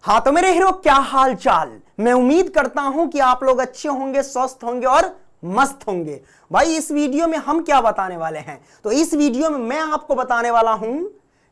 हाँ तो मेरे हीरो, क्या हाल चाल। मैं उम्मीद करता हूं कि आप लोग अच्छे होंगे, स्वस्थ होंगे और मस्त होंगे। भाई इस वीडियो में हम क्या बताने वाले हैं, तो इस वीडियो में मैं आपको बताने वाला हूं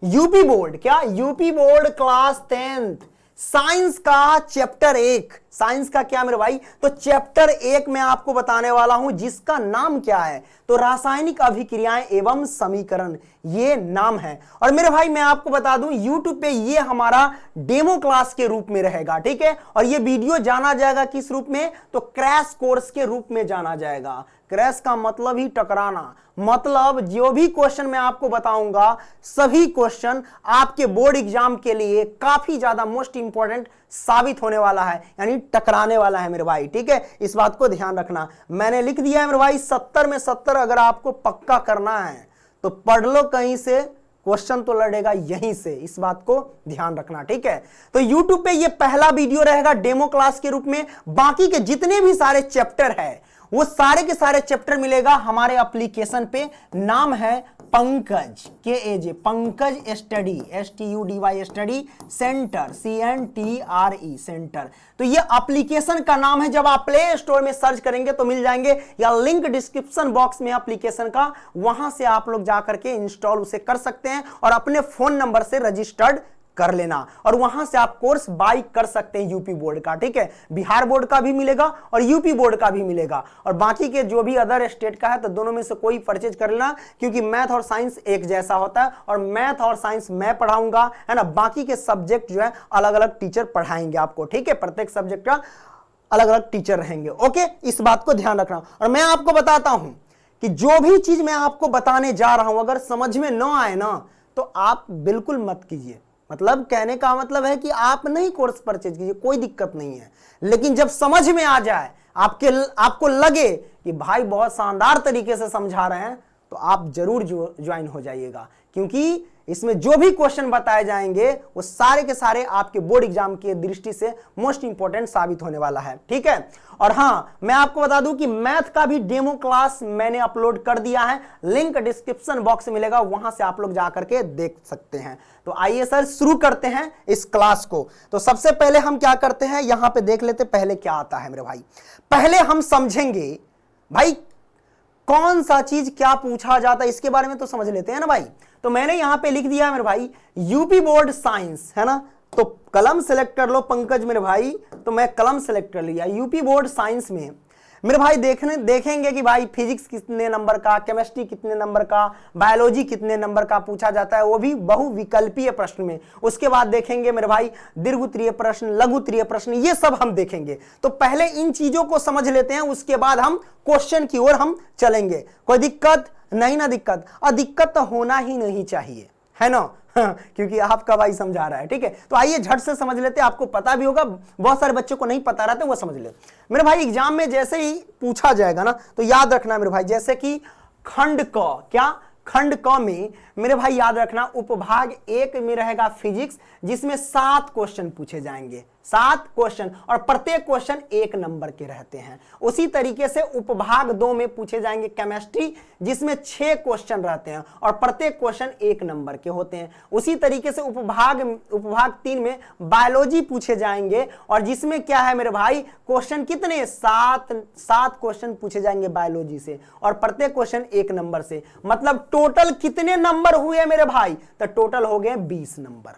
यूपी बोर्ड, क्या UP board class 10th science का चैप्टर 1। साइंस का क्या मेरे भाई, तो चैप्टर 1 में आपको बताने वाला हूं जिसका नाम क्या है, तो रासायनिक अभिक्रियाएं एवं समीकरण, ये नाम है। और मेरे भाई मैं आपको बता दूं YouTube पे ये हमारा डेमो क्लास के रूप में रहेगा, ठीक है। और ये वीडियो जाना जाएगा किस रूप में, तो क्रैश कोर्स के रूप में जाना जाएगा। क्रैश का मतलब ही टकराना, मतलब जो भी क्वेश्चन मैं आपको बताऊंगा सभी क्वेश्चन आपके बोर्ड एग्जाम के लिए काफी ज्यादा मोस्ट इंपॉर्टेंट साबित होने वाला है, यानी टकराने वाला है मेरे भाई, ठीक है। इस बात को ध्यान रखना, मैंने लिख दिया है मेरे भाई 70 में 70। अगर आपको पक्का करना है तो पढ़ लो कहीं से, क्वेश्चन तो लड़ेगा यहीं से, इस बात को ध्यान रखना, ठीक है। तो YouTube पे ये पहला वीडियो रहेगा डेमो क्लास के रूप में। बाकी के जितने भी सारे चैप्टर है वो सारे के सारे चैप्टर मिलेगा हमारे एप्लीकेशन पे। नाम है Pankaj, KAJ, Pankaj study, STUDY study centre, CNTRE centre. तो ये एप्लीकेशन का नाम है। जब आप प्ले स्टोर में सर्च करेंगे तो मिल जाएंगे, या लिंक डिस्क्रिप्शन बॉक्स में एप्लीकेशन का, वहां से आप लोग जाकर के इंस्टॉल उसे कर सकते हैं और अपने फोन नंबर से रजिस्टर्ड कर लेना, और वहां से आप कोर्स बाई कर सकते हैं यूपी बोर्ड का, ठीक है। बिहार बोर्ड का भी मिलेगा और यूपी बोर्ड का भी मिलेगा, और बाकी के जो भी अदर स्टेट का है तो दोनों में से कोई परचेज कर लेना, क्योंकि मैथ और साइंस एक जैसा होता है, और मैथ और साइंस मैं पढ़ाऊंगा, है ना। बाकी के सब्जेक्ट जो है अलग अलग टीचर पढ़ाएंगे आपको, ठीक है। प्रत्येक सब्जेक्ट का अलग अलग टीचर रहेंगे, ओके। इस बात को ध्यान रखना। और मैं आपको बताता हूं कि जो भी चीज मैं आपको बताने जा रहा हूं अगर समझ में न आए ना तो आप बिल्कुल मत कीजिए। मतलब कहने का मतलब है कि आप नहीं कोर्स परचेज कीजिए, कोई दिक्कत नहीं है, लेकिन जब समझ में आ जाए, आपको लगे कि भाई बहुत शानदार तरीके से समझा रहे हैं, तो आप जरूर ज्वाइन हो जाइएगा, क्योंकि इसमें जो भी क्वेश्चन बताए जाएंगे वो सारे के सारे आपके बोर्ड एग्जाम की दृष्टि से मोस्ट इंपॉर्टेंट साबित होने वाला है, ठीक है। और हाँ, मैं आपको बता दूं कि मैथ का भी डेमो क्लास मैंने अपलोड कर दिया है, लिंक डिस्क्रिप्शन बॉक्स में मिलेगा, वहां से आप लोग जाकर के देख सकते हैं। तो आइए सर शुरू करते हैं इस क्लास को। तो सबसे पहले हम क्या करते हैं, यहां पे देख लेते पहले क्या आता है मेरे भाई। पहले हम समझेंगे भाई कौन सा चीज क्या पूछा जाता है, इसके बारे में तो समझ लेते हैं ना भाई। तो मैंने यहां पे लिख दिया मेरे भाई यूपी बोर्ड साइंस, है ना। तो कलम सेलेक्ट कर लो पंकज मेरे भाई, तो मैं कलम सेलेक्ट कर लिया। यूपी बोर्ड साइंस में मेरे भाई देखेंगे कि भाई फिजिक्स कितने नंबर का, केमिस्ट्री कितने नंबर का, बायोलॉजी कितने नंबर का पूछा जाता है, वो भी बहुविकल्पीय प्रश्न में। उसके बाद देखेंगे मेरे भाई दीर्घोत्तरीय प्रश्न, लघुत्तरीय प्रश्न, ये सब हम देखेंगे। तो पहले इन चीजों को समझ लेते हैं, उसके बाद हम क्वेश्चन की ओर हम चलेंगे। कोई दिक्कत नहीं ना, दिक्कत और दिक्कत तो होना ही नहीं चाहिए, है ना। क्योंकि आपका भाई समझा रहा है, ठीक है। तो आइए झट से समझ लेते हैं, आपको पता भी होगा, बहुत सारे बच्चों को नहीं पता रहता, वो समझ ले मेरे भाई। एग्जाम में जैसे ही पूछा जाएगा ना तो याद रखना मेरे भाई, जैसे कि खंड क, क्या खंड क में मेरे भाई याद रखना उपभाग 1 में रहेगा फिजिक्स, जिसमें 7 क्वेश्चन पूछे जाएंगे, 7 क्वेश्चन, और प्रत्येक क्वेश्चन 1 नंबर के रहते हैं। उसी तरीके से उपभाग 2 में पूछे जाएंगे केमिस्ट्री, जिसमें 6 क्वेश्चन रहते हैं और प्रत्येक क्वेश्चन 1 नंबर के होते हैं। उसी तरीके से उपभाग 3 में बायोलॉजी पूछे जाएंगे, और जिसमें क्या है मेरे भाई क्वेश्चन कितने, 7 क्वेश्चन पूछे जाएंगे बायोलॉजी से, और प्रत्येक क्वेश्चन 1 नंबर से। मतलब टोटल कितने नंबर हुए मेरे भाई, तो टोटल हो गए 20 नंबर।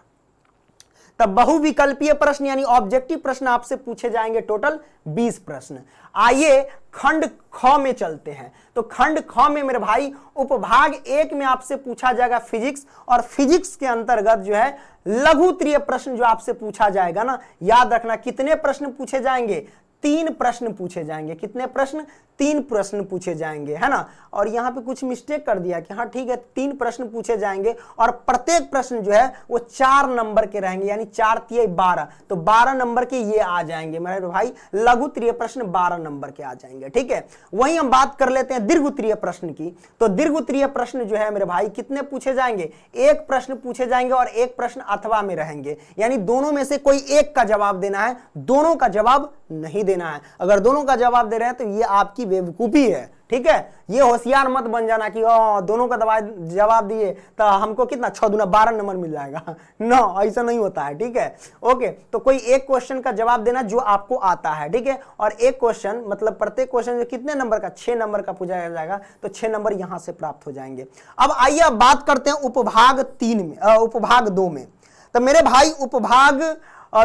तब बहुविकल्पीय प्रश्न यानी ऑब्जेक्टिव प्रश्न आपसे पूछे जाएंगे टोटल 20 प्रश्न। आइए खंड ख में चलते हैं। तो खंड ख में मेरे भाई उपभाग 1 में आपसे पूछा जाएगा फिजिक्स, और फिजिक्स के अंतर्गत जो है लघुत्तरीय प्रश्न जो आपसे पूछा जाएगा ना, याद रखना कितने प्रश्न पूछे जाएंगे, 3 प्रश्न पूछे जाएंगे। कितने प्रश्न, 3 प्रश्न पूछे जाएंगे, है ना। और यहां पे कुछ मिस्टेक कर दिया कि हाँ ठीक है 3 प्रश्न पूछे जाएंगे, और प्रत्येक प्रश्न जो है वो 4 नंबर के रहेंगे, यानी 4 तिया 12, तो 12 नंबर के ये आ जाएंगे मेरे भाई। लघुत्तरीय प्रश्न 12 नंबर के आ जाएंगे, ठीक है। वहीं हम बात कर लेते हैं दीर्घोत्तरीय प्रश्न की। तो दीर्घोत्तरीय प्रश्न जो है मेरे भाई कितने पूछे जाएंगे, 1 प्रश्न पूछे जाएंगे, और 1 प्रश्न अथवा में रहेंगे, यानी दोनों में से कोई एक का जवाब देना है, दोनों का जवाब नहीं देना है। अगर दोनों का जवाब दे रहे हैं तो ये आपकी बेवकूफी है, ठीक है। ये होशियार मत बन जाना कि दोनों का जवाब दिए तो हमको कितना 6 दूना 12 नंबर मिल जाएगा। नो, ऐसा नहीं होता है, ठीक है। ओके, तो कोई एक क्वेश्चन का जवाब देना जो आपको आता है, ठीक है। और एक क्वेश्चन मतलब प्रत्येक क्वेश्चन जो कितने नंबर का, 6 नंबर का पूछा जाएगा, तो 6 नंबर यहां से प्राप्त हो जाएंगे। अब आइए अब बात करते हैं उपभाग 3 में, उपभाग 2 में। तो मेरे भाई उपभाग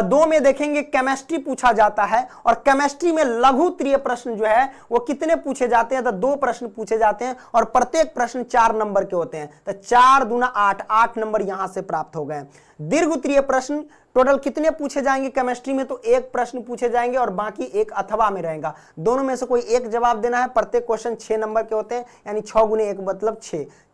2 में देखेंगे केमिस्ट्री पूछा जाता है, और केमिस्ट्री में लघु त्रीय प्रश्न जो है वो कितने पूछे जाते हैं, तो 2 प्रश्न पूछे जाते हैं, और प्रत्येक प्रश्न 4 नंबर के होते हैं। तो 4 दूना 8 नंबर यहां से प्राप्त हो गए। दीर्घ उत्तरीय प्रश्न टोटल कितने पूछे जाएंगे केमिस्ट्री में, तो 1 प्रश्न पूछे जाएंगे और बाकी 1 अथवा में रहेगा। दोनों में से कोई एक जवाब देना है। प्रत्येक क्वेश्चन 6 नंबर के होते हैं, यानी 6 गुने 1 मतलब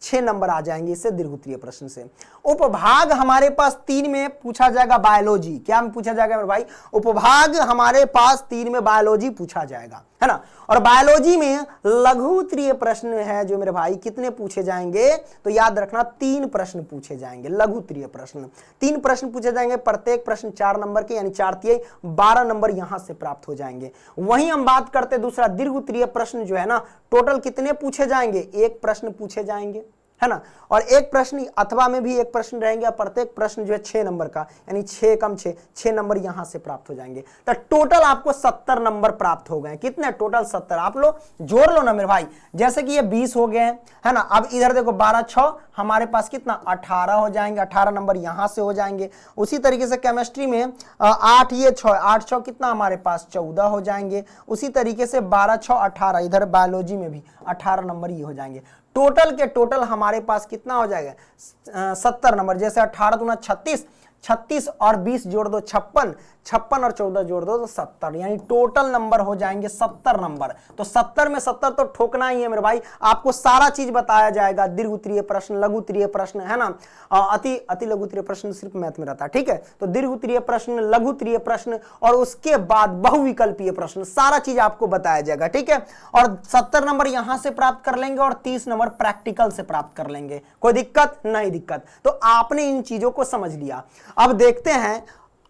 6 नंबर आ जाएंगे इससे दीर्घ उत्तरीय प्रश्न से। उपभाग हमारे पास 3 में पूछा जाएगा बायोलॉजी। क्या में पूछा जाएगा मेरे भाई? उपभाग हमारे पास 3 में बायोलॉजी पूछा जाएगा, है ना। और बायोलॉजी में लघु उत्तरीय प्रश्न है जो मेरे भाई कितने पूछे जाएंगे, तो याद रखना 3 प्रश्न पूछे जाएंगे। लघु उत्तरीय प्रश्न 3 प्रश्न पूछे जाएंगे, प्रत्येक प्रश्न 4 नंबर के, यानी 4 तिहाई 12 नंबर यहां से प्राप्त हो जाएंगे। वहीं हम बात करते हैं दूसरा दीर्घ उत्तरीय प्रश्न जो है ना, टोटल कितने पूछे जाएंगे? 1 प्रश्न पूछे जाएंगे, है ना। और 1 प्रश्न अथवा में भी 1 प्रश्न रहेंगे, प्रत्येक प्रश्न जो है 6 नंबर का, यानी 6 कम 6 नंबर यहां से प्राप्त हो जाएंगे। तो टोटल आपको 70 नंबर प्राप्त हो गए। कितने? टोटल 70। आप लोग जोड़ लो ना मेरे भाई, जैसे कि ये 20 हो गए हैं, है ना। अब इधर देखो 12 6 हमारे पास कितना 18 हो जाएंगे, 18 नंबर यहां से हो जाएंगे। उसी तरीके से केमिस्ट्री में 8 ये 6 8 6 कितना हमारे पास 14 हो जाएंगे। उसी तरीके से 12 6 18, इधर बायोलॉजी में भी 18 नंबर ये हो जाएंगे। टोटल के टोटल हमारे पास कितना हो जाएगा? 70 नंबर। जैसे 18 दूना 36, 36 और 20 जोड़ दो 56, 56 और 14 जोड़ दो तो 70, यानी टोटल नंबर हो जाएंगे 70 नंबर। तो 70 में 70 तो ठोकना ही है मेरे भाई। आपको सारा चीज बताया जाएगा, दीर्घ उत्तरीय प्रश्न, लघु उत्तरीय प्रश्न, है ना। अति लघु उत्तरीय प्रश्न सिर्फ मैथ में रहता है, ठीक है। तो दीर्घ उत्तरीय प्रश्न, लघु उत्तरीय प्रश्न और उसके बाद बहुविकल्पीय प्रश्न, सारा चीज आपको बताया जाएगा, ठीक है। और 70 नंबर यहां से प्राप्त कर लेंगे और 30 नंबर प्रैक्टिकल से प्राप्त कर लेंगे। कोई दिक्कत नहीं? दिक्कत तो आपने इन चीजों को समझ लिया। अब देखते हैं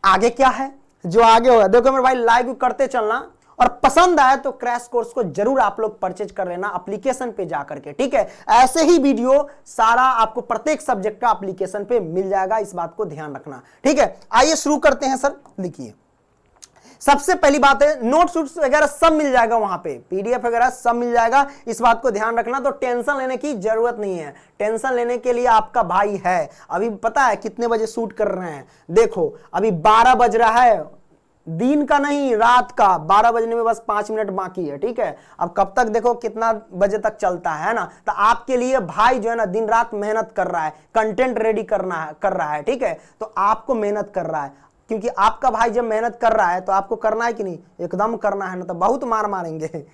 आगे क्या है जो आगे होगा। देखो मेरे भाई, लाइक करते चलना, और पसंद आए तो क्रैश कोर्स को जरूर आप लोग परचेज कर लेना एप्लीकेशन पे जाकर के, ठीक है। ऐसे ही वीडियो सारा आपको प्रत्येक सब्जेक्ट का एप्लीकेशन पे मिल जाएगा, इस बात को ध्यान रखना, ठीक है। आइए शुरू करते हैं सर। लिखिए, सबसे पहली बात है नोट्स वगैरह सब मिल जाएगा वहां पे, पीडीएफ वगैरह सब मिल जाएगा, इस बात को ध्यान रखना। तो टेंशन लेने की जरूरत नहीं है, टेंशन लेने के लिए आपका भाई है। अभी पता है कितने बजे शूट कर रहे हैं? देखो अभी 12 बज रहा है, दिन का नहीं रात का, 12 बजने में बस 5 मिनट बाकी है, ठीक है। अब कब तक देखो कितना बजे तक चलता है ना। तो आपके लिए भाई जो है ना दिन रात मेहनत कर रहा है, कंटेंट रेडी कर रहा है, ठीक है। तो आपको मेहनत कर रहा है, क्योंकि आपका भाई जब मेहनत कर रहा है तो आपको करना है कि नहीं? एकदम करना है ना, तो बहुत मार मारेंगे।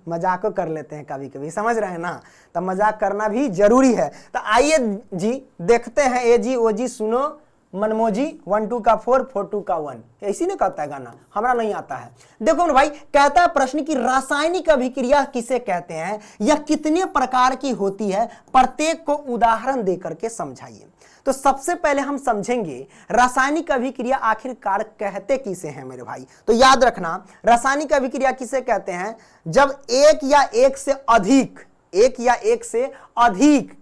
मजाक कर लेते हैं कभी कभी, समझ रहे हैं ना। तो मजाक करना भी जरूरी है। तो आइए जी देखते हैं। ए जी ओ जी सुनो मनमोजी, 1 2 का 4 4 2 का 1, इसी ने कहता है गाना, हमारा नहीं आता है। देखो ना भाई, कहता है प्रश्न की रासायनिक अभिक्रिया किसे कहते हैं, यह कितने प्रकार की होती है, प्रत्येक को उदाहरण देकर के समझाइए। तो सबसे पहले हम समझेंगे रासायनिक अभिक्रिया आखिरकार कहते किसे हैं मेरे भाई। तो याद रखना, रासायनिक अभिक्रिया किसे कहते हैं? जब एक या एक से अधिक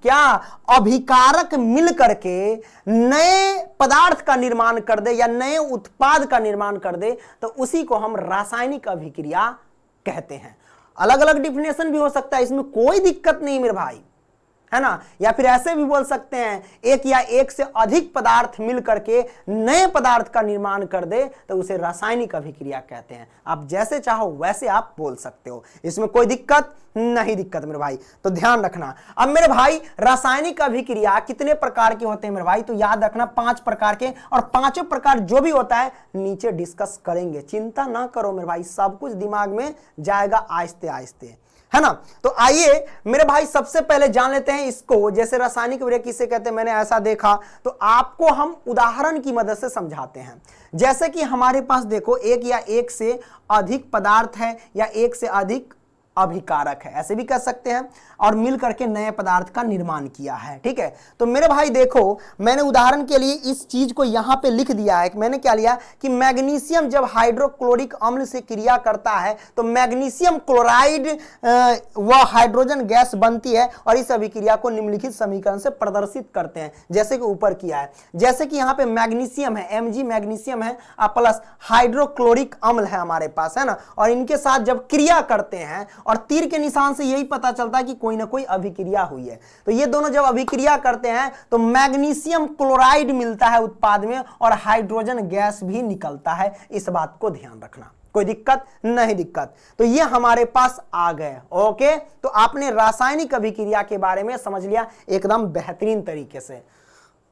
क्या अभिकारक मिल करके नए पदार्थ का निर्माण कर दे या नए उत्पाद का निर्माण कर दे, तो उसी को हम रासायनिक अभिक्रिया कहते हैं। अलग अलग डिफिनेशन भी हो सकता है, इसमें कोई दिक्कत नहीं मेरे भाई, है ना। या फिर ऐसे भी बोल सकते हैं, एक या एक से अधिक पदार्थ मिल करके नए पदार्थ का निर्माण कर दे तो उसे रासायनिक अभिक्रिया कहते हैं। आप जैसे चाहो वैसे आप बोल सकते हो, इसमें कोई दिक्कत नहीं दिक्कत मेरे भाई। तो ध्यान रखना। अब मेरे भाई रासायनिक अभिक्रिया कितने प्रकार के होते हैं मेरे भाई? तो याद रखना 5 प्रकार के, और 5 प्रकार जो भी होता है नीचे डिस्कस करेंगे, चिंता ना करो मेरे भाई, सब कुछ दिमाग में जाएगा आहिस्ते आहिस्ते, है ना। तो आइए मेरे भाई सबसे पहले जान लेते हैं इसको। जैसे रासायनिक अभिक्रिया किसे कहते हैं, मैंने ऐसा देखा, तो आपको हम उदाहरण की मदद से समझाते हैं। जैसे कि हमारे पास देखो एक या एक से अधिक पदार्थ है या एक से अधिक अभिकारक है, ऐसे भी कह सकते हैं, और मिल करके नए पदार्थ का निर्माण किया है। ठीक है, तो मेरे भाई देखो, मैंने उदाहरण के लिए इस चीज को यहां पे लिख दिया है। मैंने क्या लिया कि मैग्नीशियम जब हाइड्रोक्लोरिक अम्ल से क्रिया करता है तो मैग्नीशियम क्लोराइड वह हाइड्रोजन गैस बनती है, और इस अभिक्रिया को निम्नलिखित समीकरण से प्रदर्शित करते हैं, जैसे कि ऊपर किया है। जैसे कि यहाँ पे मैग्नीशियम है, Mg मैग्नीशियम है, प्लस हाइड्रोक्लोरिक अम्ल है हमारे पास, है ना, और इनके साथ जब क्रिया करते हैं, और तीर के निशान से यही पता चलता है कि कोई ना कोई अभिक्रिया हुई है। तो ये दोनों जब अभिक्रिया करते हैं तो मैग्नीशियम क्लोराइड मिलता है उत्पाद में, और हाइड्रोजन गैस भी निकलता है। इस बात को ध्यान रखना, कोई दिक्कत नहीं दिक्कत। तो ये हमारे पास आ गए। ओके, तो आपने रासायनिक अभिक्रिया के बारे में समझ लिया एकदम बेहतरीन तरीके से।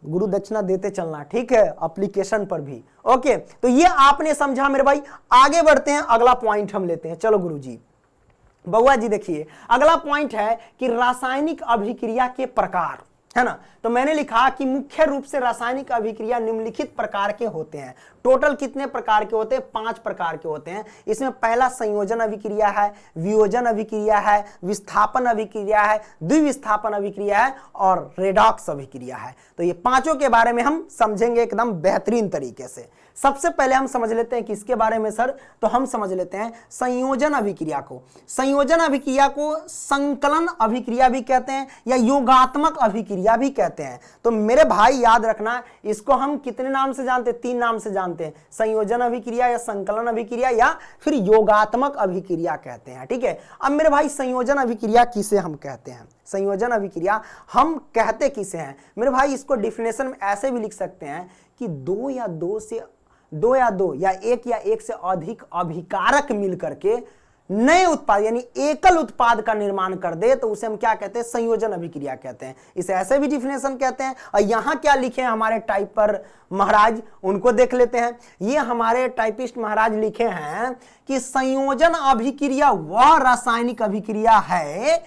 गुरु दक्षिणा देते चलना, ठीक है, एप्लीकेशन पर भी। ओके, तो ये आपने समझा मेरे भाई। आगे बढ़ते हैं, अगला पॉइंट हम लेते हैं। चलो गुरु जी, बउआ जी देखिए, अगला पॉइंट है कि रासायनिक अभिक्रिया के प्रकार, है ना। तो मैंने लिखा कि मुख्य रूप से रासायनिक अभिक्रिया निम्नलिखित प्रकार के होते हैं। टोटल कितने प्रकार के होते हैं? 5 प्रकार के होते हैं। इसमें पहला संयोजन अभिक्रिया है, वियोजन अभिक्रिया है, विस्थापन अभिक्रिया है, द्विविस्थापन अभिक्रिया है, और रेडॉक्स अभिक्रिया है। तो ये पांचों के बारे में हम समझेंगे एकदम बेहतरीन तरीके से। सबसे पहले हम समझ लेते हैं किसके बारे में सर? तो हम समझ लेते हैं संयोजन अभिक्रिया को। संयोजन अभिक्रिया को संकलन अभिक्रिया भी कहते हैं या योगात्मक अभिक्रिया भी कहते हैं। तो मेरे भाई याद रखना, इसको हम कितने नाम से जानते हैं? 3 नाम से जानते हैं, संयोजन अभिक्रिया या संकलन अभिक्रिया या फिर योगात्मक अभिक्रिया कहते हैं। ठीक है, अब मेरे भाई संयोजन अभिक्रिया किसे हम कहते हैं? संयोजन अभिक्रिया हम कहते किसे हैं मेरे भाई? इसको डिफिनेशन में ऐसे भी लिख सकते हैं कि दो या एक से अधिक अभिकारक मिलकर के नए उत्पाद यानी एकल उत्पाद का निर्माण कर दे तो उसे हम क्या कहते हैं? संयोजन अभिक्रिया कहते हैं। इसे ऐसे भी डिफिनेशन कहते हैं। और यहां क्या लिखे हैं हमारे टाइपर महाराज, उनको देख लेते हैं। ये हमारे टाइपिस्ट महाराज लिखे हैं कि संयोजन अभिक्रिया वह रासायनिक अभिक्रिया है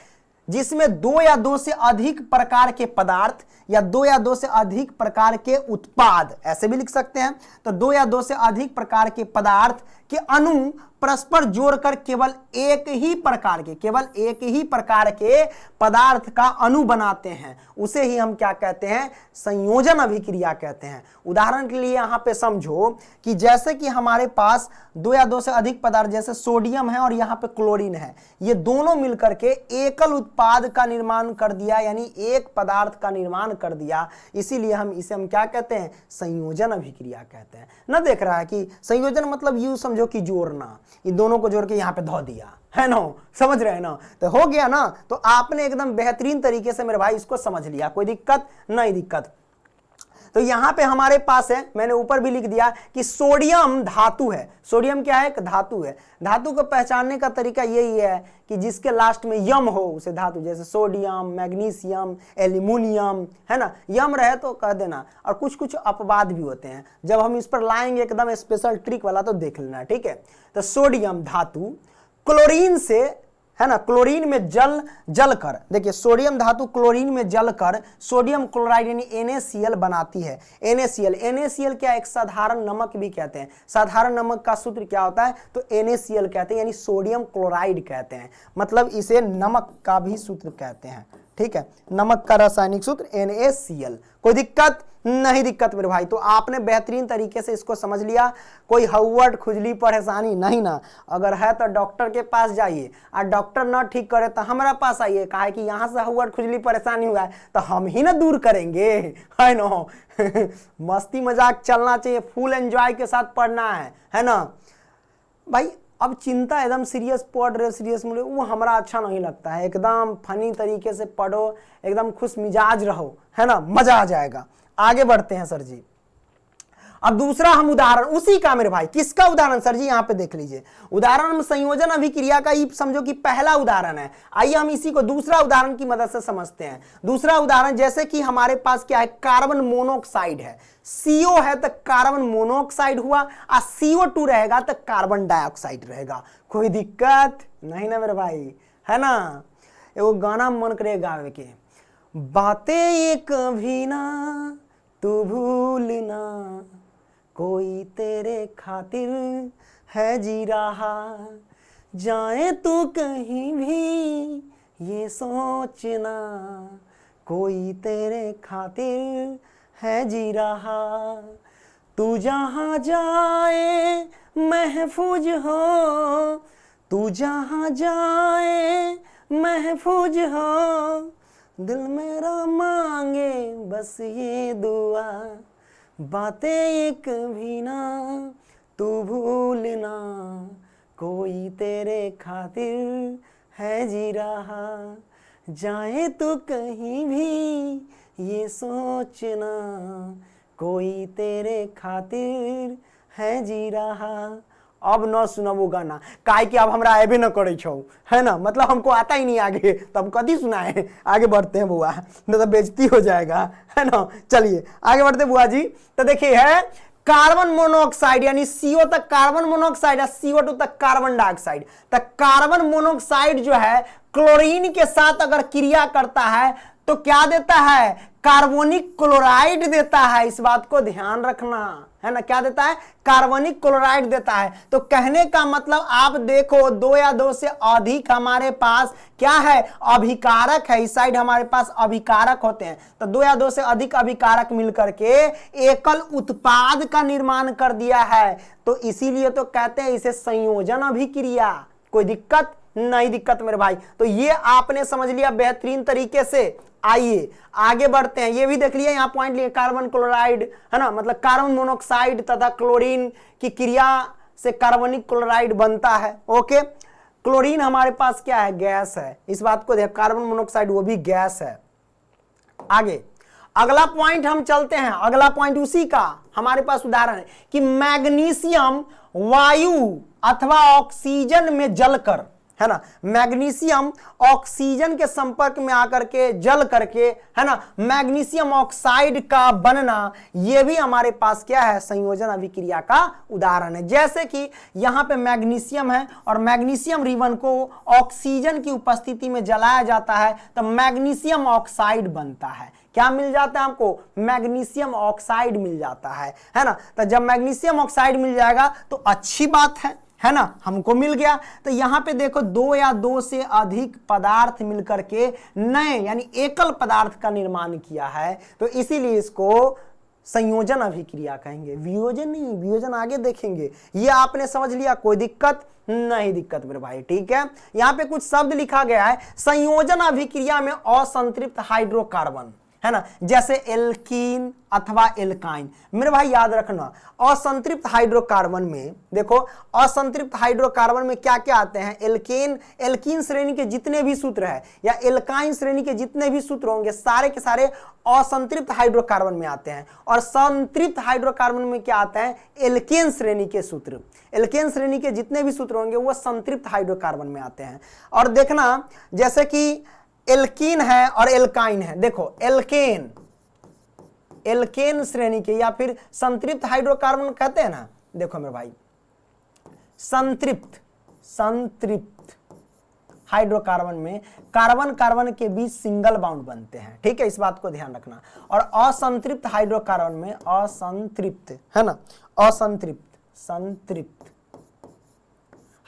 जिसमें 2 या 2 से अधिक प्रकार के पदार्थ या 2 या 2 से अधिक प्रकार के उत्पाद, ऐसे भी लिख सकते हैं। तो 2 या 2 से अधिक प्रकार के पदार्थ के अणु परस्पर जोड़कर केवल एक ही प्रकार के पदार्थ का अणु बनाते हैं, उसे ही हम क्या कहते हैं? संयोजन अभिक्रिया कहते हैं। उदाहरण के लिए यहां पे समझो कि जैसे कि हमारे पास 2 या 2 से अधिक पदार्थ जैसे सोडियम है और यहाँ पे क्लोरीन है, ये दोनों मिलकर के एकल उत्पाद का निर्माण कर दिया, यानी एक पदार्थ का निर्माण कर दिया। इसीलिए इसे हम क्या कहते हैं? संयोजन अभिक्रिया कहते हैं। ना देख रहा है कि संयोजन मतलब यूं समझो कि जोड़ना, ये दोनों को जोड़ के यहाँ पे धो दिया, है ना, समझ रहे हैं ना, तो हो गया ना। तो आपने एकदम बेहतरीन तरीके से मेरे भाई इसको समझ लिया, कोई दिक्कत नहीं दिक्कत। तो यहां पे हमारे पास है, मैंने ऊपर भी लिख दिया कि सोडियम धातु है। सोडियम क्या है? एक धातु है। धातु को पहचानने का तरीका यही है कि जिसके लास्ट में यम हो उसे धातु, जैसे सोडियम, मैग्नीशियम, एल्यूमिनियम, है ना, यम रहे तो कह देना। और कुछ कुछ अपवाद भी होते हैं, जब हम इस पर लाएंगे एकदम स्पेशल ट्रिक वाला तो देख लेना, ठीक है। तो सोडियम धातु क्लोरीन से, है ना, क्लोरीन में जल कर, देखिए सोडियम धातु क्लोरीन में जलकर सोडियम क्लोराइड यानी NaCl बनाती है। NaCl क्या? एक साधारण नमक भी कहते हैं। साधारण नमक का सूत्र क्या होता है? तो NaCl कहते हैं, यानी सोडियम क्लोराइड कहते हैं। मतलब इसे नमक का भी सूत्र कहते हैं, ठीक है, नमक का रासायनिक सूत्र NaCl। कोई दिक्कत नहीं दिक्कत मेरे भाई। तो आपने बेहतरीन तरीके से इसको समझ लिया। कोई हव्वट खुजली परेशानी नहीं ना, अगर है तो डॉक्टर के पास जाइए, और डॉक्टर ना ठीक करे तो हमारा पास आइए। कहा है कि यहाँ से हव्वट खुजली परेशानी हुआ है तो हम ही ना दूर करेंगे, है ना। मस्ती मजाक चलना चाहिए, फुल एंजॉय के साथ पढ़ना है ना भाई। अब चिंता एकदम सीरियस पढ़ रहे, सीरियस मिले, वो हमारा अच्छा नहीं लगता है। एकदम फनी तरीके से पढ़ो, एकदम खुश मिजाज रहो, है ना, मजा आ जाएगा। आगे बढ़ते हैं सर जी। अब दूसरा हम उदाहरण उसी का मेरे भाई, किसका उदाहरण सर जी? यहां पे देख लीजिए, उदाहरण में संयोजन अभिक्रिया का ही समझो कि पहला उदाहरण है। आइए हम इसी को दूसरा उदाहरण की मदद से समझते हैं। दूसरा उदाहरण, जैसे कि हमारे पास क्या है? कार्बन मोनोऑक्साइड है। CO है तो कार्बन मोनोऑक्साइड हुआ, और CO2 रहेगा तो कार्बन डाइऑक्साइड रहेगा। कोई दिक्कत नहीं ना मेरे भाई, है ना। एगो गाना मन करे गावे के, बातें ये कभी ना तू भूलना, कोई तेरे खातिर है जी रहा, जाए तू कहीं भी ये सोचना, कोई तेरे खातिर है जी रहा। तू जहाँ जाए महफूज हो, तू जहाँ जाए महफूज हो, दिल मेरा मांगे बस ये दुआ, बातें एक भी ना तू भूलना, कोई तेरे खातिर है जी रहा। जाए तो कहीं भी ये सोचना, कोई तेरे खातिर है जी रहा। अब न सुना वो गाना, काहे कि अब हमरा आबे न करे छो, है ना, मतलब हमको आता ही नहीं आगे, तो हम कभी सुनाए। आगे बढ़ते हैं बुआ, नहीं तो बेइज्जती हो जाएगा, है ना। चलिए आगे बढ़ते बुआ जी। तो देखिए है कार्बन मोनोऑक्साइड यानी CO तक कार्बन मोनोऑक्साइड है, CO2 तक कार्बन डाइऑक्साइड। तो कार्बन मोनोऑक्साइड जो है क्लोरीन के साथ अगर क्रिया करता है तो क्या देता है, कार्बोनिक क्लोराइड देता है। इस बात को ध्यान रखना, है ना, क्या देता है, कार्बोनिक क्लोराइड देता है। तो कहने का मतलब आप देखो, दो या दो से अधिक हमारे पास क्या है, अभिकारक है। इस साइड हमारे पास अभिकारक होते हैं, तो दो या दो से अधिक अभिकारक मिलकर के एकल उत्पाद का निर्माण कर दिया है। तो इसीलिए तो कहते हैं इसे संयोजन अभिक्रिया। कोई दिक्कत नहीं, दिक्कत मेरे भाई। तो ये आपने समझ लिया बेहतरीन तरीके से। आइए आगे बढ़ते हैं, ये भी देख लिया, यहाँ पॉइंट लिए कार्बन क्लोराइड, है ना, मतलब कार्बन मोनोऑक्साइड तथा क्लोरीन की क्रिया से कार्बनिक क्लोराइड बनता है। ओके, क्लोरीन हमारे पास क्या है, गैस है। इस बात को देख, कार्बन मोनोऑक्साइड वो भी गैस है। आगे अगला पॉइंट हम चलते हैं, अगला पॉइंट उसी का हमारे पास उदाहरण है कि मैग्नीशियम वायु अथवा ऑक्सीजन में जलकर, है ना, मैग्नीशियम ऑक्सीजन के संपर्क में आकर के जल करके, है ना, मैग्नीशियम ऑक्साइड का बनना, यह भी हमारे पास क्या है, संयोजन अभिक्रिया का उदाहरण है। जैसे कि यहां पे मैग्नीशियम है और मैग्नीशियम रिबन को ऑक्सीजन की उपस्थिति में जलाया जाता है तो मैग्नीशियम ऑक्साइड बनता है। क्या मिल जाता है हमको, मैग्नीशियम ऑक्साइड मिल जाता है ना। तो जब मैग्नीशियम ऑक्साइड मिल जाएगा तो अच्छी बात है ना, हमको मिल गया। तो यहां पे देखो, दो या दो से अधिक पदार्थ मिलकर के नए यानी एकल पदार्थ का निर्माण किया है, तो इसीलिए इसको संयोजन अभिक्रिया कहेंगे, वियोजन नहीं। वियोजन आगे देखेंगे। ये आपने समझ लिया, कोई दिक्कत नहीं, दिक्कत मेरे भाई, ठीक है। यहां पे कुछ शब्द लिखा गया है, संयोजन अभिक्रिया में असंतृप्त हाइड्रोकार्बन, है ना, जैसे एल्कीन अथवा एल्काइन। मेरे भाई याद रखना, असंतृप्त हाइड्रोकार्बन में देखो, असंतृप्त हाइड्रोकार्बन में क्या क्या आते हैं, एल्कीन श्रेणी के जितने भी सूत्र है या एल्काइन श्रेणी के जितने भी सूत्र होंगे सारे के सारे असंतृप्त हाइड्रोकार्बन में आते हैं। और संतृप्त हाइड्रोकार्बन में क्या आता है, एल्केन श्रेणी के सूत्र। एल्केन श्रेणी के जितने भी सूत्र होंगे वो संतृप्त हाइड्रोकार्बन में आते हैं। और देखना, जैसे कि एल्कीन है और एल्काइन है, देखो एल्केन श्रेणी के या फिर संतृप्त हाइड्रोकार्बन कहते हैं ना। देखो मेरे भाई, संतृप्त हाइड्रोकार्बन में कार्बन कार्बन के बीच सिंगल बाउंड बनते हैं, ठीक है, इस बात को ध्यान रखना। और असंतृप्त हाइड्रोकार्बन में असंतृप्त, है ना, संतृप्त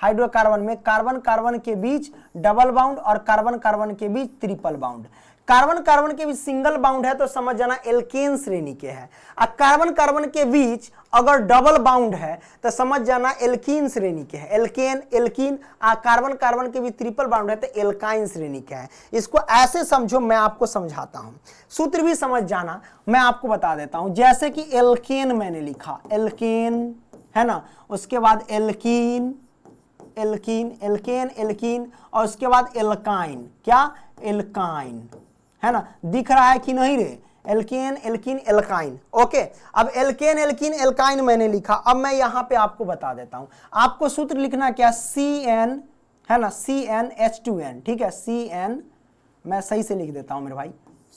हाइड्रोकार्बन में कार्बन कार्बन के बीच डबल बाउंड और कार्बन कार्बन के बीच ट्रिपल बाउंड। कार्बन कार्बन के बीच सिंगल बाउंड है तो समझ जाना एल्केन श्रेणी के है। और कार्बन कार्बन के बीच अगर डबल बाउंड है तो समझ जाना एल्कीन श्रेणी के है। एल्कीन कार्बन कार्बन के बीच ट्रिपल बाउंड है तो एल्काइन श्रेणी के है। इसको ऐसे समझो, मैं आपको समझाता हूं, सूत्र भी समझ जाना, मैं आपको बता देता हूं। जैसे कि एल्केन मैंने लिखा, एल्केन, है ना, उसके बाद एल्कीन और उसके बाद एल्काइन, क्या, एल्काइन, है ना, दिख रहा है कि नहीं रे, एल्केन एल्काइन। ओके, अब एल्केन एल्काइन मैंने लिखा। अब मैं यहां पे आपको बता देता हूं, आपको सूत्र लिखना क्या, CN, है ना, CnH2n, ठीक है, CN, मैं सही से लिख देता हूं मेरे भाई,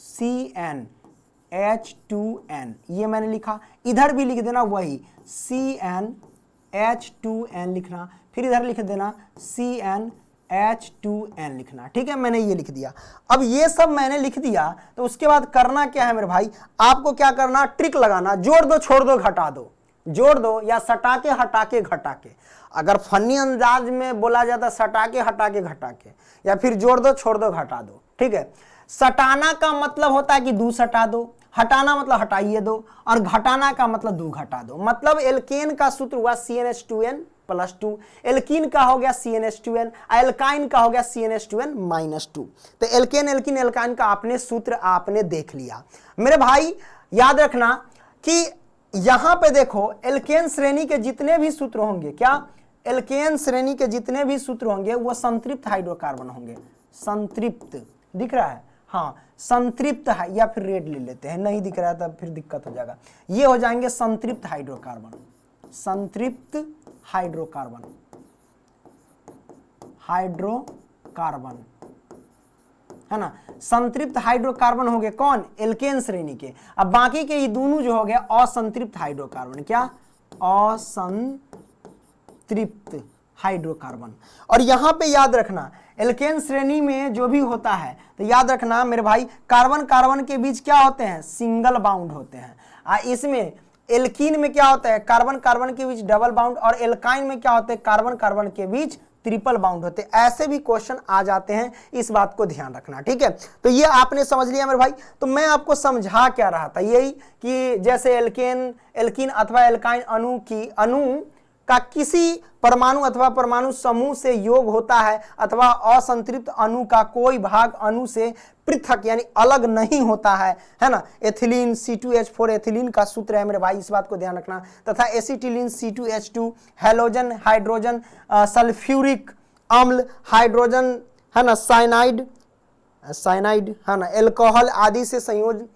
CnH2n, ये मैंने लिखा। इधर भी लिख देना वही CnH2n लिखना, फिर इधर लिख देना CnH2n लिखना, ठीक है, मैंने ये लिख दिया। अब ये सब मैंने लिख दिया तो उसके बाद करना क्या है मेरे भाई, आपको क्या करना, ट्रिक लगाना, जोड़ दो छोड़ दो घटा दो, जोड़ दो या सटा के हटा के घटा के। अगर फनी अंदाज में बोला जाता सटा के हटा के घटा के, या फिर जोड़ दो छोड़ दो घटा दो, ठीक है। सटाना का मतलब होता है कि 2 सटा दो, हटाना मतलब हटाइए दो, और घटाना का मतलब 2 घटा दो। मतलब एल्केन का सूत्र हुआ CnH2n + 2, एल्कीन का हो गया CnH2n, एल्काइन का हो गया CnH2n -2। तो एल्केन एल्कीन एल्काइन का आपने सूत्र आपने देख लिया। मेरे भाई याद रखना कि यहां पे देखो एल्केन श्रेणी के जितने भी सूत्र होंगे, क्या एल्केन श्रेणी के जितने भी सूत्र होंगे वो संतृप्त हाइड्रोकार्बन होंगे। संतृप्त दिख रहा है, हाँ संतृप्त है, या फिर रेड ले लेते हैं, नहीं दिख रहा है तब फिर दिक्कत हो जाएगा। ये हो जाएंगे संतृप्त हाइड्रोकार्बन, संतृप्त हाइड्रोकार्बन, हाइड्रोकार्बन है ना। संतृप्त हाइड्रोकार्बन हो गए कौन, एल्केन श्रेणी के। अब बाकी के ये दोनों जो हो गए असंतृप्त हाइड्रोकार्बन, क्या असंतृप्त हाइड्रोकार्बन। और यहां पे याद रखना एल्केन श्रेणी में जो भी होता है तो याद रखना मेरे भाई कार्बन कार्बन के बीच क्या होते हैं, सिंगल बाउंड होते हैं। इसमें एल्कीन में क्या होता है, कार्बन कार्बन के बीच डबल बाउंड, और एल्काइन में क्या होते हैं, कार्बन कार्बन के बीच ट्रिपल बाउंड होते हैं। ऐसे भी क्वेश्चन आ जाते हैं, इस बात को ध्यान रखना, ठीक है। तो ये आपने समझ लिया मेरे भाई। तो मैं आपको समझा क्या रहा था, यही कि जैसे एल्कीन अथवा एल्काइन अणु का किसी परमाणु अथवा परमाणु समूह से योग होता है, अथवा असंतृप्त अणु का कोई भाग अणु से पृथक यानी अलग नहीं होता है ना। एथिलीन C2H4 एथिलीन का सूत्र है मेरे भाई, इस बात को ध्यान रखना। तथा acetylene C2H2 halogen hydrogen sulphuric अम्ल हाइड्रोजन है ना, साइनाइड है ना, एल्कोहल आदि से संयोजन।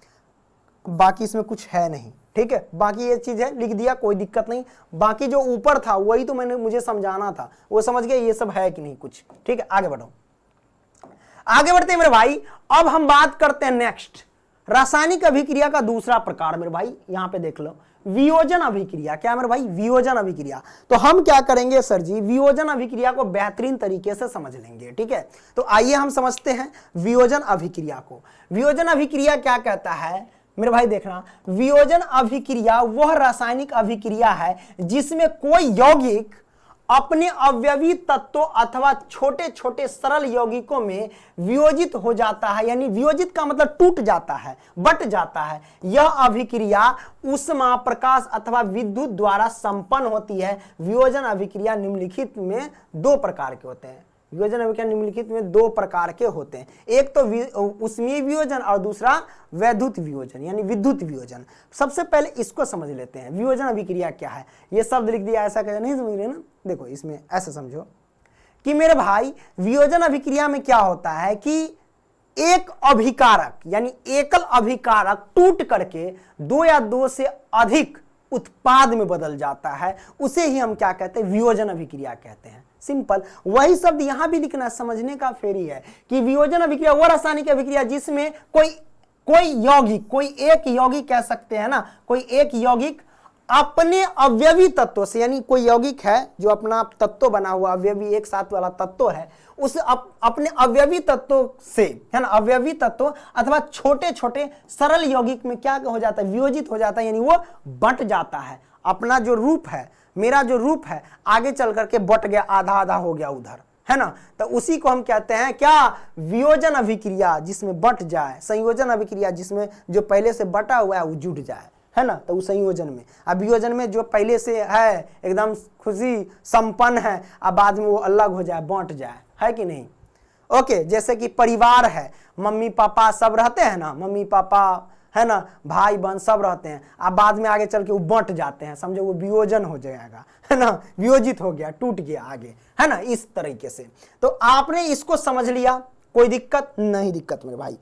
बाकी इसमें कुछ है नहीं, ठीक है। बाकी ये चीज है, लिख दिया, कोई दिक्कत नहीं। बाकी जो ऊपर था वही तो मुझे समझाना था, वो समझ गए, ये सब है कि नहीं कुछ, ठीक है। आगे बढ़ो, आगे बढ़ते हैं मेरे भाई। अब हम बात करते हैं नेक्स्ट रासायनिक अभिक्रिया का दूसरा प्रकार। मेरे भाई यहां पे देख लो, वियोजन अभिक्रिया। क्या मेरे भाई, वियोजन अभिक्रिया। तो हम क्या करेंगे सर जी, वियोजन अभिक्रिया को बेहतरीन तरीके से समझ लेंगे, ठीक है। तो आइए हम समझते हैं वियोजन अभिक्रिया को। वियोजन अभिक्रिया क्या कहता है मेरे भाई, देखना, वियोजन अभिक्रिया वह रासायनिक अभिक्रिया है जिसमें कोई यौगिक अपने अवयवी तत्वों अथवा छोटे छोटे सरल यौगिकों में वियोजित हो जाता है, यानी वियोजित का मतलब टूट जाता है, बट जाता है। यह अभिक्रिया ऊष्मा, प्रकाश अथवा विद्युत द्वारा संपन्न होती है। वियोजन अभिक्रिया निम्नलिखित में 2 प्रकार के होते हैं। वियोजन अभिक्रिया निम्नलिखित में 2 प्रकार के होते हैं, एक तो ऊष्मीय वियोजन और दूसरा वैद्युत वियोजन यानी विद्युत वियोजन। सबसे पहले इसको समझ लेते हैं, वियोजन अभिक्रिया क्या है। ये शब्द लिख दिया, ऐसा कैसे नहीं समझ रहे ना, देखो इसमें ऐसा समझो कि मेरे भाई वियोजन अभिक्रिया में क्या होता है कि एक अभिकारक यानी एकल अभिकारक टूट करके 2 या 2 से अधिक उत्पाद में बदल जाता है, उसे ही हम क्या कहते हैं, वियोजन अभिक्रिया कहते हैं। सिंपल, वही शब्द यहां भी लिखना, समझने का फेरी है कि वियोजन अभिक्रिया वह रासायनिक अभिक्रिया जिसमें कोई यौगिक, कोई एक यौगिक कह सकते हैं ना, कोई एक यौगिक अपने अवयवी तत्व से, यानी कोई यौगिक है जो अपना तत्व बना हुआ अवयवी एक साथ वाला तत्व है, उस अपने अवयवी तत्व से है ना, अवयवी तत्व अथवा छोटे छोटे सरल यौगिक में क्या हो जाता है, वियोजित हो जाता है, यानी वो बंट जाता है। अपना जो रूप है, मेरा जो रूप है, आगे चल करके बट गया, आधा आधा हो गया उधर, है ना। तो उसी को हम कहते हैं क्या, वियोजन अभिक्रिया जिसमें बट जाए, संयोजन अभिक्रिया जिसमें जो पहले से बटा हुआ है वो जुट जाए, है ना। तो उस संयोजन में, अब वियोजन में जो पहले से है एकदम खुशी संपन्न है, अब बाद में वो अलग हो जाए, बांट जाए, है कि नहीं। ओके, जैसे कि परिवार है, मम्मी पापा सब रहते हैं ना, मम्मी पापा है ना, भाई बहन सब रहते हैं, अब बाद में आगे चल के वो बंट जाते हैं, समझो वो वियोजन हो जाएगा, है ना, वियोजित हो गया, टूट गया आगे, है ना, इस तरीके से। तो आपने इसको समझ लिया, कोई दिक्कत नहीं, दिक्कत मेरे भाई।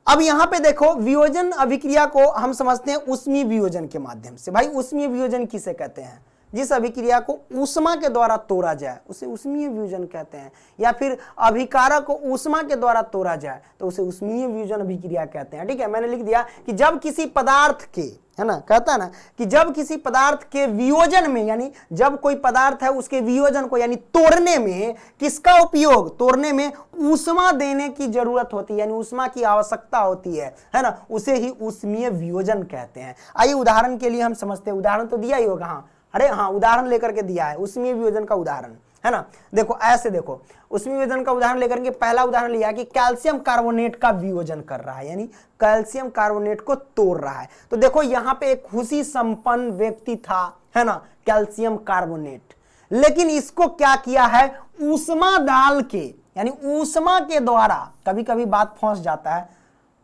अब यहां पे देखो, वियोजन अभिक्रिया को हम समझते हैं ऊष्मीय वियोजन के माध्यम से। भाई ऊष्मीय वियोजन किसे कहते हैं, जिस अभिक्रिया को ऊष्मा के द्वारा तोड़ा जाए उसे ऊष्मीय वियोजन कहते हैं, या फिर अभिकारक को ऊष्मा के द्वारा तोड़ा जाए तो उसे ऊष्मीय वियोजन अभिक्रिया कहते हैं। ठीक है, मैंने लिख दिया कि जब किसी पदार्थ के, है ना, कहता है ना कि जब किसी पदार्थ के वियोजन में, यानी जब कोई पदार्थ है उसके वियोजन को यानी तोड़ने में किसका उपयोग, तोड़ने में ऊष्मा देने की जरूरत होती है, यानी ऊष्मा की आवश्यकता होती है ना, उसे ही ऊष्मीय वियोजन कहते हैं। आइए उदाहरण के लिए हम समझते हैं, उदाहरण तो दिया ही होगा, हाँ, अरे हाँ, उदाहरण लेकर के दिया है ऊष्मीय वियोजन का उदाहरण, है ना। देखो ऐसे देखो, ऊष्मीय वियोजन का उदाहरण लेकर के पहला उदाहरण लिया कि कैल्शियम कार्बोनेट का वियोजन कर रहा है, यानी कैल्शियम कार्बोनेट को तोड़ रहा है। तो देखो यहाँ पे एक खुशी संपन्न व्यक्ति था, है ना, कैल्शियम कार्बोनेट, लेकिन इसको क्या किया है, ऊष्मा डाल के, यानी ऊष्मा के द्वारा, कभी कभी बात फंस जाता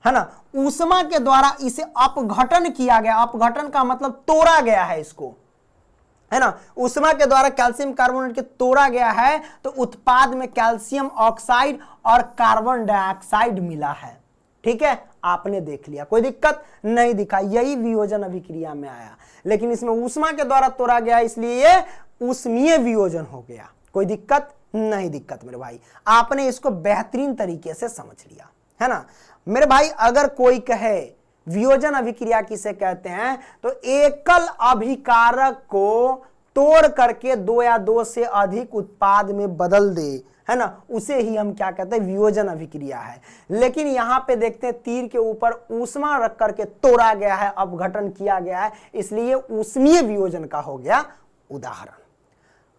है ना, ऊष्मा के द्वारा इसे अपघटन किया गया। अपघटन का मतलब तोड़ा गया है इसको, है ना, ऊष्मा के द्वारा कैल्शियम कार्बोनेट के तोड़ा गया है, तो उत्पाद में कैल्शियम ऑक्साइड और कार्बन डाइऑक्साइड मिला है। ठीक है, आपने देख लिया, कोई दिक्कत नहीं दिखा, यही वियोजन अभिक्रिया में आया, लेकिन इसमें ऊष्मा के द्वारा तोड़ा गया इसलिए ये ऊष्मीय वियोजन हो गया। कोई दिक्कत नहीं, दिक्कत मेरे भाई, आपने इसको बेहतरीन तरीके से समझ लिया, है ना मेरे भाई। अगर कोई कहे वियोजन अभिक्रिया किसे कहते हैं, तो एकल अभिकारक को तोड़ करके दो या दो से अधिक उत्पाद में बदल दे, है ना, उसे ही हम क्या कहते हैं, वियोजन अभिक्रिया है। लेकिन यहां पे देखते हैं तीर के ऊपर ऊष्मा रख करके तोड़ा गया है, अपघटन किया गया है, इसलिए ऊष्मीय वियोजन का हो गया उदाहरण।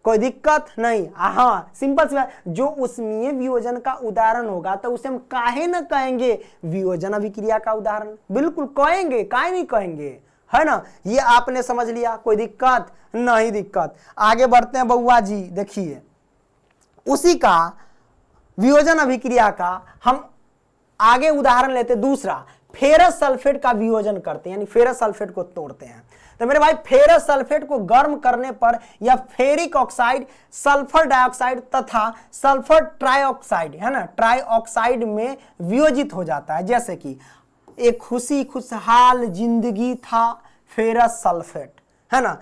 कोई दिक्कत नहीं, हाँ, सिंपल सी बात, जो ऊष्मीय वियोजन का उदाहरण होगा तो उसे हम काहे न कहेंगे वियोजन अभिक्रिया का उदाहरण, बिल्कुल कहेंगे, काहे नहीं कहेंगे, है ना। ये आपने समझ लिया, कोई दिक्कत नहीं, दिक्कत। आगे बढ़ते हैं बउआ जी, देखिए उसी का वियोजन अभिक्रिया का हम आगे उदाहरण लेते, दूसरा फेरस सल्फेट का वियोजन करते हैं, यानी फेरस सल्फेट को तोड़ते हैं। तो मेरे भाई फेरस सल्फेट को गर्म करने पर या फेरिक ऑक्साइड, सल्फर डाइऑक्साइड तथा सल्फर ट्राइऑक्साइड, है ना, ट्राइऑक्साइड में वियोजित हो जाता है। जैसे कि एक खुशी खुशहाल जिंदगी था फेरस सल्फेट, है ना,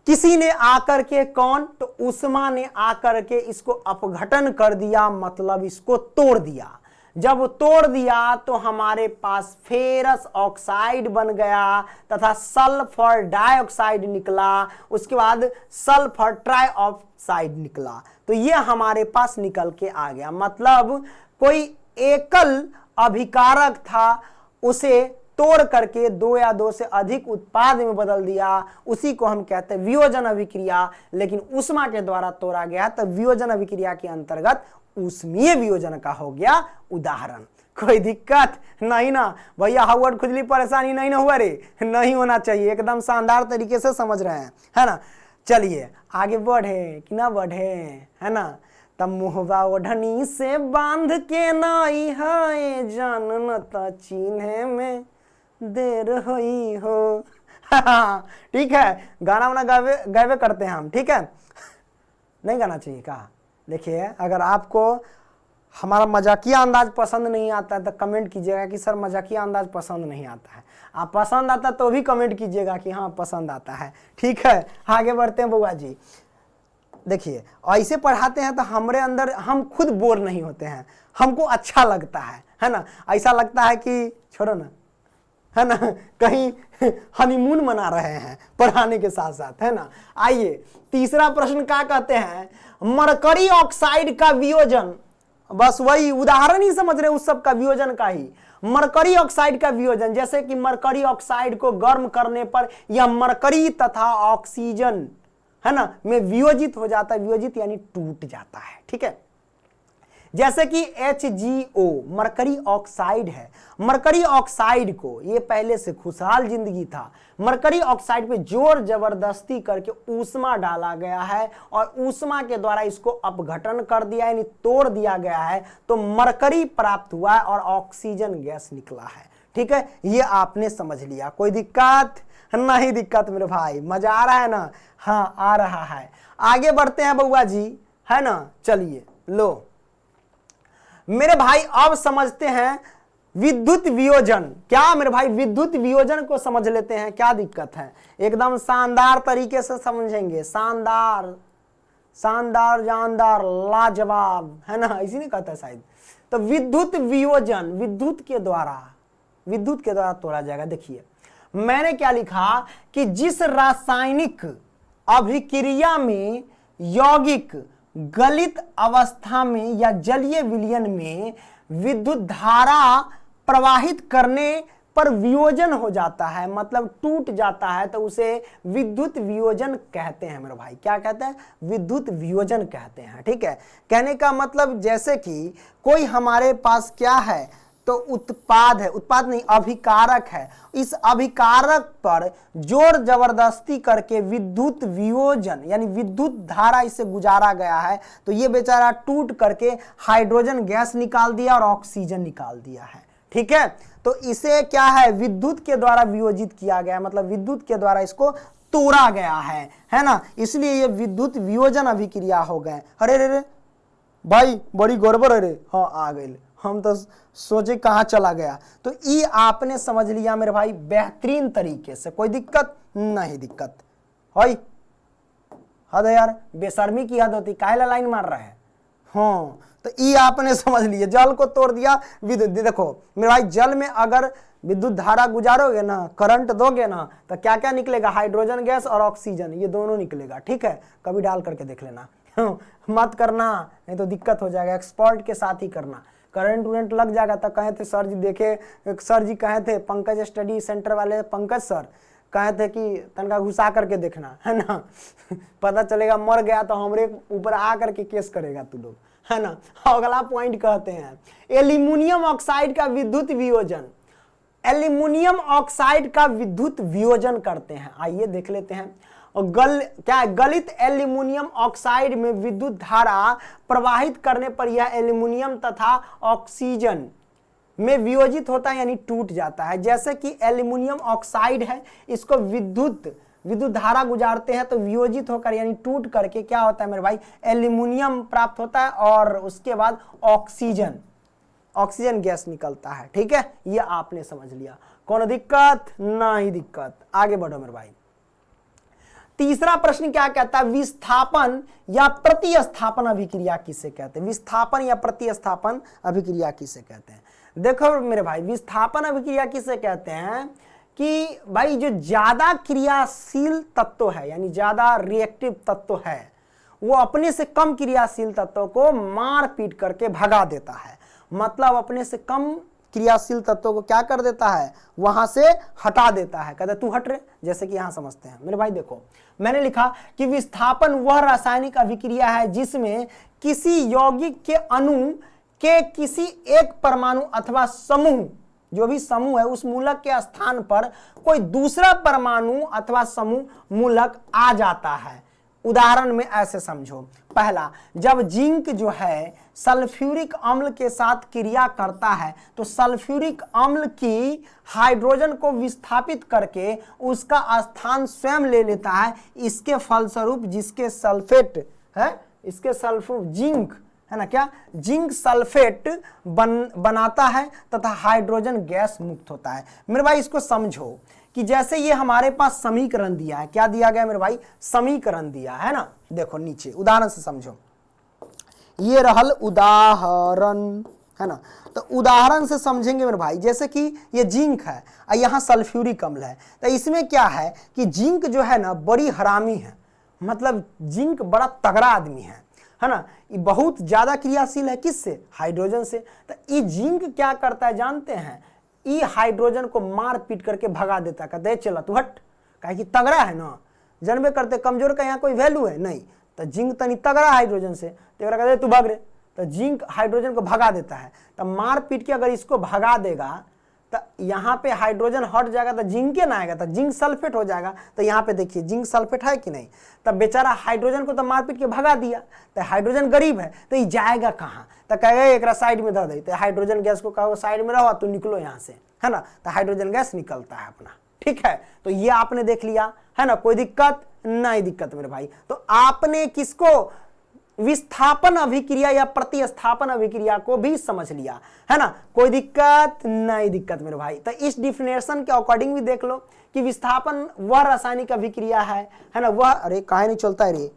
किसी ने आकर के, कौन, तो ऊष्मा ने आकर के इसको अपघटन कर दिया, मतलब इसको तोड़ दिया। जब तोड़ दिया तो हमारे पास फेरस ऑक्साइड बन गया तथा सल्फर डाइऑक्साइड निकला, उसके बाद सल्फर ट्राइऑक्साइड निकला। तो ये हमारे पास निकल के आ गया, मतलब कोई एकल अभिकारक था, उसे तोड़ करके दो या दो से अधिक उत्पाद में बदल दिया, उसी को हम कहते हैं वियोजन अभिक्रिया। लेकिन ऊष्मा के द्वारा तोड़ा गया तो वियोजन अभिक्रिया के अंतर्गत ऊष्मीय वियोजन का हो गया उदाहरण। कोई दिक्कत नहीं ना भैया, हार्वर्ड खुजली परेशानी नहीं ना हुआ रे, नहीं होना चाहिए, एकदम शानदार तरीके से समझ रहे हैं, है ना। चलिए आगे बढ़े कि ना बढ़े, है ना। तब मुहबा ओढ़नी से बांध के नाई है, जानन त चिन्हे में देर हुई हो। ठीक है, गाना वाना गावे करते हैं हम, ठीक है, नहीं गाना चाहिए का। देखिए अगर आपको हमारा मजाकिया अंदाज पसंद नहीं आता है तो कमेंट कीजिएगा कि सर मजाकिया अंदाज पसंद नहीं आता है। आप पसंद आता तो भी कमेंट कीजिएगा कि हाँ पसंद आता है, ठीक है। आगे बढ़ते हैं बउआ जी, देखिए ऐसे पढ़ाते हैं तो हमारे अंदर हम खुद बोर नहीं होते हैं, हमको अच्छा लगता है ना। ऐसा लगता है कि छोड़ो ना, है ना, कहीं हनीमून मना रहे हैं पढ़ाने के साथ साथ, है ना। आइए तीसरा प्रश्न क्या कहते हैं, मरकरी ऑक्साइड का वियोजन, बस वही उदाहरण ही समझ रहे उस सब का वियोजन का ही, मरकरी ऑक्साइड का वियोजन। जैसे कि मरकरी ऑक्साइड को गर्म करने पर यह मरकरी तथा ऑक्सीजन, है ना, में वियोजित हो जाता है, वियोजित यानी टूट जाता है, ठीक है। जैसे कि HgO मरकरी ऑक्साइड है, मरकरी ऑक्साइड को, ये पहले से खुशहाल जिंदगी था, मरकरी ऑक्साइड पे जोर जबरदस्ती करके ऊष्मा डाला गया है और ऊष्मा के द्वारा इसको अपघटन कर दिया यानी तोड़ दिया गया है, तो मरकरी प्राप्त हुआ है और ऑक्सीजन गैस निकला है, ठीक है। ये आपने समझ लिया, कोई दिक्कत नहीं, दिक्कत मेरे भाई, मजा आ रहा है ना, हाँ आ रहा है। आगे बढ़ते हैं बउआ जी, है ना। चलिए लो मेरे भाई अब समझते हैं विद्युत वियोजन। क्या मेरे भाई, विद्युत वियोजन को समझ लेते हैं, क्या दिक्कत है, एकदम शानदार तरीके से समझेंगे, शानदार शानदार जानदार लाजवाब, है ना, इसी ने कहता है शायद। तो विद्युत वियोजन विद्युत के द्वारा तोड़ा जाएगा। देखिए मैंने क्या लिखा कि जिस रासायनिक अभिक्रिया में यौगिक गलित अवस्था में या जलीय विलयन में विद्युत धारा प्रवाहित करने पर वियोजन हो जाता है, मतलब टूट जाता है, तो उसे विद्युत वियोजन कहते हैं मेरे भाई। क्या कहते हैं? विद्युत वियोजन कहते हैं। ठीक है, कहने का मतलब जैसे कि कोई हमारे पास क्या है, तो उत्पाद है, उत्पाद नहीं अभिकारक है, इस अभिकारक पर जोर जबरदस्ती करके विद्युत वियोजन यानी विद्युत धारा इसे गुजारा गया है, तो ये बेचारा टूट करके हाइड्रोजन गैस निकाल दिया और ऑक्सीजन निकाल दिया है। ठीक है, तो इसे क्या है, विद्युत के द्वारा वियोजित किया गया, मतलब विद्युत के द्वारा इसको तोड़ा गया है ना, इसलिए ये विद्युत वियोजन अभिक्रिया हो गए। अरे रे भाई बड़ी गड़बड़ है रे, हाँ आ गए, हम तो सोचे कहाँ चला गया। तो ये आपने समझ लिया मेरे भाई बेहतरीन तरीके से, कोई दिक्कत नहीं, दिक्कत हई हद है यार, बेशर्मी की हद होती, काहे लाइन मार रहा है। हाँ तो ये आपने समझ लिया, जल को तोड़ दिया विद्युत। देखो मेरे भाई जल में अगर विद्युत धारा गुजारोगे ना, करंट दोगे ना, तो क्या क्या निकलेगा, हाइड्रोजन गैस और ऑक्सीजन, ये दोनों निकलेगा। ठीक है, कभी डाल करके देख लेना मत करना नहीं तो दिक्कत हो जाएगा, एक्सपर्ट के साथ ही करना। करंट उरेंट लग जाएगा तो कहे थे सर जी, देखे सर जी कहे थे, पंकज स्टडी सेंटर वाले पंकज सर कहे थे कि तनका घुसा करके देखना, है ना पता चलेगा मर गया तो हमरे ऊपर आ करके केस करेगा तू लोग, है ना। अगला पॉइंट कहते हैं एल्यूमिनियम ऑक्साइड का विद्युत वियोजन। एल्यूमिनियम ऑक्साइड का विद्युत वियोजन करते हैं, आइए देख लेते हैं। और क्या है, गलित एल्यूमिनियम ऑक्साइड में विद्युत धारा प्रवाहित करने पर यह एल्यूमिनियम तथा ऑक्सीजन में वियोजित होता है यानी टूट जाता है। जैसे कि एल्यूमिनियम ऑक्साइड है, इसको विद्युत धारा गुजारते हैं तो वियोजित होकर यानी टूट करके क्या होता है मेरे भाई, एल्यूमिनियम प्राप्त होता है और उसके बाद ऑक्सीजन गैस निकलता है। ठीक है, ये आपने समझ लिया, कौन दिक्कत नहीं, दिक्कत। आगे बढ़ो मेरे भाई। तीसरा प्रश्न क्या कहता है, विस्थापन या प्रतिस्थापन अभिक्रिया किसे कहते हैं। विस्थापन या प्रतिस्थापन अभिक्रिया किसे कहते हैं। देखो मेरे भाई, विस्थापन अभिक्रिया किसे कहते हैं कि भाई जो ज्यादा क्रियाशील तत्व है यानी ज्यादा रिएक्टिव तत्व है, वो अपने से कम क्रियाशील तत्वों को मार पीट करके भगा देता है। मतलब अपने से कम क्रियाशील तत्वों को क्या कर देता है, वहां से हटा देता है, कहते तू हट रे, जैसे कि यहां समझते हैं मेरे भाई। देखो मैंने लिखा कि विस्थापन वह रासायनिक अभिक्रिया है जिसमें किसी यौगिक के अणु के किसी एक परमाणु अथवा समूह, जो भी समूह है उस मूलक के स्थान पर कोई दूसरा परमाणु अथवा समूह मूलक आ जाता है। उदाहरण में ऐसे समझो, पहला, जब जिंक जो है सल्फ्यूरिक अम्ल के साथ क्रिया करता है तो सल्फ्यूरिक अम्ल की हाइड्रोजन को विस्थापित करके उसका स्थान स्वयं ले लेता है। इसके फलस्वरूप जिसके सल्फेट है, इसके सल्फर जिंक है ना, क्या जिंक सल्फेट बनाता है तथा हाइड्रोजन गैस मुक्त होता है। मेरे भाई इसको समझो कि जैसे ये हमारे पास समीकरण दिया है, क्या दिया गया मेरे भाई, समीकरण दिया है ना। देखो नीचे उदाहरण से समझो, ये रहल उदाहरण, है ना। तो उदाहरण से समझेंगे मेरे भाई, जैसे कि ये जिंक है और यहाँ सल्फ्यूरिक अम्ल है, तो इसमें क्या है कि जिंक जो है ना बड़ी हरामी है, मतलब जिंक बड़ा तगड़ा आदमी है ना, ये बहुत ज्यादा क्रियाशील है, किससे, हाइड्रोजन से। तो ये जिंक क्या करता है जानते हैं, ये हाइड्रोजन को मार पीट करके भगा देता, कहते हैं चला तू हट, काहे कि तगड़ा है ना, जनबे करते कमजोर का यहाँ कोई वैल्यू है नहीं। तो जिंक तनी तगड़ा हाइड्रोजन से, तो कहते तू भाग रे, तो जिंक हाइड्रोजन को भगा देता है। तो मार पीट के अगर इसको भगा देगा तो यहाँ पे हाइड्रोजन हट जाएगा तो जिंके ना आएगा, तो जिंक सल्फेट हो जाएगा। तो यहाँ पे देखिए जिंक सल्फेट है कि नहीं, तब बेचारा हाइड्रोजन को तो मार पीट के भगा दिया, तो हाइड्रोजन गरीब है तो ये जाएगा कहाँ, तो कहेगा एक साइड में धर दे, तो हाइड्रोजन गैस को कहो साइड में रहो तो निकलो यहाँ से, है ना, तो हाइड्रोजन गैस निकलता है अपना। ठीक है, तो ये आपने देख लिया, है ना, कोई दिक्कत नहीं, दिक्कत मेरे भाई। तो आपने किसको विस्थापन अभिक्रिया या प्रतिस्थापन अभिक्रिया को भी समझ लिया, है ना। कोई दिक्कत नहीं, दिक्कत मेरे भाई। तो इस डिफिनेशन के अकॉर्डिंग भी देख लो कि विस्थापन वह रासायनिक अभिक्रिया है ना, वह, अरे काहे नहीं चलता है रे,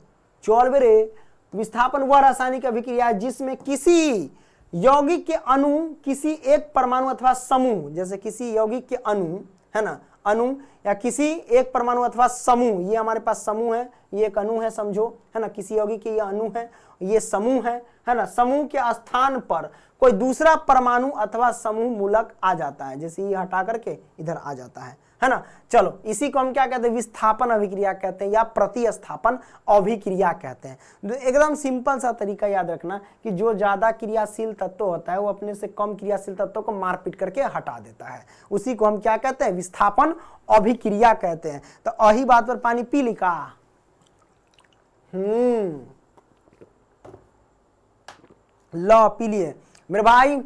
चल बे रे। विस्थापन वह रासायनिक अभिक्रिया है जिसमें किसी यौगिक के अणु किसी एक परमाणु अथवा समूह, जैसे किसी यौगिक के अणु, है ना, अणु या किसी एक परमाणु अथवा समूह, ये हमारे पास समूह है, ये एक अणु है समझो, है ना, किसी यौगिक के ये अणु है, ये समूह है ना। समूह के स्थान पर कोई दूसरा परमाणु अथवा समूह मूलक आ जाता है, जैसे ये हटा करके इधर आ जाता है ना। चलो, इसी को हम क्या कहते हैं, विस्थापन अभिक्रिया कहते हैं या प्रतिस्थापन अभिक्रिया कहते हैं। एकदम सिंपल सा तरीका याद रखना कि जो ज्यादा क्रियाशील तत्व होता है वो अपने से कम क्रियाशील तत्वों को मारपीट करके हटा देता है, उसी को हम क्या कहते हैं, विस्थापन अभिक्रिया कहते हैं। तो अही बात पर पानी पी लिखा, लो पी लिए मेरे भाई।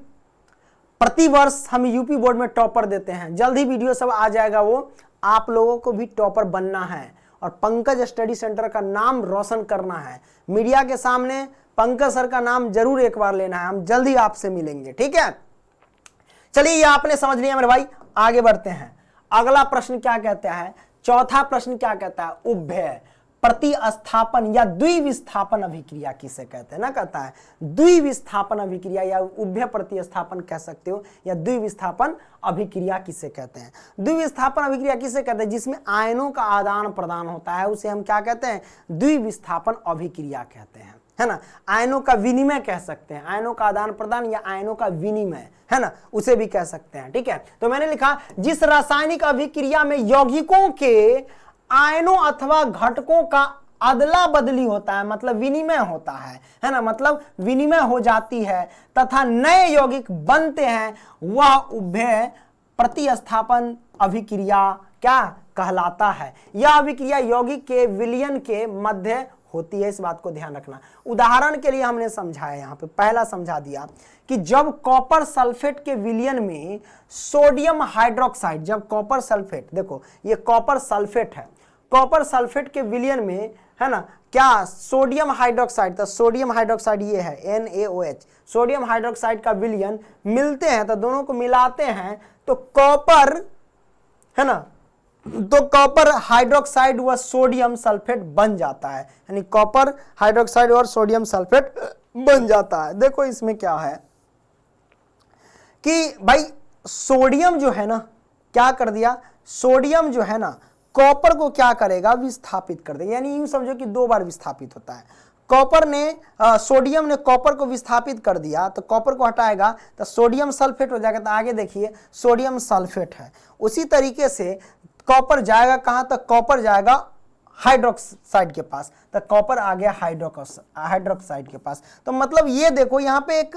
प्रतिवर्ष हम यूपी बोर्ड में टॉपर देते हैं, जल्द ही वीडियो सब आ जाएगा, वो आप लोगों को भी टॉपर बनना है और पंकज स्टडी सेंटर का नाम रोशन करना है। मीडिया के सामने पंकज सर का नाम जरूर एक बार लेना है, हम जल्द ही आपसे मिलेंगे, ठीक है। चलिए, ये आपने समझ लिया मेरे भाई, आगे बढ़ते हैं। अगला प्रश्न क्या कहता है, चौथा प्रश्न क्या कहता है, उभय प्रतिस्थापन या द्विविस्थापन अभिक्रिया किसे कहते हैं ना, कहता है द्विविस्थापन अभिक्रिया या उभय प्रतिस्थापन कह सकते हो, या द्विविस्थापन अभिक्रिया किसे कहते हैं। द्विविस्थापन अभिक्रिया किसे कहते हैं, जिसमें आयनों का आदान प्रदान होता है, उसे हम क्या कहते हैं, द्विविस्थापन अभिक्रिया कहते हैं, है ना। आयनों का विनिमय कह सकते हैं, आयनों का आदान प्रदान या आयनों का विनिमय, है ना, उसे भी कह सकते हैं, ठीक है। तो मैंने लिखा, जिस रासायनिक अभिक्रिया में यौगिकों के आयनों अथवा घटकों का अदला बदली होता है, मतलब विनिमय होता है ना, मतलब विनिमय हो जाती है तथा नए यौगिक बनते हैं, वह उभय प्रतिस्थापन अभिक्रिया क्या कहलाता है। यह अभिक्रिया यौगिक के विलयन के मध्य होती है, इस बात को ध्यान रखना। उदाहरण के लिए हमने समझाया, यहाँ पे पहला समझा दिया कि जब कॉपर सल्फेट के विलयन में सोडियम हाइड्रोक्साइड, जब कॉपर सल्फेट, देखो ये कॉपर सल्फेट है, कॉपर सल्फेट के विलयन में, है ना, क्या सोडियम हाइड्रोक्साइड, तो सोडियम हाइड्रोक्साइड ये है NaOH, सोडियम हाइड्रोक्साइड का विलयन मिलते हैं, तो दोनों को मिलाते हैं तो कॉपर, है ना, तो कॉपर हाइड्रोक्साइड व सोडियम सल्फेट बन जाता है, यानी कॉपर हाइड्रोक्साइड और सोडियम सल्फेट बन जाता है। देखो इसमें क्या है कि भाई सोडियम जो है ना, क्या कर दिया, सोडियम जो है ना कॉपर को क्या करेगा, विस्थापित कर देगा, यानी यूं समझो कि दो बार विस्थापित होता है। कॉपर ने सोडियम ने कॉपर को विस्थापित कर दिया, तो कॉपर को हटाएगा तो सोडियम सल्फेट हो जाएगा। तो आगे देखिए सोडियम सल्फेट है, उसी तरीके से कॉपर जाएगा कहां, तक कॉपर जाएगा हाइड्रोक्साइड के पास, तो कॉपर आ गया हाइड्रोक्साइड के पास। तो मतलब ये देखो यहाँ पे एक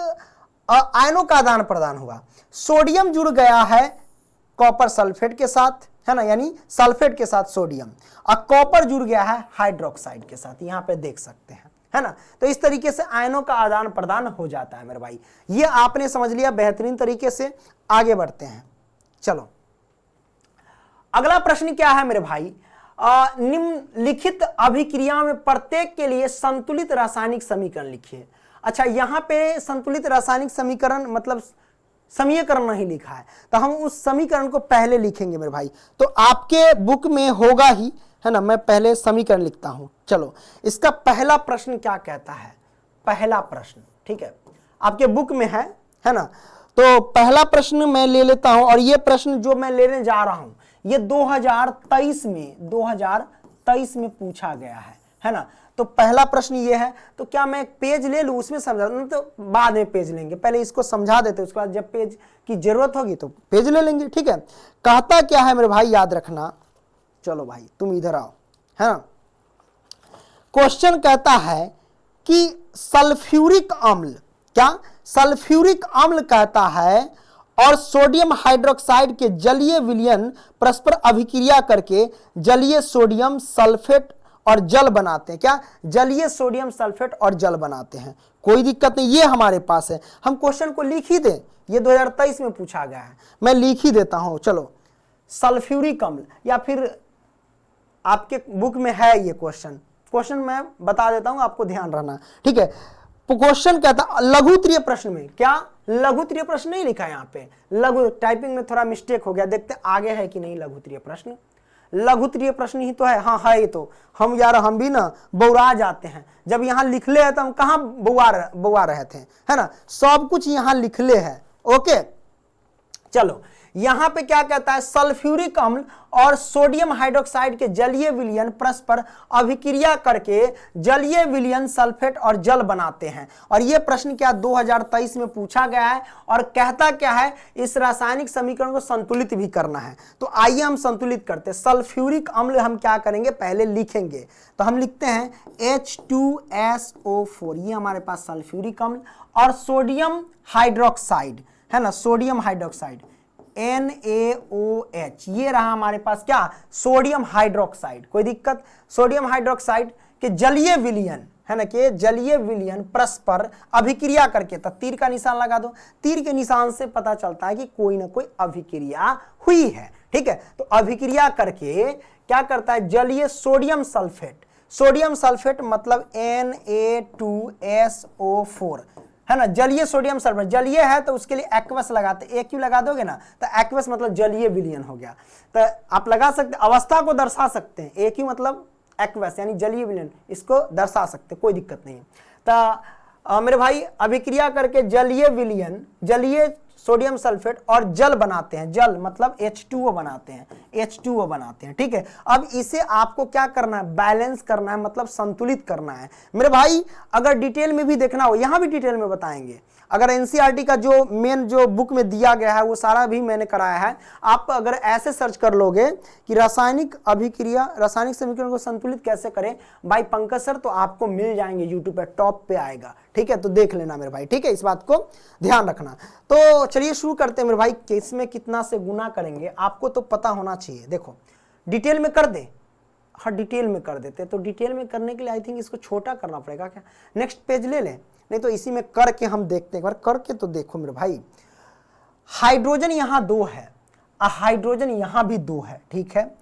आयनों का आदान प्रदान हुआ, सोडियम जुड़ गया है कॉपर सल्फेट के साथ, है ना, यानी सल्फेट के साथ सोडियम, और कॉपर जुड़ गया है हाइड्रोक्साइड के साथ, यहां पे देख सकते हैं, है ना। तो इस तरीके से आयनों का आदान प्रदान हो जाता है मेरे भाई, ये आपने समझ लिया बेहतरीन तरीके से। आगे बढ़ते हैं, चलो अगला प्रश्न क्या है मेरे भाई, निम्नलिखित अभिक्रियाओं में प्रत्येक के लिए संतुलित रासायनिक समीकरण लिखिए। अच्छा, यहां पे संतुलित रासायनिक समीकरण मतलब समीकरण नहीं लिखा है, तो हम उस समीकरण को पहले लिखेंगे मेरे भाई। तो आपके बुक में होगा ही, है ना, मैं पहले समीकरण लिखता हूं। चलो, इसका पहला प्रश्न क्या कहता है, पहला प्रश्न, ठीक है, आपके बुक में है ना। तो पहला प्रश्न मैं ले लेता हूं, और ये प्रश्न जो मैं लेने जा रहा हूं ये 2023 में पूछा गया है ना। तो पहला प्रश्न ये है, तो क्या मैं एक पेज ले लूं, उसमें समझा, तो बाद में पेज लेंगे, पहले इसको समझा देते, उसके बाद जब पेज की जरूरत होगी तो पेज ले लेंगे, ठीक है। कहता क्या है मेरे भाई, याद रखना। चलो भाई तुम इधर आओ, है ना। क्वेश्चन कहता है कि सल्फ्यूरिक अम्ल, क्या सल्फ्यूरिक अम्ल कहता है और सोडियम हाइड्रोक्साइड के जलीय विलयन परस्पर अभिक्रिया करके जलीय सोडियम सल्फेट और जल बनाते हैं। क्या, जलीय सोडियम सल्फेट और जल बनाते हैं। कोई दिक्कत नहीं, ये हमारे पास है, हम क्वेश्चन को लिख ही दें, ये 2023 में पूछा गया है, मैं लिख ही देता हूं। चलो, सल्फ्यूरिक अम्ल, या फिर आपके बुक में है ये क्वेश्चन, क्वेश्चन मैं बता देता हूं, आपको ध्यान रहना, ठीक है। क्वेश्चन क्या था लघुत्तरीय प्रश्न में, क्या लघुत्तरीय प्रश्न नहीं लिखा है यहाँ पे, लघु टाइपिंग में थोड़ा मिस्टेक हो गया, देखते आगे है कि नहीं लघुत्तरीय प्रश्न। लघुत्तरीय प्रश्न ही तो है, हाँ है ये तो। हम यार हम भी ना बौरा जाते हैं जब यहाँ लिख ले है, तो हम कहाँ बौआ रहे थे, है ना। सब कुछ यहाँ लिख ले है, ओके। चलो यहां पे क्या कहता है, सल्फ्यूरिक अम्ल और सोडियम हाइड्रोक्साइड के जलीय विलयन परस्पर अभिक्रिया करके जलीय विलयन सल्फेट और जल बनाते हैं। और यह प्रश्न क्या 2023 में पूछा गया है, और कहता क्या है, इस रासायनिक समीकरण को संतुलित भी करना है। तो आइए हम संतुलित करते हैं। सल्फ्यूरिक अम्ल हम क्या करेंगे, पहले लिखेंगे, तो हम लिखते हैं H2SO4, ये हमारे पास सल्फ्यूरिक अम्ल, और सोडियम हाइड्रोक्साइड है ना, सोडियम हाइड्रोक्साइड NaOH, ये रहा हमारे पास क्या, सोडियम हाइड्रोक्साइड। कोई दिक्कत, सोडियम हाइड्रोक्साइड के जलीय विलयन है ना, कि जलीय विलयन परस्पर अभिक्रिया करके, तो तीर का निशान लगा दो, तीर के निशान से पता चलता है कि कोई ना कोई अभिक्रिया हुई है, ठीक है। तो अभिक्रिया करके क्या करता है, जलीय सोडियम सल्फेट, सोडियम सल्फेट मतलब Na2SO4 है ना, जलीय सोडियम सल्फेट, जलीय है तो उसके लिए एक्वस लगाते, एक क्यों लगा दोगे ना, तो एक्वस मतलब जलीय विलयन हो गया। तो आप लगा सकते, अवस्था को दर्शा सकते हैं, एक ही मतलब एक्वस यानी जलीय विलयन, इसको दर्शा सकते, कोई दिक्कत नहीं है। तो मेरे भाई अभिक्रिया करके जलीय विलयन, जलीय सोडियम सल्फेट और जल बनाते हैं, जल मतलब H2O बनाते हैं, H2O बनाते हैं, ठीक है। अब इसे आपको क्या करना है, बैलेंस करना है, मतलब संतुलित करना है मेरे भाई। अगर डिटेल में भी देखना हो, यहां भी डिटेल में बताएंगे, अगर एनसीईआरटी का जो मेन जो बुक में दिया गया है वो सारा भी मैंने कराया है। आप अगर ऐसे सर्च कर लोगे कि रासायनिक अभिक्रिया, रासायनिक समीकरण को संतुलित कैसे करें बाय पंकज सर, तो आपको मिल जाएंगे, यूट्यूब पे टॉप पे आएगा, ठीक है। तो देख लेना मेरे भाई, ठीक है, इस बात को ध्यान रखना। तो चलिए शुरू करते हैं मेरे भाई, इसमें कितना से गुना करेंगे आपको तो पता होना चाहिए। देखो डिटेल में कर दे, हाँ डिटेल में कर देते, तो डिटेल में करने के लिए आई थिंक इसको छोटा करना पड़ेगा क्या, नेक्स्ट पेज ले लें, नहीं तो इसी में करके हम देखते हैं, एक बार करके तो देखो मेरे भाई। हाइड्रोजन यहां 2 है, हाइड्रोजन यहां भी 2 है, ठीक है।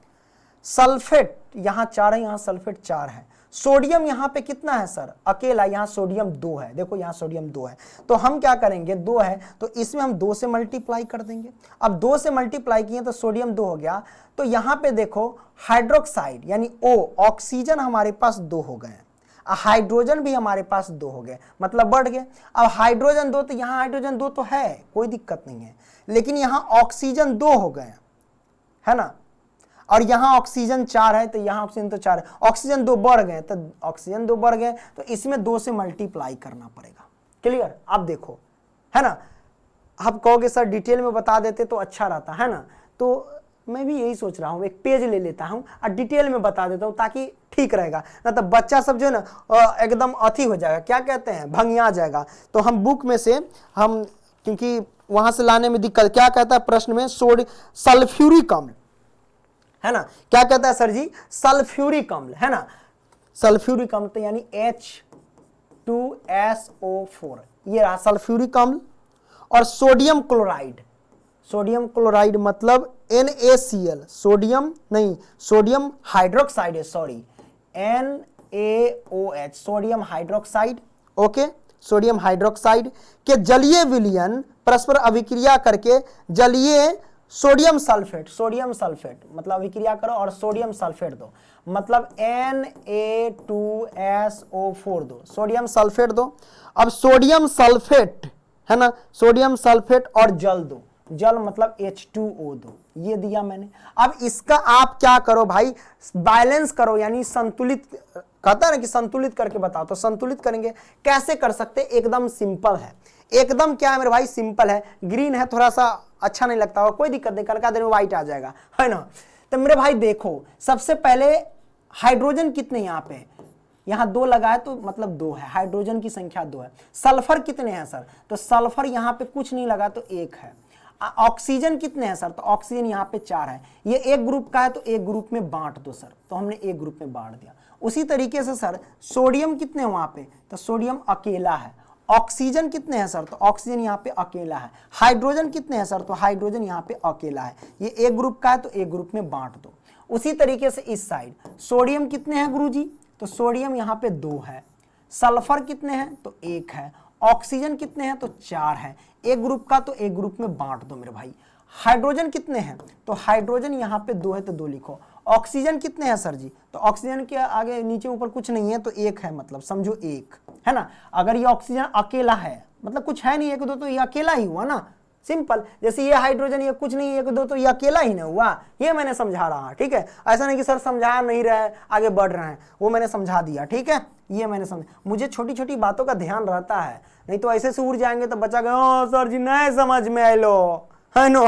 सल्फेट यहां 4 है, यहां सल्फेट 4 है। सोडियम यहां पे कितना है सर, अकेला, यहां सोडियम 2 है, देखो यहां सोडियम 2 है। तो हम क्या करेंगे, 2 है तो इसमें हम 2 से मल्टीप्लाई कर देंगे। अब 2 से मल्टीप्लाई किए तो सोडियम 2 हो गया, तो यहां पे देखो हाइड्रोक्साइड यानी O, ऑक्सीजन हमारे पास 2 हो गए, हाइड्रोजन भी हमारे पास 2 हो गए, मतलब बढ़ गए। अब हाइड्रोजन 2, तो यहां हाइड्रोजन 2 तो है, कोई दिक्कत नहीं है, लेकिन यहां ऑक्सीजन 2 हो गए, है ना, और यहां ऑक्सीजन 4 है, तो यहां ऑक्सीजन तो 4 है, ऑक्सीजन 2 बढ़ गए, तो ऑक्सीजन 2 बढ़ गए, तो इसमें 2 से मल्टीप्लाई करना पड़ेगा। क्लियर, आप देखो, है ना। आप कहोगे सर डिटेल में बता देते तो अच्छा रहता है ना, तो मैं भी यही सोच रहा हूं, एक पेज ले लेता हूं और डिटेल में बता देता हूं, ताकि ठीक रहेगा, ना तो बच्चा सब जो है ना एकदम अथी हो जाएगा, क्या कहते हैं, भंगिया जाएगा। तो हम बुक में से हम, क्योंकि वहां से लाने में दिक्कत, क्या कहता है प्रश्न में, सल्फ्यूरिक अम्ल है ना, क्या कहता है सर जी, सल्फ्यूरिक अम्ल है ना, सल्फ्यूरिक अम्ल तो यानी H2SO4, ये रहा सल्फ्यूरिक अम्ल। और सोडियम क्लोराइड, सोडियम क्लोराइड मतलब NaCl, सोडियम नहीं, सोडियम हाइड्रोक्साइड है, sorry NaOH, sodium hydroxide, okay, sodium hydroxide के जलीय विलयन परस्पर अभिक्रिया करके जलीय सोडियम सल्फेट, सोडियम सल्फेट मतलब अभिक्रिया करो और सोडियम सल्फेट दो, मतलब Na2SO4 दो, सोडियम सल्फेट दो। अब सोडियम सल्फेट है ना, सोडियम सल्फेट और जल दो, जल मतलब H2O दो, ये दिया मैंने। अब इसका आप क्या करो भाई, बैलेंस करो, यानी संतुलित, कहता है ना कि संतुलित करके बताओ, तो संतुलित करेंगे कैसे कर सकते, एकदम सिंपल है, एकदम क्या है मेरे भाई, सिंपल है। ग्रीन है थोड़ा सा अच्छा नहीं लगता होगा, कोई दिक्कत नहीं, कल का दिन में व्हाइट आ जाएगा, है ना। तो मेरे भाई देखो, सबसे पहले हाइड्रोजन कितने यहाँ पे, यहाँ 2 लगा है तो मतलब 2 है, हाइड्रोजन की संख्या 2 है। सल्फर कितने हैं सर, तो सल्फर यहाँ पे कुछ नहीं लगा तो 1 है। ऑक्सीजन कितने हैं सर, तो ऑक्सीजन यहाँ पे 4 है, ये एक ग्रुप का है तो एक ग्रुप में बांट दो सर, तो हमने एक ग्रुप में बांट दिया। उसी तरीके से सर सोडियम कितने हैं वहां पे, तो सोडियम अकेला है। ऑक्सीजन कितने हैं सर, तो ऑक्सीजन यहाँ पे अकेला है। हाइड्रोजन कितने हैं सर, तो हाइड्रोजन यहाँ पे अकेला है, ये एक ग्रुप का है तो एक ग्रुप में बांट दो। उसी तरीके से इस साइड सोडियम कितने हैं गुरुजी, तो सोडियम यहाँ पे 2 है, सल्फर कितने हैं तो 1 है, ऑक्सीजन कितने हैं तो 4 है, एक ग्रुप का तो एक ग्रुप में बांट दो मेरे भाई। हाइड्रोजन कितने हैं तो हाइड्रोजन यहाँ पे 2 है तो 2 लिखो। ऑक्सीजन कितने हैं सर जी तो ऑक्सीजन के आगे नीचे ऊपर कुछ नहीं है तो 1 है, मतलब समझो 1 है ना। अगर ये ऑक्सीजन अकेला है मतलब कुछ है नहीं, 1 2 तो ये अकेला ही हुआ ना, सिंपल। जैसे ये हाइड्रोजन ये कुछ नहीं 1 2 तो ये अकेला ही ना हुआ, ये मैंने समझा रहा, ठीक है। ऐसा नहीं कि सर समझा नहीं रहे आगे बढ़ रहे हैं, वो मैंने समझा दिया, ठीक है। ये मैंने समझा, मुझे छोटी छोटी बातों का ध्यान रहता है, नहीं तो ऐसे से उड़ जाएंगे तो बच्चा कहे सर जी नहीं समझ में आए लो, है नो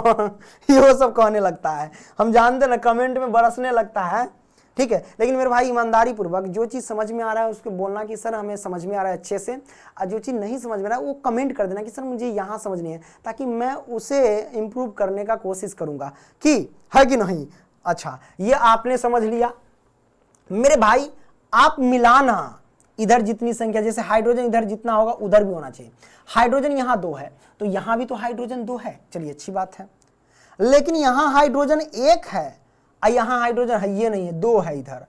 ये सब कहने लगता है, हम जानते ना, कमेंट में बरसने लगता है, ठीक है। लेकिन मेरे भाई ईमानदारी पूर्वक जो चीज़ समझ में आ रहा है उसको बोलना कि सर हमें समझ में आ रहा है अच्छे से, और जो चीज़ नहीं समझ में आ रहा है वो कमेंट कर देना कि सर मुझे यहाँ समझ नहीं है, ताकि मैं उसे इम्प्रूव करने का कोशिश करूँगा, कि है कि नहीं। अच्छा ये आपने समझ लिया मेरे भाई। आप मिलाना इधर जितनी संख्या, जैसे हाइड्रोजन इधर जितना होगा उधर भी होना चाहिए। हाइड्रोजन यहाँ 2 है तो यहाँ भी तो हाइड्रोजन 2 है, चलिए अच्छी बात है। लेकिन यहाँ हाइड्रोजन 1 है और यहाँ हाइड्रोजन है ये नहीं है, 2 है इधर,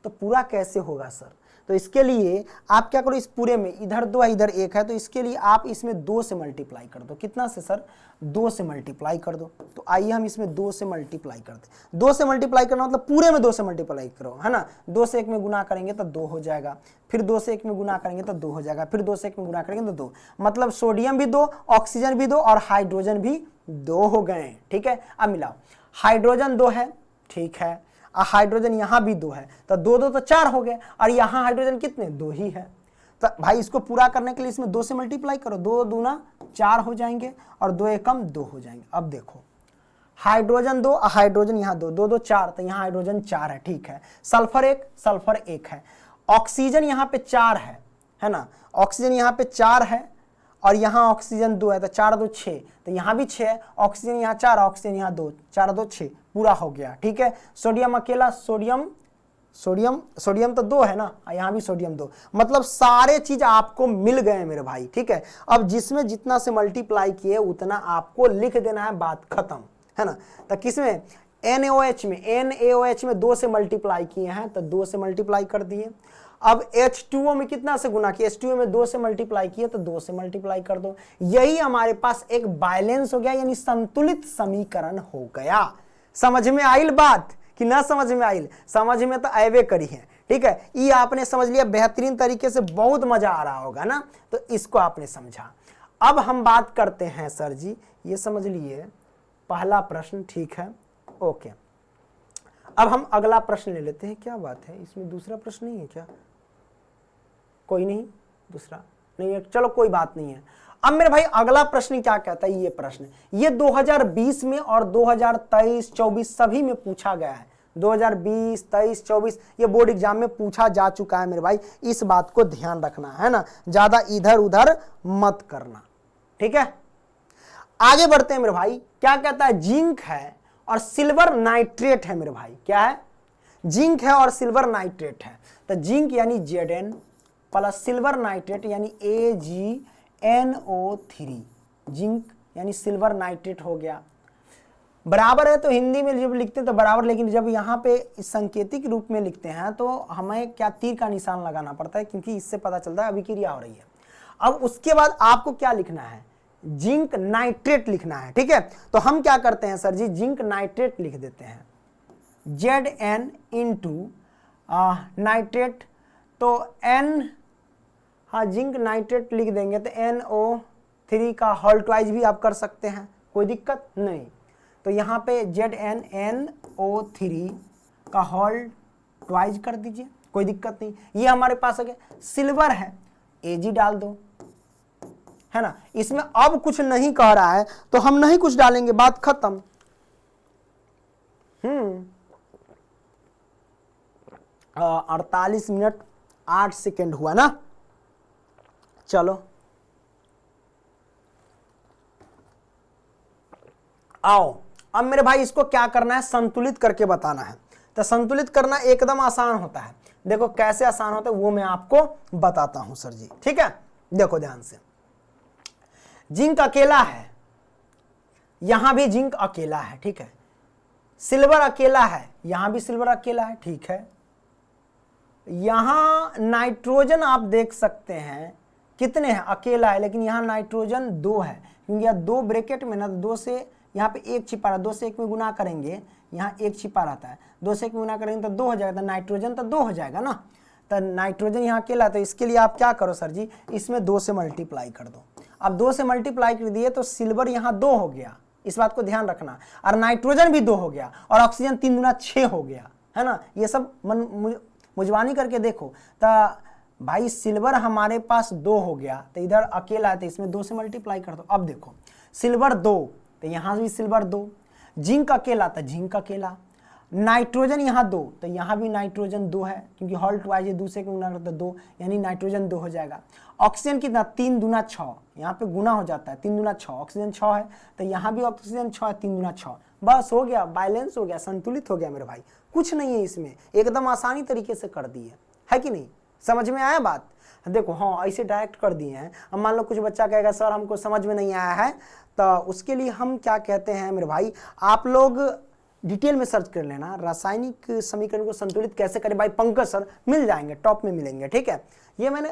तो पूरा कैसे होगा सर। तो इसके लिए आप क्या करो, इस पूरे में इधर 2 है इधर 1 है, तो इसके लिए आप इसमें 2 से मल्टीप्लाई कर दो। कितना से सर 2 से मल्टीप्लाई कर दो। तो आइए हम इसमें 2 से मल्टीप्लाई कर दें। 2 से मल्टीप्लाई करना मतलब पूरे में 2 से मल्टीप्लाई करो, है ना। 2 से 1 में गुना करेंगे तो 2 हो जाएगा, फिर 2 से 1 में गुना करेंगे तो 2 हो जाएगा, फिर 2 से 1 में गुना करेंगे तो 2, मतलब सोडियम भी 2, ऑक्सीजन भी 2 और हाइड्रोजन भी 2 हो गए, ठीक है। अब मिलाओ, हाइड्रोजन 2 है, ठीक है, और हाइड्रोजन यहाँ भी 2 है, तो 2 2 तो 4 हो गए, और यहाँ हाइड्रोजन कितने 2 ही है। तो भाई इसको पूरा करने के लिए इसमें 2 से मल्टीप्लाई करो, 2 दूना 4 हो जाएंगे और 2 एकम 2 हो जाएंगे। अब देखो हाइड्रोजन 2 हाइड्रोजन यहाँ 2 2 2 4, तो यहाँ हाइड्रोजन 4 है, ठीक है। सल्फर 1 है, ऑक्सीजन यहाँ पे 4 है ना, ऑक्सीजन यहाँ पे 4 है और यहाँ ऑक्सीजन 2 है, तो 4 2 6, तो यहाँ भी 6 है, ऑक्सीजन यहाँ 4 ऑक्सीजन यहाँ 2, 4 2 6 पूरा हो गया, ठीक है। सोडियम अकेला, सोडियम तो 2 है ना, यहाँ भी सोडियम 2, मतलब सारे चीज आपको मिल गए मेरे भाई, ठीक है। अब जिसमें जितना से मल्टीप्लाई किए उतना आपको लिख देना है, बात खत्म, है ना। तो किसमें NaOH में 2 से मल्टीप्लाई किए हैं तो 2 से मल्टीप्लाई कर दिए। अब H2O में कितना से गुना किया, H2O में 2 से मल्टीप्लाई किया तो 2 से मल्टीप्लाई कर दो। यही हमारे पास एक बैलेंस हो गया, यानी संतुलित समीकरण हो गया। समझ में आइल बात कि ना समझ में आइल? समझ में तो आएवे करी है, ठीक है। ये आपने समझ लिया बेहतरीन तरीके से, बहुत मजा आ रहा होगा ना, तो इसको आपने समझा। अब हम बात करते हैं सर जी, ये समझ लिए पहला प्रश्न, ठीक है, ओके। अब हम अगला प्रश्न ले लेते हैं। क्या बात है, इसमें दूसरा प्रश्न नहीं है क्या? कोई नहीं, दूसरा नहीं है, चलो कोई बात नहीं है। अब मेरे भाई अगला प्रश्न क्या कहता है, ये प्रश्न ये 2020 में और 2023 24 सभी में पूछा गया है। 2020 23 24 ये बोर्ड एग्जाम में पूछा जा चुका है मेरे भाई, इस बात को ध्यान रखना है ना, ज्यादा इधर उधर मत करना, ठीक है। आगे बढ़ते हैं मेरे भाई। क्या कहता है, जिंक है और सिल्वर नाइट्रेट है मेरे भाई। क्या है, जिंक है और सिल्वर नाइट्रेट है। तो जिंक यानी Zn प्लस सिल्वर नाइट्रेट यानी AgNO3, जिंक यानी सिल्वर नाइट्रेट हो गया। बराबर है तो हिंदी में जब लिखते हैं तो बराबर, लेकिन जब यहाँ पे संकेतिक रूप में लिखते हैं तो हमें क्या तीर का निशान लगाना पड़ता है, क्योंकि इससे पता चलता है अभिक्रिया हो रही है। अब उसके बाद आपको क्या लिखना है, जिंक नाइट्रेट लिखना है, ठीक है। तो हम क्या करते हैं सर जी, जिंक नाइट्रेट लिख देते हैं, Zn इंटू नाइट्रेट, तो N, हाँ जिंक नाइट्रेट लिख देंगे तो NO3 का होल ट्वाइज भी आप कर सकते हैं, कोई दिक्कत नहीं। तो यहाँ पे ZnNO3 का होल ट्वाइज कर दीजिए, कोई दिक्कत नहीं। ये हमारे पास हो गया। सिल्वर है, Ag डाल दो, है ना। इसमें अब कुछ नहीं कह रहा है तो हम नहीं कुछ डालेंगे, बात खत्म। 48 मिनट 8 सेकेंड हुआ ना, चलो आओ। अब मेरे भाई इसको क्या करना है, संतुलित करके बताना है। तो संतुलित करना एकदम आसान होता है, देखो कैसे आसान होता है वो मैं आपको बताता हूं सर जी, ठीक है। देखो ध्यान से, जिंक अकेला है, यहां भी जिंक अकेला है, ठीक है। सिल्वर अकेला है, यहां भी सिल्वर अकेला है, ठीक है। यहां नाइट्रोजन आप देख सकते हैं कितने हैं, अकेला है, लेकिन यहां नाइट्रोजन 2 है, क्योंकि यह 2 ब्रैकेट में ना, 2 से यहाँ पे 1 छिपा रहा, 2 से 1 में गुना करेंगे, यहाँ 1 छिपा रहता है, 2 से 1 में गुना करेंगे तो 2 हो जाएगा, तो नाइट्रोजन तो 2 हो जाएगा ना, तो नाइट्रोजन यहाँ अकेला, तो इसके लिए आप क्या करो सर जी, इसमें 2 से मल्टीप्लाई कर दो। अब 2 से मल्टीप्लाई कर दिए तो सिल्वर यहाँ 2 हो गया, इस बात को ध्यान रखना, और नाइट्रोजन भी 2 हो गया, और ऑक्सीजन 3 दूना 6 हो गया, है ना। ये सब मुजवानी करके देखो, तो भाई सिल्वर हमारे पास 2 हो गया, तो इधर अकेला है तो इसमें 2 से मल्टीप्लाई कर दो। अब देखो सिल्वर 2, तो यहाँ भी सिल्वर 2, जिंक अकेला तो जिंक अकेला, नाइट्रोजन यहाँ 2, तो यहाँ भी नाइट्रोजन 2 है, क्योंकि हॉल्ट वाइज है, दूसरे को गुना करते 2, यानी नाइट्रोजन 2 हो जाएगा। ऑक्सीजन कितना, 3 दूना 6, यहाँ पे गुना हो जाता है, 3 दूना 6, ऑक्सीजन 6 है, तो यहाँ भी ऑक्सीजन 6 है, 3 दूना 6, बस हो गया, बैलेंस हो गया, संतुलित हो गया मेरे भाई, कुछ नहीं है इसमें, एकदम आसानी तरीके से कर दिए, है कि नहीं, समझ में आया बात। देखो हाँ, ऐसे डायरेक्ट कर दिए हैं। अब मान लो कुछ बच्चा कहेगा सर हमको समझ में नहीं आया है, तो उसके लिए हम क्या कहते हैं मेरे भाई, आप लोग डिटेल में सर्च कर लेना, रासायनिक समीकरण को संतुलित कैसे करें, भाई पंकज सर मिल जाएंगे, टॉप में मिलेंगे, ठीक है। ये मैंने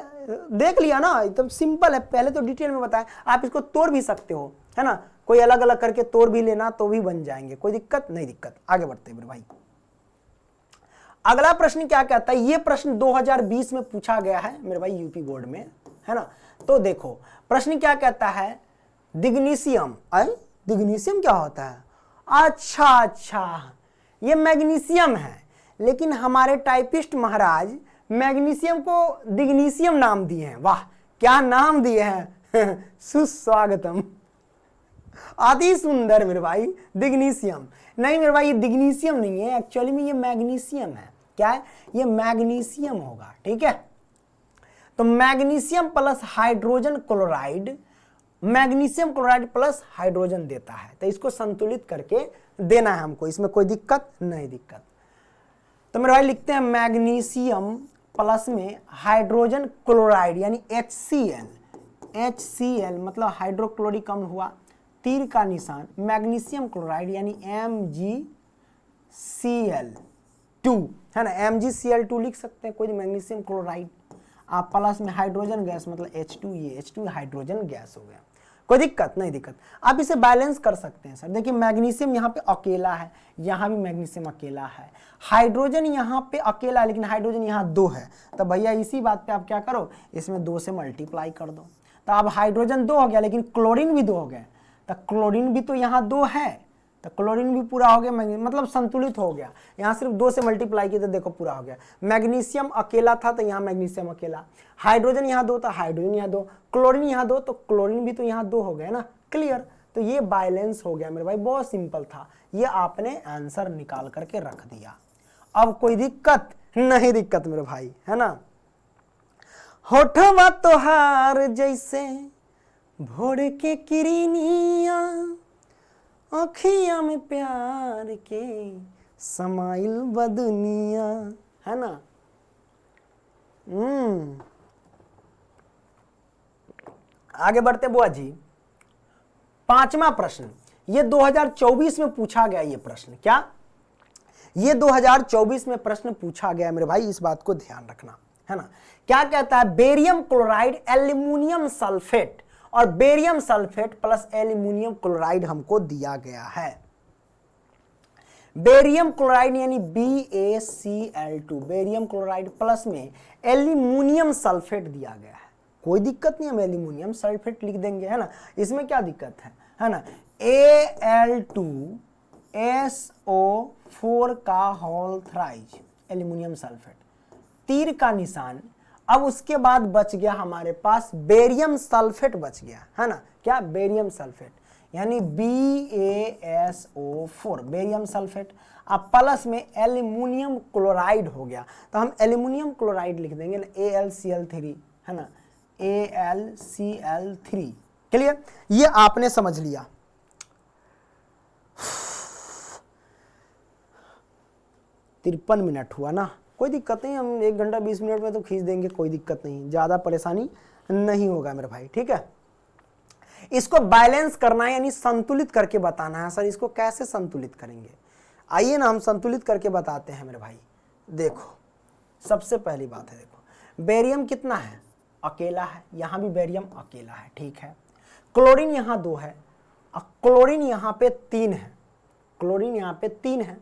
देख लिया ना, एकदम सिंपल है, पहले तो डिटेल में बताया, आप इसको तोड़ भी सकते हो, है ना, कोई अलग अलग करके तोड़ भी लेना तो भी बन जाएंगे, कोई दिक्कत नहीं, दिक्कत। आगे बढ़ते मेरे भाई, अगला प्रश्न क्या कहता है, ये प्रश्न 2020 में पूछा गया है मेरे भाई यूपी बोर्ड में, है ना। तो देखो प्रश्न क्या कहता है, डिग्नीशियम, डिग्नीशियम क्या होता है, अच्छा ये मैग्नीशियम है, लेकिन हमारे टाइपिस्ट महाराज मैग्नीशियम को डिग्नीशियम नाम दिए हैं, वाह क्या नाम दिए हैं सुस्वागतम, अति सुंदर मेरे भाई, डिग्नीशियम। नहीं मेरे भाई ये डिग्नीशियम नहीं है, एक्चुअली में ये मैग्नीशियम है, क्या है ये मैग्नीशियम होगा, ठीक है। तो magnesium plus hydrogen chloride, magnesium chloride plus hydrogen देता है, तो इसको संतुलित करके देना है हमको, इसमें कोई दिक्कत नहीं, दिक्कत। तो मेरे भाई लिखते हैं मैग्नीशियम प्लस में हाइड्रोजन क्लोराइड यानी HCl, HCl मतलब हाइड्रोक्लोरिक अम्ल हुआ, तीर का निशान मैग्नीशियम क्लोराइड यानी MgCl2, है ना, MgCl2 लिख सकते हैं, कोई मैग्नीशियम क्लोराइड, आप प्लस में हाइड्रोजन गैस मतलब H2, ये H2 हाइड्रोजन गैस हो गया, कोई दिक्कत नहीं, दिक्कत। आप इसे बैलेंस कर सकते हैं सर, देखिए मैग्नीशियम यहाँ पे अकेला है, यहाँ भी मैग्नीशियम अकेला है, हाइड्रोजन यहाँ पे अकेला है, लेकिन हाइड्रोजन यहाँ 2 है, तो भैया इसी बात पे आप क्या करो, इसमें 2 से मल्टीप्लाई कर दो, तो अब हाइड्रोजन 2 हो गया, लेकिन क्लोरीन भी 2 हो गया, तो क्लोरीन भी तो यहाँ 2 है, तो क्लोरीन भी पूरा हो गया, मतलब संतुलित हो गया, यहाँ सिर्फ 2 से मल्टीप्लाई किया तो देखो पूरा हो गया। मैग्नीशियम अकेला था तो यहाँ मैग्नीशियम अकेला, हाइड्रोजन यहाँ 2 था, हाइड्रोजन यहाँ 2, क्लोरीन यहाँ 2, तो क्लोरीन भी तो यहाँ 2 हो गया ना, क्लियर। तो ये बैलेंस हो गया मेरे भाई, बहुत सिंपल था, ये आपने आंसर निकाल करके रख दिया। अब कोई दिक्कत नहीं, दिक्कत मेरे भाई, है ना। होठवा तोहार जैसे भोर के किरनिया, अखिया में प्यार के समाइल बदनिया, है ना। आगे बढ़ते बुआ जी, 5वां प्रश्न, ये 2024 में पूछा गया, ये प्रश्न क्या, ये 2024 में प्रश्न पूछा गया मेरे भाई, इस बात को ध्यान रखना, है ना। क्या कहता है, बेरियम क्लोराइड एल्यूमिनियम सल्फेट और barium sulphate plus aluminium chloride हमको दिया गया है। बेरियम क्लोराइड यानी BaCl2, बेरियम क्लोराइड प्लस में एल्यूमिनियम सल्फेट दिया गया है, कोई दिक्कत नहीं, हम एल्यूमिनियम सल्फेट लिख देंगे, है ना, इसमें क्या दिक्कत है ना। Al2SO4 का होल थ्राइज एल्यूमिनियम सल्फेट, तीर का निशान, अब उसके बाद बच गया हमारे पास बेरियम सल्फेट बच गया, है ना, क्या बेरियम सल्फेट यानी BaSO4 बेरियम सल्फेट, अब प्लस में एल्यूमिनियम क्लोराइड हो गया, तो हम एल्यूमिनियम क्लोराइड लिख देंगे AlCl3, है ना, AlCl3, क्लियर, ये आपने समझ लिया। 53 मिनट हुआ ना, कोई दिक्कत नहीं, हम 1 घंटा 20 मिनट में तो खींच देंगे, कोई दिक्कत नहीं, ज़्यादा परेशानी नहीं होगा मेरे भाई, ठीक है। इसको बैलेंस करना है यानी संतुलित करके बताना है। सर इसको कैसे संतुलित करेंगे, आइए ना हम संतुलित करके बताते हैं मेरे भाई। देखो सबसे पहली बात है, देखो बेरियम कितना है, अकेला है, यहां भी बेरियम अकेला है, ठीक है। क्लोरीन यहां 2 है, क्लोरीन यहां पे 3 है, क्लोरीन यहां पे 3 है,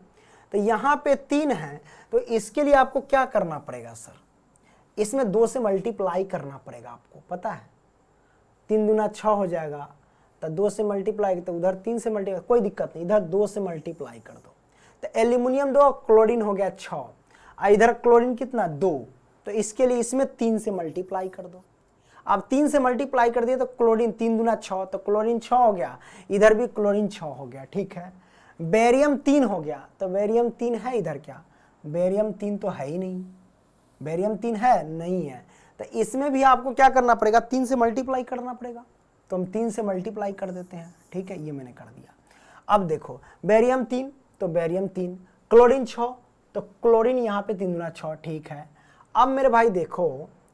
तो यहां पे 3 है, तो इसके लिए आपको क्या करना पड़ेगा सर, इसमें 2 से मल्टीप्लाई करना पड़ेगा आपको, पता है 3 दूना 6 हो जाएगा, तो 2 से मल्टीप्लाई, तो उधर 3 से मल्टीप्लाई, कोई दिक्कत नहीं, इधर 2 से मल्टीप्लाई कर दो, तो एल्यूमिनियम 2, क्लोरीन हो गया 6, इधर क्लोरीन कितना 2, तो इसके लिए इसमें 3 से मल्टीप्लाई कर दो। अब 3 से मल्टीप्लाई कर दिए तो क्लोरीन 3 दूना 6, तो क्लोरीन 6 हो गया, इधर भी क्लोरीन 6 हो गया, ठीक है। बेरियम 3 हो गया, तो बेरियम 3 है इधर क्या, बेरियम 3 तो है ही नहीं, बेरियम 3 है नहीं है, तो इसमें भी आपको क्या करना पड़ेगा, 3 से मल्टीप्लाई करना पड़ेगा, तो हम 3 से मल्टीप्लाई कर देते हैं, ठीक है, ये मैंने कर दिया। अब देखो बेरियम 3, तो बेरियम 3, क्लोरीन 6, तो क्लोरीन यहाँ पे 3 दूना 6, ठीक है। अब मेरे भाई देखो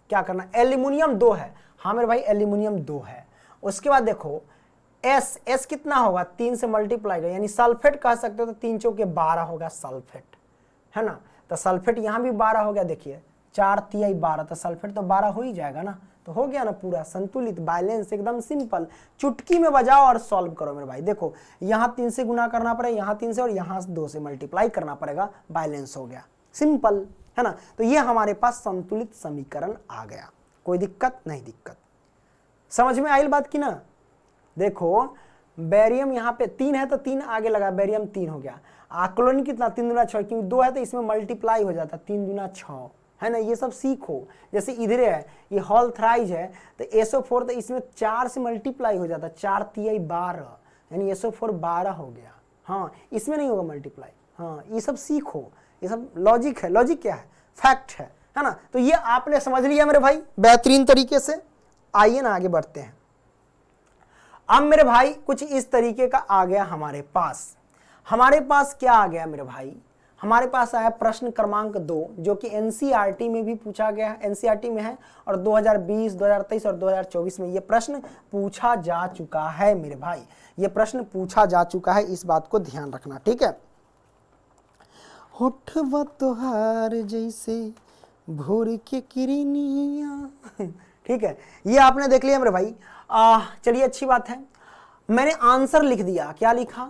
क्या करना, एल्यूमिनियम 2 है, हाँ मेरे भाई एल्यूमिनियम 2 है, उसके बाद देखो एस कितना होगा, 3 से मल्टीप्लाई कर, यानी सल्फेट कह सकते हो, तो 3 चौके 12 होगा सल्फेट, है ना, तो सल्फेट यहाँ भी 12 हो गया, देखिए 4 तिहाई 12, तो सल्फेट तो 12 हो ही जाएगा ना, तो हो गया ना पूरा संतुलित, बैलेंस, एकदम सिंपल, चुटकी में बजाओ और सॉल्व करो मेरे भाई। देखो यहाँ 3 से गुना करना पड़ेगा, यहाँ 3 से, और यहाँ 2 से मल्टीप्लाई करना पड़ेगा, बैलेंस हो गया, सिंपल है ना। तो ये हमारे पास संतुलित समीकरण आ गया, कोई दिक्कत नहीं, दिक्कत समझ में आई बात की ना। देखो बेरियम यहाँ पे 3 है, तो 3 आगे लगा, बेरियम 3 हो गया, क्लोरीन कितना 3 दूना 6, क्योंकि 2 है तो इसमें मल्टीप्लाई हो जाता, 3 दूना 6, है ना, ये सब सीखो। जैसे इधर है ये हॉल थ्राइज है, तो SO4, तो इसमें 4 से मल्टीप्लाई हो जाता, 4 तिहाई 12, यानी SO4 12 हो गया, हाँ इसमें नहीं होगा मल्टीप्लाई, हाँ ये सब सीखो, ये सब लॉजिक है, लॉजिक क्या है, फैक्ट है ना। तो ये आपने समझ लिया मेरे भाई बेहतरीन तरीके से। आइए ना आगे बढ़ते हैं। अब मेरे भाई कुछ इस तरीके का आ गया हमारे पास क्या आ गया मेरे भाई, हमारे पास आया प्रश्न क्रमांक 2, जो कि एनसीईआरटी में भी पूछा गया है, एनसीईआरटी में है, और 2020, 2023 और 2024 में ये प्रश्न पूछा जा चुका है मेरे भाई, ये प्रश्न पूछा जा चुका है, इस बात को ध्यान रखना, ठीक है। होठवा तोहार जैसे भोर के किरनिया, ठीक है, ये आपने देख लिया मेरे भाई। चलिए अच्छी बात है, मैंने आंसर लिख दिया, क्या लिखा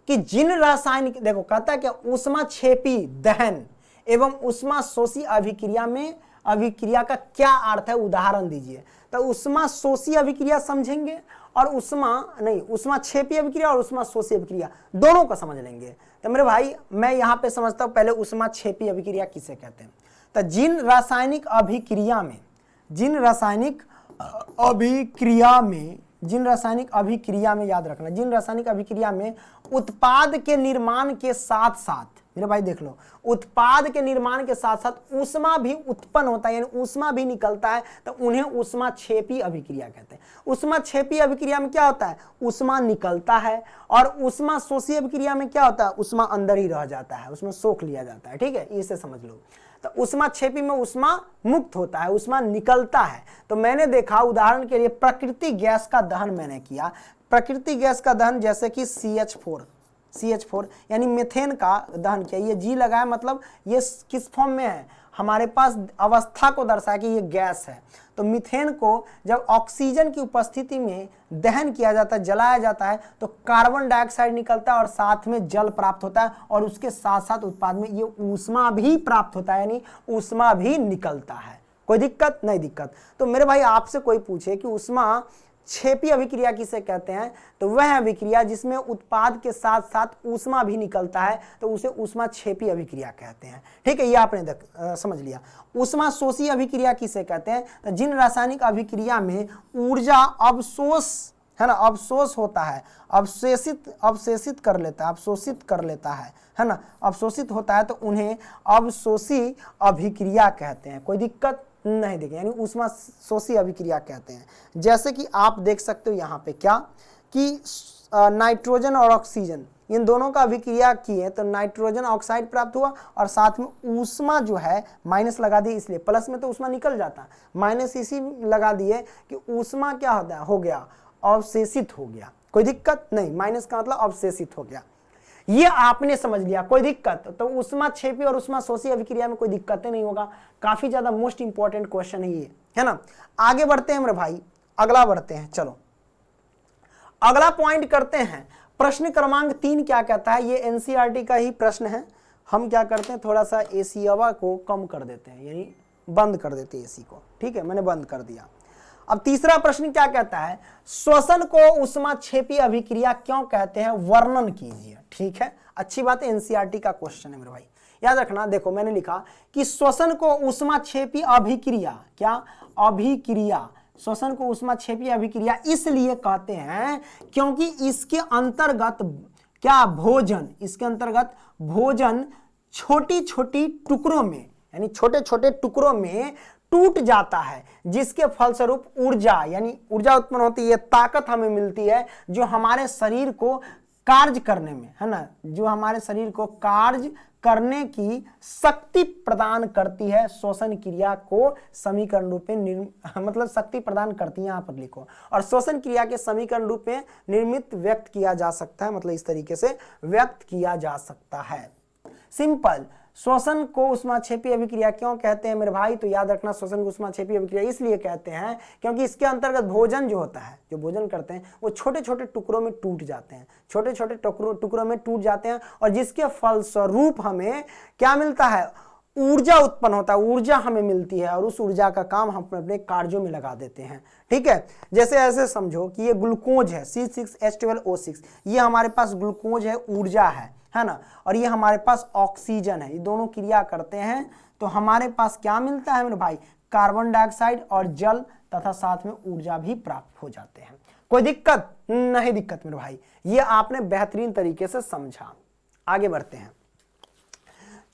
कि जिन रासायनिक, देखो कहता है क्या, ऊष्माक्षेपी दहन एवं ऊष्माशोषी अभिक्रिया में अभिक्रिया का क्या अर्थ है, उदाहरण दीजिए। तो ऊष्माशोषी अभिक्रिया समझेंगे और ऊष्माक्षेपी अभिक्रिया और ऊष्माशोषी अभिक्रिया दोनों को समझ लेंगे। तो मेरे भाई मैं यहाँ पे समझता हूँ पहले ऊष्माक्षेपी अभिक्रिया किसे कहते हैं। तो जिन रासायनिक अभिक्रिया में याद रखना, जिन रासायनिक अभिक्रिया में उत्पाद के निर्माण के साथ साथ, मेरे भाई देख लो, उत्पाद के निर्माण के साथ साथ ऊष्मा भी उत्पन्न होता है, यानी ऊष्मा भी निकलता है, तो उन्हें ऊष्माक्षेपी अभिक्रिया कहते हैं। ऊष्माक्षेपी अभिक्रिया में क्या होता है, ऊष्मा निकलता है, और ऊष्माशोषी अभिक्रिया में क्या होता है, ऊष्मा अंदर ही रह जाता है, उसमें सोख लिया जाता है, ठीक है, इसे समझ लो। तो ऊष्माक्षेपी में ऊष्मा मुक्त होता है, ऊष्मा निकलता है। तो मैंने देखा उदाहरण के लिए प्राकृतिक गैस का दहन मैंने किया, प्राकृतिक गैस का दहन जैसे कि CH4 यानी मीथेन का दहन किया, ये जी लगाया, मतलब ये किस फॉर्म में है, हमारे पास अवस्था को दर्शाया कि ये गैस है। तो मीथेन को जब ऑक्सीजन की उपस्थिति में दहन किया जाता है, जलाया जाता है, तो कार्बन डाइऑक्साइड निकलता है और साथ में जल प्राप्त होता है, और उसके साथ साथ उत्पाद में ये ऊष्मा भी प्राप्त होता है, यानी ऊष्मा भी निकलता है। कोई दिक्कत नहीं, दिक्कत। तो मेरे भाई आपसे कोई पूछे कि ऊष्मा क्षेपी अभिक्रिया किसे कहते हैं, तो वह अभिक्रिया जिसमें उत्पाद के साथ साथ ऊष्मा भी निकलता है, तो उसे ऊष्माक्षेपी अभिक्रिया कहते हैं, ठीक है, ये आपने समझ लिया। ऊष्माशोषी अभिक्रिया किसे कहते हैं, तो जिन रासायनिक अभिक्रिया में ऊर्जा अवशोष, है ना, अवशोष होता है, अवशोषित कर लेता है ना, अवशोषित होता है, तो उन्हें अवशोषी अभिक्रिया कहते हैं। कोई दिक्कत नहीं, देखें, यानी ऊष्माशोषी अभिक्रिया कहते हैं। जैसे कि आप देख सकते हो यहाँ पे क्या कि नाइट्रोजन और ऑक्सीजन, इन दोनों का अभिक्रिया किए तो नाइट्रोजन ऑक्साइड प्राप्त हुआ, और साथ में ऊष्मा जो है माइनस लगा दिए, इसलिए प्लस में तो ऊष्मा निकल जाता है, माइनस इसी लगा दिए कि ऊष्मा क्या होता है, हो गया अवशेषित हो गया। कोई दिक्कत नहीं, माइनस का मतलब अवशेषित हो गया। ये आपने समझ लिया, कोई दिक्कत? तो ऊष्माक्षेपी और ऊष्माशोषी अभिक्रिया में कोई दिक्कत नहीं होगा, काफी ज्यादा मोस्ट इंपॉर्टेंट क्वेश्चन है ये, है ना। आगे बढ़ते हैं मेरे भाई, अगला बढ़ते हैं, चलो अगला पॉइंट करते हैं। प्रश्न क्रमांक 3 क्या कहता है, ये एनसीईआरटी का ही प्रश्न है। हम क्या करते हैं, थोड़ा सा एसी हवा को कम कर देते हैं, यानी बंद कर देते हैं एसी को, ठीक है, मैंने बंद कर दिया। अब तीसरा प्रश्न क्या कहता है, श्वसन को ऊष्माक्षेपी अभिक्रिया क्यों कहते हैं, वर्णन कीजिए। ठीक है, अच्छी बात है, एनसीईआरटी का क्वेश्चन है मेरे भाई, याद रखना। देखो मैंने लिखा कि श्वसन को ऊष्माक्षेपी अभिक्रिया, क्या अभिक्रिया, श्वसन को ऊष्माक्षेपी अभिक्रिया इसलिए कहते हैं क्योंकि इसके अंतर्गत क्या, भोजन, इसके अंतर्गत भोजन छोटी छोटी टुकड़ों में, यानी छोटे छोटे टुकड़ों में टूट जाता है, जिसके फलस्वरूप ऊर्जा, यानी ऊर्जा उत्पन्न होती है, ताकत हमें मिलती है, जो हमारे शरीर को कार्य करने में, है ना, जो हमारे शरीर को कार्य करने की शक्ति प्रदान करती है। श्वसन क्रिया को समीकरण रूप में मतलब शक्ति प्रदान करती है, यहाँ पर लिखो। और श्वसन क्रिया के समीकरण रूप में निर्मित व्यक्त किया जा सकता है, मतलब इस तरीके से व्यक्त किया जा सकता है, सिंपल। श्वसन को ऊष्माक्षेपी अभिक्रिया क्यों कहते हैं मेरे भाई, तो याद रखना, श्वसन को ऊष्माक्षेपी अभिक्रिया इसलिए कहते हैं क्योंकि इसके अंतर्गत भोजन जो होता है, जो भोजन करते हैं, वो छोटे छोटे टुकड़ों में टूट जाते हैं, छोटे छोटे टुकड़ों में टूट जाते हैं, और जिसके फलस्वरूप हमें क्या मिलता है, ऊर्जा उत्पन्न होता है, ऊर्जा हमें मिलती है, और उस ऊर्जा का काम हम अपने कार्यों में लगा देते हैं। ठीक है, जैसे ऐसे समझो कि ये ग्लूकोज है, C6H12O6, ये हमारे पास ग्लूकोज है, ऊर्जा है ना, और ये हमारे पास ऑक्सीजन है, ये दोनों क्रिया करते हैं, तो हमारे पास क्या मिलता है मेरे भाई, कार्बन डाइऑक्साइड और जल, तथा साथ में ऊर्जा भी प्राप्त हो जाते हैं। कोई दिक्कत नहीं, दिक्कत मेरे भाई, ये आपने बेहतरीन तरीके से समझा। आगे बढ़ते हैं,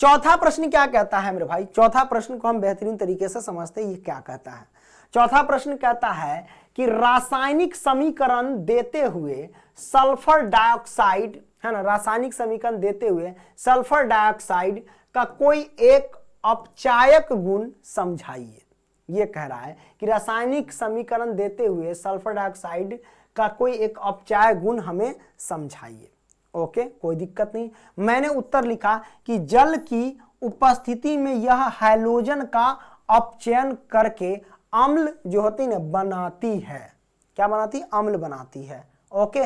चौथा प्रश्न क्या कहता है मेरे भाई, चौथा प्रश्न को हम बेहतरीन तरीके से समझते हैं, ये क्या कहता है। चौथा प्रश्न कहता है कि रासायनिक समीकरण देते हुए सल्फर डाइऑक्साइड, है ना, रासायनिक समीकरण देते हुए सल्फर डाइऑक्साइड का कोई एक अपचायक गुण समझाइए। ये कह रहा है कि रासायनिक समीकरण देते हुए सल्फर डाइऑक्साइड का कोई एक अपचायक गुण हमें समझाइए। ओके, कोई दिक्कत नहीं। मैंने उत्तर लिखा कि जल की उपस्थिति में यह हैलोजन का अपचयन करके अम्ल जो होती है ना बनाती है, क्या बनाती, अम्ल बनाती है। ओके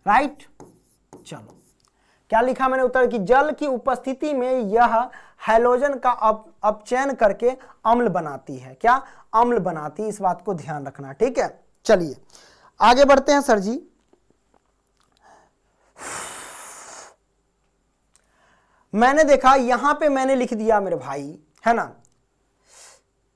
राइट, चलो क्या लिखा मैंने उत्तर, कि जल की उपस्थिति में यह हैलोजन का अपचयन करके अम्ल बनाती है, क्या, अम्ल बनाती है, इस बात को ध्यान रखना। ठीक है, चलिए आगे बढ़ते हैं सर जी। मैंने देखा यहां पे मैंने लिख दिया मेरे भाई, है ना,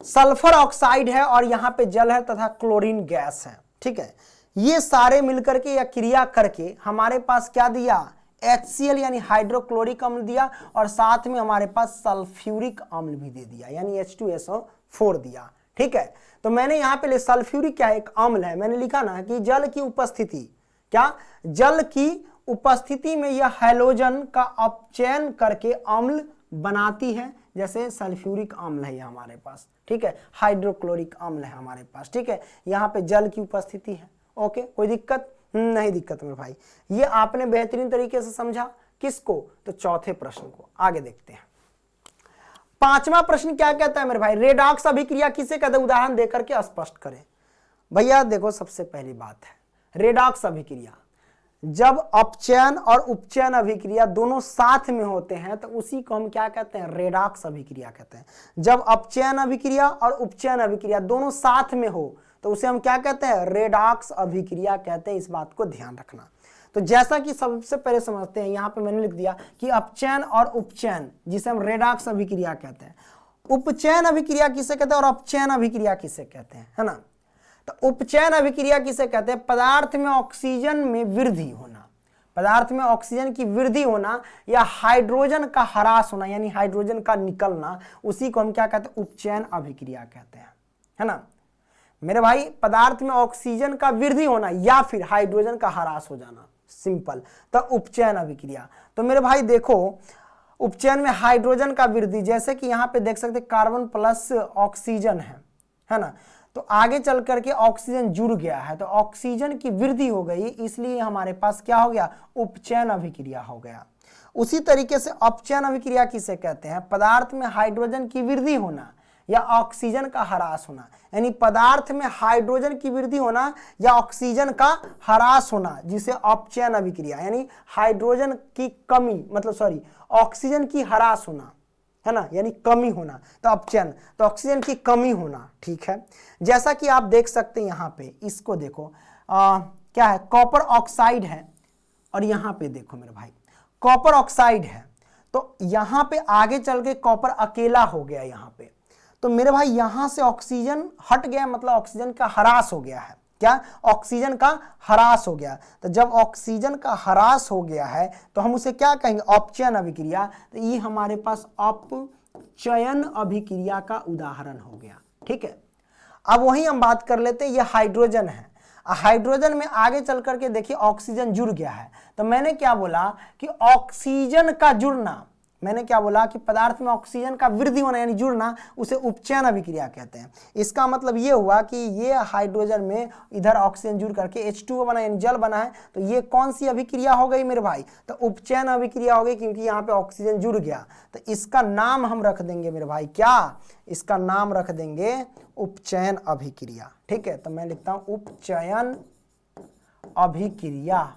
सल्फर ऑक्साइड है और यहां पे जल है तथा क्लोरीन गैस है। ठीक है, ये सारे मिलकर के या क्रिया करके हमारे पास क्या दिया, HCl यानी हाइड्रोक्लोरिक अम्ल दिया, और साथ में हमारे पास सल्फ्यूरिक अम्ल भी दे दिया, यानी H2SO4 दिया। ठीक है, तो मैंने यहां पे सल्फ्यूरिक क्या एक अम्ल है, मैंने लिखा ना कि जल की उपस्थिति, क्या, जल की उपस्थिति में यह हैलोजन का अपचयन करके अम्ल बनाती है, जैसे सल्फ्यूरिक अम्ल है हमारे पास। ठीक है, हाइड्रोक्लोरिक अम्ल है हमारे पास। ठीक है, यहाँ पे जल की उपस्थिति है। ओके, कोई दिक्कत नहीं, दिक्कत मेरे भाई, ये आपने बेहतरीन तरीके से समझा। किसको, तो चौथे प्रश्न को। आगे देखते हैं, पांचवा प्रश्न क्या कहता है मेरे भाई, रेडॉक्स अभिक्रिया किसे कहते हैं, उदाहरण देकर के स्पष्ट करें। भैया देखो, सबसे पहली बात है, रेडॉक्स अभिक्रिया जब अपचयन और उपचयन अभिक्रिया दोनों साथ में होते हैं तो उसी को हम क्या कहते हैं, रेडॉक्स अभिक्रिया कहते हैं। जब अपचयन अभिक्रिया और उपचयन अभिक्रिया दोनों साथ में हो तो उसे हम क्या कहते हैं, रेडॉक्स अभिक्रिया कहते हैं, इस बात को ध्यान रखना। तो जैसा कि सबसे पहले समझते हैं, यहाँ पे मैंने लिख दिया कि अपचयन और उपचयन जिसे हम रेडॉक्स अभिक्रिया कहते हैं, उपचयन अभिक्रिया किसे कहते हैं और अपचयन अभिक्रिया किसे कहते हैं, है ना। तो उपचयन अभिक्रिया किसे कहते हैं, पदार्थ में ऑक्सीजन में वृद्धि होना, पदार्थ में ऑक्सीजन की वृद्धि होना या हाइड्रोजन का ह्रास होना, यानी हाइड्रोजन का निकलना, उसी को हम क्या कहते हैं, उपचयन अभिक्रिया कहते हैं, है ना मेरे भाई। पदार्थ में ऑक्सीजन का वृद्धि होना या फिर हाइड्रोजन का ह्रास हो जाना, सिंपल, तो उपचयन अभिक्रिया। तो मेरे भाई देखो, उपचयन में हाइड्रोजन का वृद्धि, जैसे कि यहाँ पे देख सकते कार्बन प्लस ऑक्सीजन है है ना। तो आगे चल करके ऑक्सीजन जुड़ गया है, तो ऑक्सीजन की वृद्धि हो गई, इसलिए हमारे पास क्या हो गया, उपचयन अभिक्रिया हो गया। उसी तरीके से अपचयन अभिक्रिया किसे कहते हैं, पदार्थ में हाइड्रोजन की वृद्धि होना या ऑक्सीजन का ह्रास होना, यानी पदार्थ में हाइड्रोजन की वृद्धि होना या ऑक्सीजन का ह्रास होना, जिसे अपचयन अभिक्रिया, यानी हाइड्रोजन की कमी मतलब ऑक्सीजन की ह्रास होना, है ना, यानी कमी होना, तो अपचयन, तो ऑक्सीजन की कमी होना। ठीक है, जैसा कि आप देख सकते हैं यहाँ पे, इसको देखो क्या है, कॉपर ऑक्साइड है, और यहाँ पे देखो मेरे भाई कॉपर ऑक्साइड है, तो यहाँ पे आगे चल के कॉपर अकेला हो गया यहाँ पे, तो मेरे भाई यहां से ऑक्सीजन हट गया, मतलब ऑक्सीजन का ह्रास हो गया है, क्या, ऑक्सीजन का ह्रास हो गया। तो जब ऑक्सीजन का ह्रास हो गया है तो हम उसे क्या कहेंगे, अपचयन अभिक्रिया। तो ये हमारे पास अपचयन अभिक्रिया का उदाहरण हो गया। ठीक है, अब वही हम बात कर लेते हैं, ये हाइड्रोजन है, हाइड्रोजन में आगे चल करके देखिए ऑक्सीजन जुड़ गया है, तो मैंने क्या बोला कि ऑक्सीजन का जुड़ना, मैंने क्या बोला कि पदार्थ में ऑक्सीजन का वृद्धि होना यानी जुड़ना, उसे उपचयन अभिक्रिया कहते हैं। इसका मतलब ये हुआ कि ये हाइड्रोजन में इधर ऑक्सीजन जुड़ करके H2O बना यानी जल बना है, तो ये कौन सी अभिक्रिया हो गई मेरे भाई, तो उपचयन अभिक्रिया हो गई, क्योंकि यहाँ पे ऑक्सीजन जुड़ गया। तो इसका नाम हम रख देंगे मेरे भाई, क्या, इसका नाम रख देंगे उपचयन अभिक्रिया। ठीक है, तो मैं लिखता हूं उपचयन अभिक्रिया,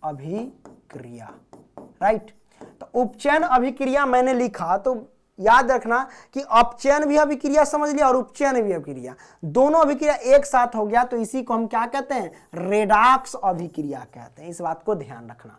अभिक्रिया, राइट। तो उपचयन अभिक्रिया मैंने लिखा, तो याद रखना कि अपचयन भी अभिक्रिया समझ लिया और उपचयन भी अभिक्रिया, दोनों अभिक्रिया एक साथ हो गया, तो इसी को हम क्या कहते हैं, रेडॉक्स अभिक्रिया कहते हैं। इस बात को ध्यान रखना,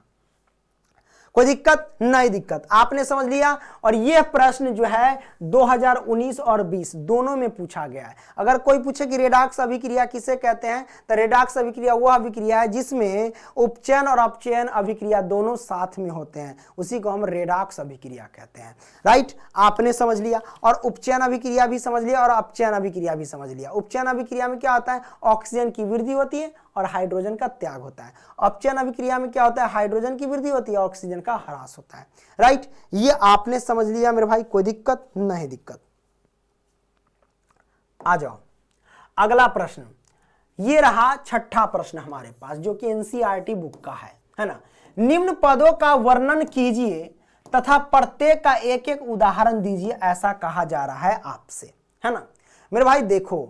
कोई दिक्कत नहीं, दिक्कत आपने समझ लिया। और यह प्रश्न जो है 2019 और 20 दोनों में पूछा गया है। अगर कोई पूछे कि रेडॉक्स अभिक्रिया किसे कहते हैं, तो रेडॉक्स अभिक्रिया वह अभिक्रिया है जिसमें उपचयन और अपचयन अभिक्रिया दोनों साथ में होते हैं, उसी को हम रेडॉक्स अभिक्रिया कहते हैं। राइट, आपने समझ लिया, और उपचयन अभिक्रिया भी समझ लिया और अपचयन अभिक्रिया भी समझ लिया। उपचयन अभिक्रिया में क्या होता है, ऑक्सीजन की वृद्धि होती है और हाइड्रोजन का त्याग होता है। अपचयन अभिक्रिया में क्या होता है, हाइड्रोजन की वृद्धि होती है, ऑक्सीजन का ह्रास होता है। राइट, ये आपने समझ लिया मेरे भाई, कोई दिक्कत नहीं, दिक्कत। आ जाओ अगला प्रश्न, ये रहा छठा प्रश्न हमारे पास, जो कि एनसीईआरटी बुक का है ना। निम्न पदों का वर्णन कीजिए तथा प्रत्येक का एक एक उदाहरण दीजिए, ऐसा कहा जा रहा है आपसे, है ना। मेरे भाई देखो,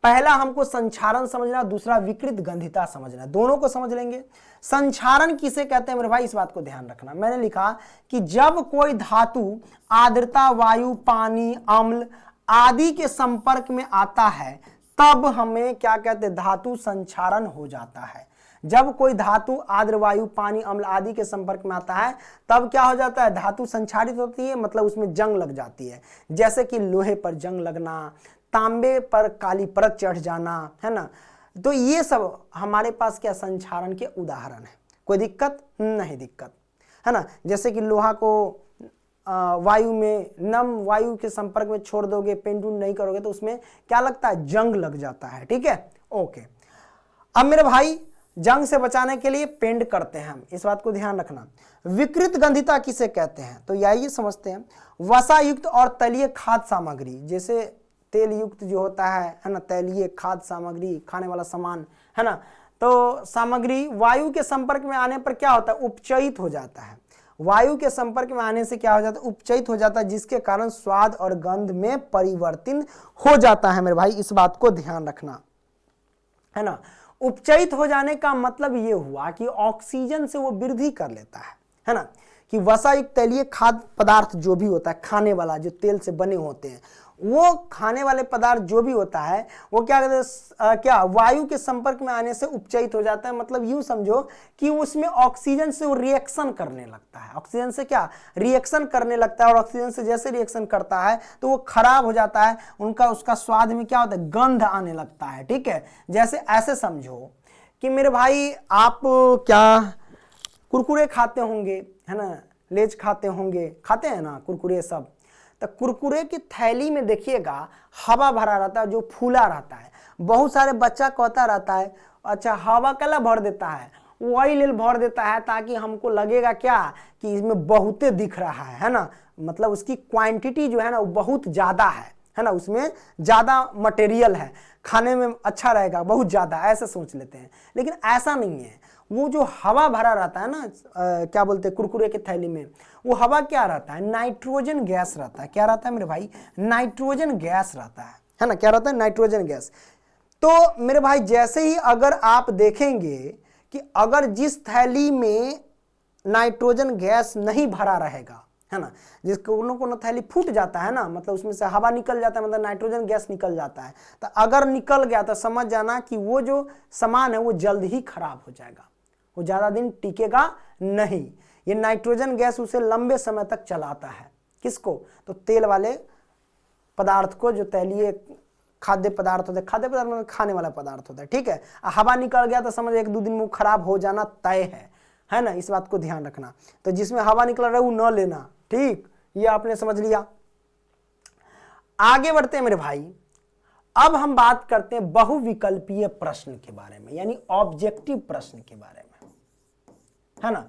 पहला हमको संक्षारण समझना, दूसरा विकृत गंधिता समझना, दोनों को समझ लेंगे। संक्षारण किसे कहते हैं मेरे भाई, इस बात को ध्यान रखना। मैंने लिखा कि जब कोई धातु आर्द्रता, वायु, पानी, अम्ल आदि के संपर्क में आता है, तब हमें क्या कहते हैं, धातु संक्षारण हो जाता है। जब कोई धातु आर्द्र, वायु, पानी, अम्ल आदि के संपर्क में आता है, तब क्या हो जाता है, धातु संक्षारित होती है, मतलब उसमें जंग लग जाती है। जैसे कि लोहे पर जंग लगना, तांबे पर काली परत चढ़ जाना, है ना। तो ये सब हमारे पास क्या संक्षारण के उदाहरण है, कोई दिक्कत नहीं, दिक्कत, है ना। जैसे कि लोहा को वायु में, नम वायु के संपर्क में छोड़ दोगे, पेंटून नहीं करोगे, तो उसमें क्या लगता है, जंग लग जाता है। ठीक है, ओके। अब मेरे भाई जंग से बचाने के लिए पेंट करते हैं हम, इस बात को ध्यान रखना। विकृत गंधिता किसे कहते हैं, तो यही समझते हैं। वसा युक्त और तलीय खाद्य सामग्री, जैसे तेल युक्त जो होता है ना, तैलीय खाद्य सामग्री, खाने वाला सामान, है ना, तो सामग्री वायु के संपर्क में आने पर क्या होता है, उपचयित हो जाता है। वायु के संपर्क में आने से क्या हो जाता है, उपचयित हो जाता है, जिसके कारण स्वाद और गंध में परिवर्तन हो जाता है। मेरे भाई इस बात को ध्यान रखना, है ना। उपचयित हो जाने का मतलब ये हुआ कि ऑक्सीजन से वो वृद्धि कर लेता है ना। कि वसायुक्त तैलीय खाद्य पदार्थ जो भी होता है, खाने वाला जो तेल से बने होते हैं, वो खाने वाले पदार्थ जो भी होता है, वो क्या कहते हैं, क्या वायु के संपर्क में आने से उपचयित हो जाता है। मतलब यूं समझो कि उसमें ऑक्सीजन से वो रिएक्शन करने लगता है, ऑक्सीजन से क्या रिएक्शन करने लगता है, और ऑक्सीजन से जैसे रिएक्शन करता है तो वो खराब हो जाता है, उसका स्वाद में क्या होता है, गंध आने लगता है। ठीक है, जैसे ऐसे समझो कि मेरे भाई आप क्या कुरकुरे खाते होंगे, है ना, लेज खाते होंगे, खाते हैं ना कुरकुरे सब, तो कुरकुरे की थैली में देखिएगा हवा भरा रहता है, जो फूला रहता है। बहुत सारे बच्चा कहता रहता है, अच्छा हवा कला भर देता है, ऑयल भर देता है, ताकि हमको लगेगा क्या कि इसमें बहुते दिख रहा है ना, मतलब उसकी क्वांटिटी जो है ना वो बहुत ज्यादा है है ना, उसमें ज्यादा मटेरियल है, खाने में अच्छा रहेगा, बहुत ज्यादा, ऐसे सोच लेते हैं। लेकिन ऐसा नहीं है। वो जो हवा भरा रहता है ना, क्या बोलते हैं, कुरकुरे के थैली में, वो हवा क्या रहता है, नाइट्रोजन गैस रहता है। क्या रहता है मेरे भाई, नाइट्रोजन गैस रहता है ना, क्या रहता है, नाइट्रोजन गैस। तो मेरे भाई जैसे ही अगर आप देखेंगे कि अगर जिस थैली में नाइट्रोजन गैस नहीं भरा रहेगा, है ना, जिस कोनो थैली फूट जाता है ना, मतलब उसमें से हवा निकल जाता है, मतलब नाइट्रोजन गैस निकल जाता है, तो अगर निकल गया तो समझ जाना कि वो जो सामान है वो जल्द ही खराब हो जाएगा, वो ज्यादा दिन टिकेगा नहीं। ये नाइट्रोजन गैस उसे लंबे समय तक चलाता है। किसको, तो तेल वाले पदार्थ को, जो तैलीय खाद्य पदार्थ होता है, खाद्य पदार्थ मतलब खाने वाला पदार्थ होता है, ठीक है। हवा निकल गया तो समझ 1-2 दिन में खराब हो जाना तय है ना, इस बात को ध्यान रखना। तो जिसमें हवा निकल रहा है वो न लेना, ठीक, ये आपने समझ लिया। आगे बढ़ते हैं मेरे भाई, अब हम बात करते हैं बहुविकल्पीय प्रश्न के बारे में, यानी ऑब्जेक्टिव प्रश्न के बारे में, है ना।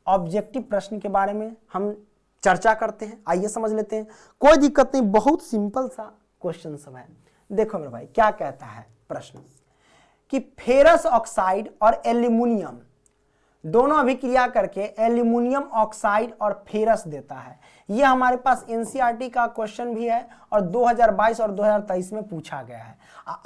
ऑब्जेक्टिव प्रश्न के बारे में हम चर्चा करते हैं, आइए समझ लेते हैं। कोई दिक्कत नहीं, बहुत सिंपल सा क्वेश्चन सब है। देखो मेरे भाई क्या कहता है प्रश्न, कि फेरस ऑक्साइड और एल्यूमिनियम दोनों अभिक्रिया करके एल्यूमिनियम ऑक्साइड और फेरस देता है। यह हमारे पास एनसीईआरटी का क्वेश्चन भी है और 2022 और 2023 में पूछा गया है।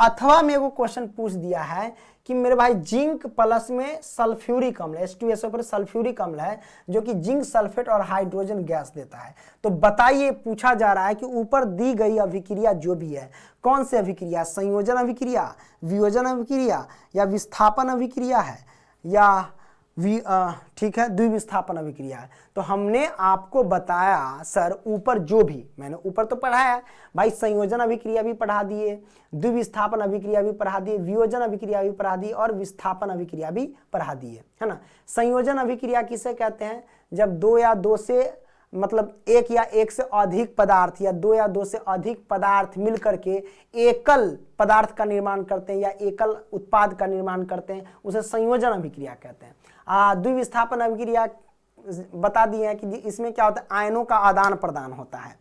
अथवा में वो क्वेश्चन पूछ दिया है कि मेरे भाई जिंक प्लस में सल्फ्यूरिक अम्ल, H2SO पर सल्फ्यूरिक अम्ल है, जो कि जिंक सल्फेट और हाइड्रोजन गैस देता है। तो बताइए, पूछा जा रहा है कि ऊपर दी गई अभिक्रिया जो भी है, कौन सी अभिक्रिया, संयोजन अभिक्रिया, वियोजन अभिक्रिया, या विस्थापन अभिक्रिया है, या ठीक है, द्विविस्थापन अभिक्रिया है। तो हमने आपको बताया सर, ऊपर जो भी मैंने ऊपर तो पढ़ाया भाई, संयोजन अभिक्रिया भी पढ़ा दिए, द्विविस्थापन अभिक्रिया भी पढ़ा दिए, वियोजन अभिक्रिया भी पढ़ा दी, और विस्थापन अभिक्रिया भी पढ़ा दिए, है ना। संयोजन अभिक्रिया किसे कहते हैं, जब 2 या 2 से मतलब 1 या 1 से अधिक पदार्थ या 2 या 2 से अधिक पदार्थ मिलकर के एकल पदार्थ का निर्माण करते हैं या एकल उत्पाद का निर्माण करते हैं, उसे संयोजन अभिक्रिया कहते हैं। द्विविस्थापन अभिक्रिया बता दिए हैं कि इसमें क्या होता है, आयनों का आदान प्रदान होता है।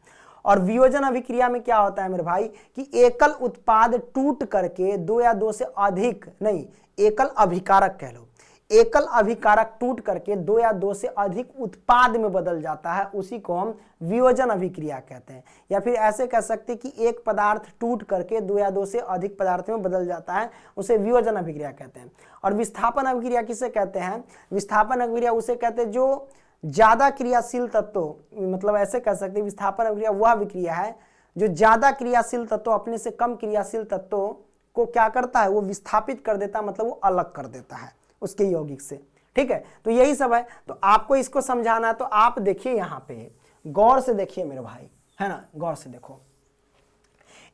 और वियोजन अभिक्रिया में क्या होता है मेरे भाई, कि एकल उत्पाद टूट करके 2 या 2 से अधिक, नहीं, एकल अभिकारक कह लो, एकल अभिकारक टूट करके 2 या 2 से अधिक उत्पाद में बदल जाता है, उसी को हम वियोजन अभिक्रिया कहते हैं। या फिर ऐसे कह सकते हैं कि एक पदार्थ टूट करके 2 या 2 से अधिक पदार्थ में बदल जाता है, उसे वियोजन अभिक्रिया कहते हैं। और विस्थापन अभिक्रिया किसे कहते हैं, विस्थापन अभिक्रिया उसे कहते हैं जो ज्यादा क्रियाशील तत्व, मतलब ऐसे कह सकते हैं विस्थापन अभिक्रिया वह अभिक्रिया है जो ज्यादा क्रियाशील तत्व अपने से कम क्रियाशील तत्वों को क्या करता है, वो विस्थापित कर देता है, मतलब वो अलग कर देता है उसके यौगिक से, ठीक है। तो यही सब है। तो आपको इसको समझाना है, तो आप देखिए यहाँ पे गौर से देखिए मेरे भाई, है ना, गौर से देखो।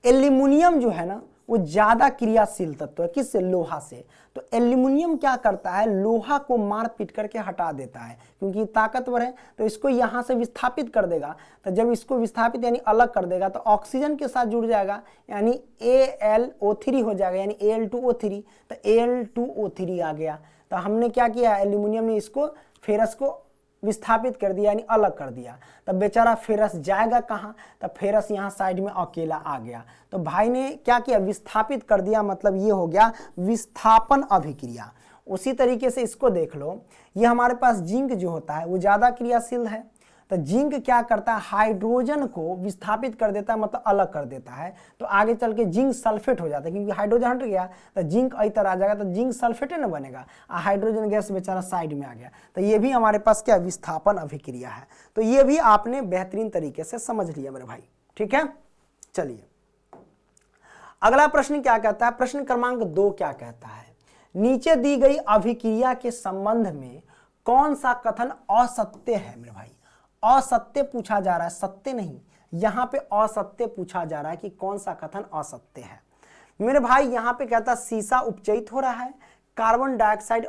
एल्यूमिनियम जो है ना वो ज्यादा क्रियाशील तत्व है, किससे, लोहा से। तो एल्यूमिनियम क्या करता है, लोहा को मार पीट करके हटा देता है, क्योंकि ताकतवर है, तो इसको यहां से विस्थापित कर देगा। तो जब इसको विस्थापित यानी अलग कर देगा तो ऑक्सीजन के साथ जुड़ जाएगा, यानी AlO3 हो जाएगा, यानी Al2O3। तो Al2O3 आ गया। तो हमने क्या किया, एल्यूमिनियम ने इसको फेरस को विस्थापित कर दिया, यानी अलग कर दिया। तब बेचारा फेरस जाएगा कहाँ, तब फेरस यहाँ साइड में अकेला आ गया। तो भाई ने क्या किया, विस्थापित कर दिया, मतलब ये हो गया विस्थापन अभिक्रिया। उसी तरीके से इसको देख लो, ये हमारे पास जिंक जो होता है वो ज्यादा क्रियाशील है। तो जिंक क्या करता है, हाइड्रोजन को विस्थापित कर देता है, मतलब अलग कर देता है। तो आगे चल के जिंक सल्फेट हो जाता है, क्योंकि हाइड्रोजन हट गया तो जिंक इधर आ जाएगा, तो जिंक सल्फेट ना बनेगा, हाइड्रोजन गैस बेचारा साइड में आ गया। तो ये भी हमारे पास क्या, विस्थापन अभिक्रिया है। तो ये भी आपने बेहतरीन तरीके से समझ लिया मेरे भाई, ठीक है। चलिए अगला प्रश्न क्या कहता है, प्रश्न क्रमांक 2 क्या कहता है, नीचे दी गई अभिक्रिया के संबंध में कौन सा कथन असत्य है मेरे भाई। असत्य पूछा जा रहा है, सत्य नहीं, यहां पे असत्य पूछा जा रहा है कि कौन सा कथन असत्य है मेरे भाई। यहां पे कहता है सीसा उपचयित हो रहा है, कार्बन डाइऑक्साइड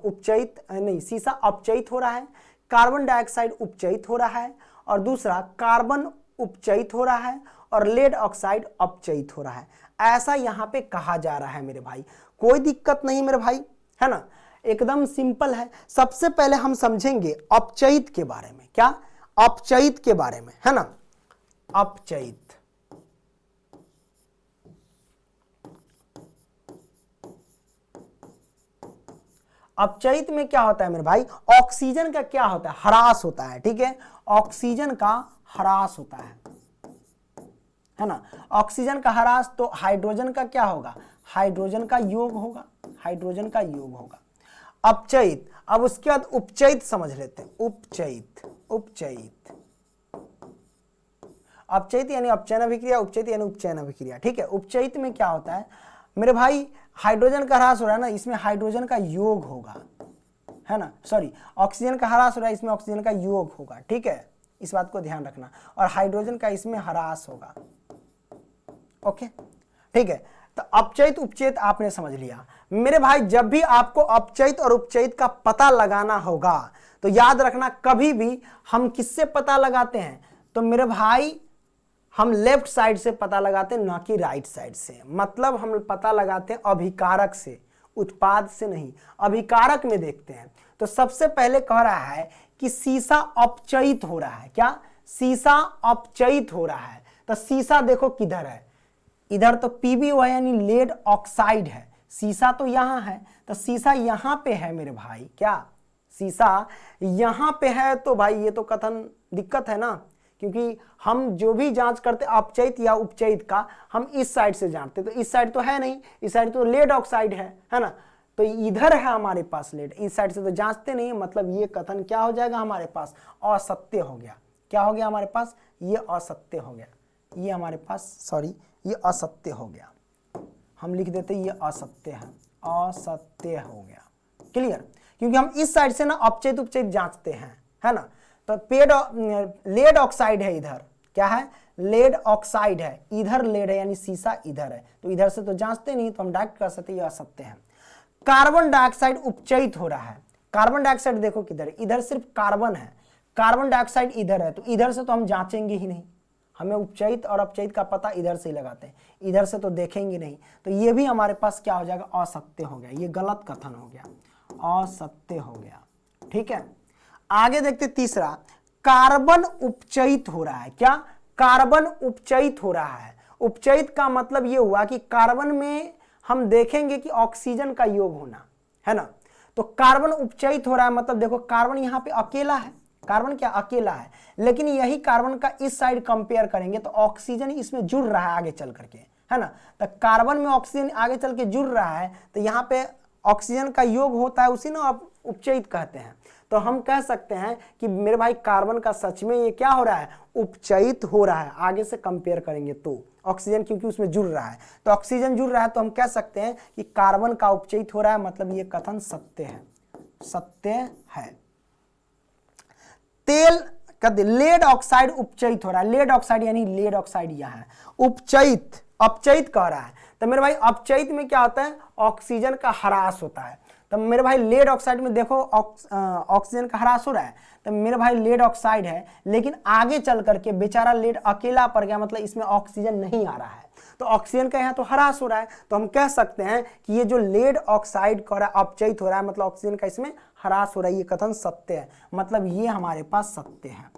उपचयित नहीं, सीसा अपचयित हो रहा है, कार्बन डाइऑक्साइड उपचयित हो रहा है, और दूसरा कार्बन उपचयित हो रहा है, और लेड ऑक्साइड अपचयित हो रहा है। ऐसा यहां पे कहा जा रहा है मेरे भाई। कोई दिक्कत नहीं मेरे भाई, है ना, एकदम सिंपल है। सबसे पहले हम समझेंगे अपचयित के बारे में। क्या अपचयित के बारे में, है ना, अपचयित। अपचयित में क्या होता है मेरे भाई, ऑक्सीजन का क्या होता है, ह्रास होता है, ठीक है, ऑक्सीजन का ह्रास होता है ना, ऑक्सीजन का ह्रास, तो हाइड्रोजन का क्या होगा, हाइड्रोजन का योग होगा, हाइड्रोजन का योग होगा। अपचयित, अब उसके बाद उपचयित समझ लेते हैं, उपचयित, उपचयित, अपचयित यानी अपचयन अभिक्रिया, उपचयित यानी उपचयन अभिक्रिया, ठीक है। उपचयित में क्या होता है मेरे भाई, हाइड्रोजन का ह्रास हो रहा है ना, इसमें हाइड्रोजन का योग होगा, है ना, सॉरी, ऑक्सीजन का ह्रास हो रहा है, इसमें ऑक्सीजन का योग होगा, ठीक है, इस बात को ध्यान रखना, और हाइड्रोजन का इसमें ह्रास होगा, ओके, ठीक है। तो अपचयित उपचयित आपने समझ लिया मेरे भाई। जब भी आपको अपचयित और उपचयित का पता लगाना होगा तो याद रखना, कभी भी हम किससे पता लगाते हैं, तो मेरे भाई हम लेफ्ट साइड से पता लगाते हैं, ना कि राइट साइड से। मतलब हम पता लगाते हैं अभिकारक से, उत्पाद से नहीं, अभिकारक में देखते हैं। तो सबसे पहले कह रहा है कि सीसा अपचयित हो रहा है, क्या, सीसा अपचयित हो रहा है। तो सीसा देखो किधर है, इधर तो PbO है यानी लेड ऑक्साइड है, सीसा तो यहां है, तो सीसा यहां पे है मेरे भाई, क्या, सीसा यहां पे है, तो भाई ये तो कथन दिक्कत है ना, क्योंकि हम जो भी जांच करते अपचयित या उपचयित का, हम इस साइड से जांचते, तो इस साइड तो है नहीं, इस साइड तो लेड ऑक्साइड है ना, तो इधर है हमारे पास लेड, इस साइड से तो जांचते नहीं, मतलब ये कथन क्या हो जाएगा हमारे पास, असत्य हो गया। क्या हो गया हमारे पास, ये असत्य हो गया, ये हमारे पास, सॉरी, ये असत्य हो गया, हम लिख देते ये असत्य है, असत्य हो गया, क्लियर, क्योंकि हम इस साइड से ना अपचयित उपचयित जांचते हैं, है ना। तो लेड ऑक्साइड है इधर, क्या है, लेड ऑक्साइड है, इधर लेड है यानी सीसा इधर है, तो इधर से तो जांचते नहीं, तो हम डायरेक्ट कर सकते ये असत्य है। कार्बन डाइऑक्साइड उपचयित हो रहा है, कार्बन डाइऑक्साइड देखो किधर, इधर सिर्फ कार्बन है, कार्बन डाइऑक्साइड इधर है, तो इधर से तो हम जांचेंगे ही नहीं, हमें उपचयित और अपचयित का पता इधर से ही लगाते हैं, इधर से तो देखेंगे नहीं, तो ये भी हमारे पास क्या हो जाएगा, असत्य हो गया, ये गलत कथन हो गया, असत्य हो गया, ठीक है। आगे देखते तीसरा, कार्बन उपचयित हो रहा है, क्या, कार्बन उपचयित हो रहा है। उपचयित का मतलब ये हुआ कि कार्बन में हम देखेंगे कि ऑक्सीजन का योग होना, है ना, तो कार्बन उपचयित हो रहा है, मतलब देखो कार्बन यहाँ पे अकेला है, कार्बन क्या अकेला है, लेकिन यही कार्बन का इस साइड कंपेयर करेंगे तो ऑक्सीजन इसमें जुड़ रहा है आगे चल करके, है ना, तो कार्बन में ऑक्सीजन आगे चल के जुड़ रहा है, तो यहाँ पे ऑक्सीजन का योग होता है, उसी ने आप उपचयित कहते हैं। तो हम कह सकते हैं कि मेरे भाई कार्बन का सच में ये क्या हो रहा है, उपचयित हो रहा है, आगे से कंपेयर करेंगे तो ऑक्सीजन, क्योंकि उसमें जुड़ रहा है, तो ऑक्सीजन जुड़ रहा है, तो हम कह सकते हैं कि कार्बन का उपचयित हो रहा है, मतलब ये कथन सत्य है, सत्य है। तेल का लेड ऑक्साइड उपचयित हो रहा है, लेड ऑक्साइड यानी लेड ऑक्साइड यहाँ है, उपचयित, अपचयित कह रहा है, तो मेरे भाई अपचयित में क्या होता है, ऑक्सीजन का ह्रास होता है, तो मेरे भाई लेड ऑक्साइड में देखो ऑक्सीजन का ह्रास हो रहा है, तो मेरे भाई लेड ऑक्साइड है, लेकिन आगे चल करके बेचारा लेड अकेला पड़ गया, मतलब इसमें ऑक्सीजन नहीं आ रहा है, तो ऑक्सीजन का यहाँ तो ह्रास हो रहा है, तो हम कह सकते हैं कि ये जो लेड ऑक्साइड का अपचयित हो रहा है, मतलब ऑक्सीजन का इसमें ह्रास हो रहा है, ये कथन सत्य है, मतलब ये हमारे पास सत्य है।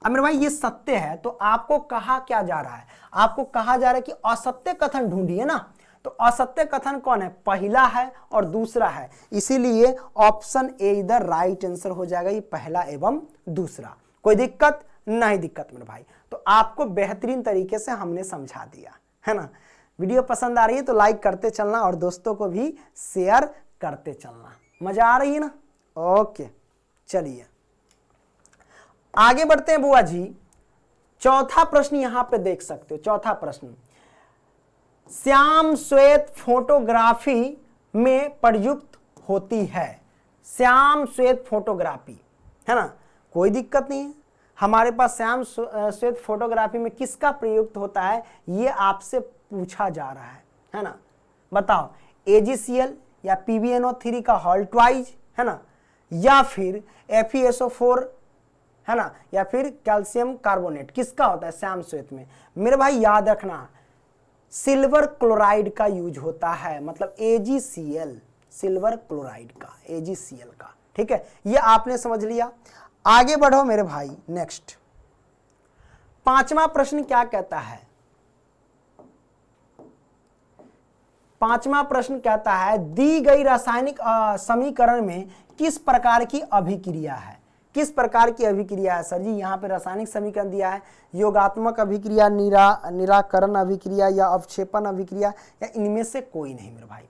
अब मेरे भाई ये सत्य है, तो आपको कहा क्या जा रहा है, आपको कहा जा रहा है कि असत्य कथन ढूंढिए ना, तो असत्य कथन कौन है, पहला है और दूसरा है, इसीलिए ऑप्शन ए इधर राइट आंसर हो जाएगा, ये पहला एवं दूसरा। कोई दिक्कत नहीं, दिक्कत मेरे भाई, तो आपको बेहतरीन तरीके से हमने समझा दिया, है ना। वीडियो पसंद आ रही है तो लाइक करते चलना और दोस्तों को भी शेयर करते चलना, मजा आ रही है ना, ओके। चलिए आगे बढ़ते हैं बुआ जी, चौथा प्रश्न यहां पे देख सकते हो, चौथा प्रश्न, श्याम श्वेत फोटोग्राफी में प्रयुक्त होती है, श्याम श्वेत फोटोग्राफी, है ना, कोई दिक्कत नहीं है, हमारे पास श्याम श्वेत फोटोग्राफी में किसका प्रयुक्त होता है, ये आपसे पूछा जा रहा है ना, बताओ, AgCl या PbNO3 का हॉल्टवाइज, है ना, या फिर FeSO4, है ना, या फिर कैल्शियम कार्बोनेट, किसका होता है श्याम श्वेत में। मेरे भाई याद रखना सिल्वर क्लोराइड का यूज होता है, मतलब AgCl, सिल्वर क्लोराइड का, AgCl का, ठीक है, ये आपने समझ लिया। आगे बढ़ो मेरे भाई। नेक्स्ट 5वां प्रश्न क्या कहता है? 5वां प्रश्न कहता है दी गई रासायनिक समीकरण में किस प्रकार की अभिक्रिया है? किस प्रकार की अभिक्रिया है सर जी? यहाँ पे रासायनिक समीकरण दिया है, योगात्मक अभिक्रिया, निराकरण अभिक्रिया या अवक्षेपण अभिक्रिया, या इनमें से कोई नहीं मेरे भाई।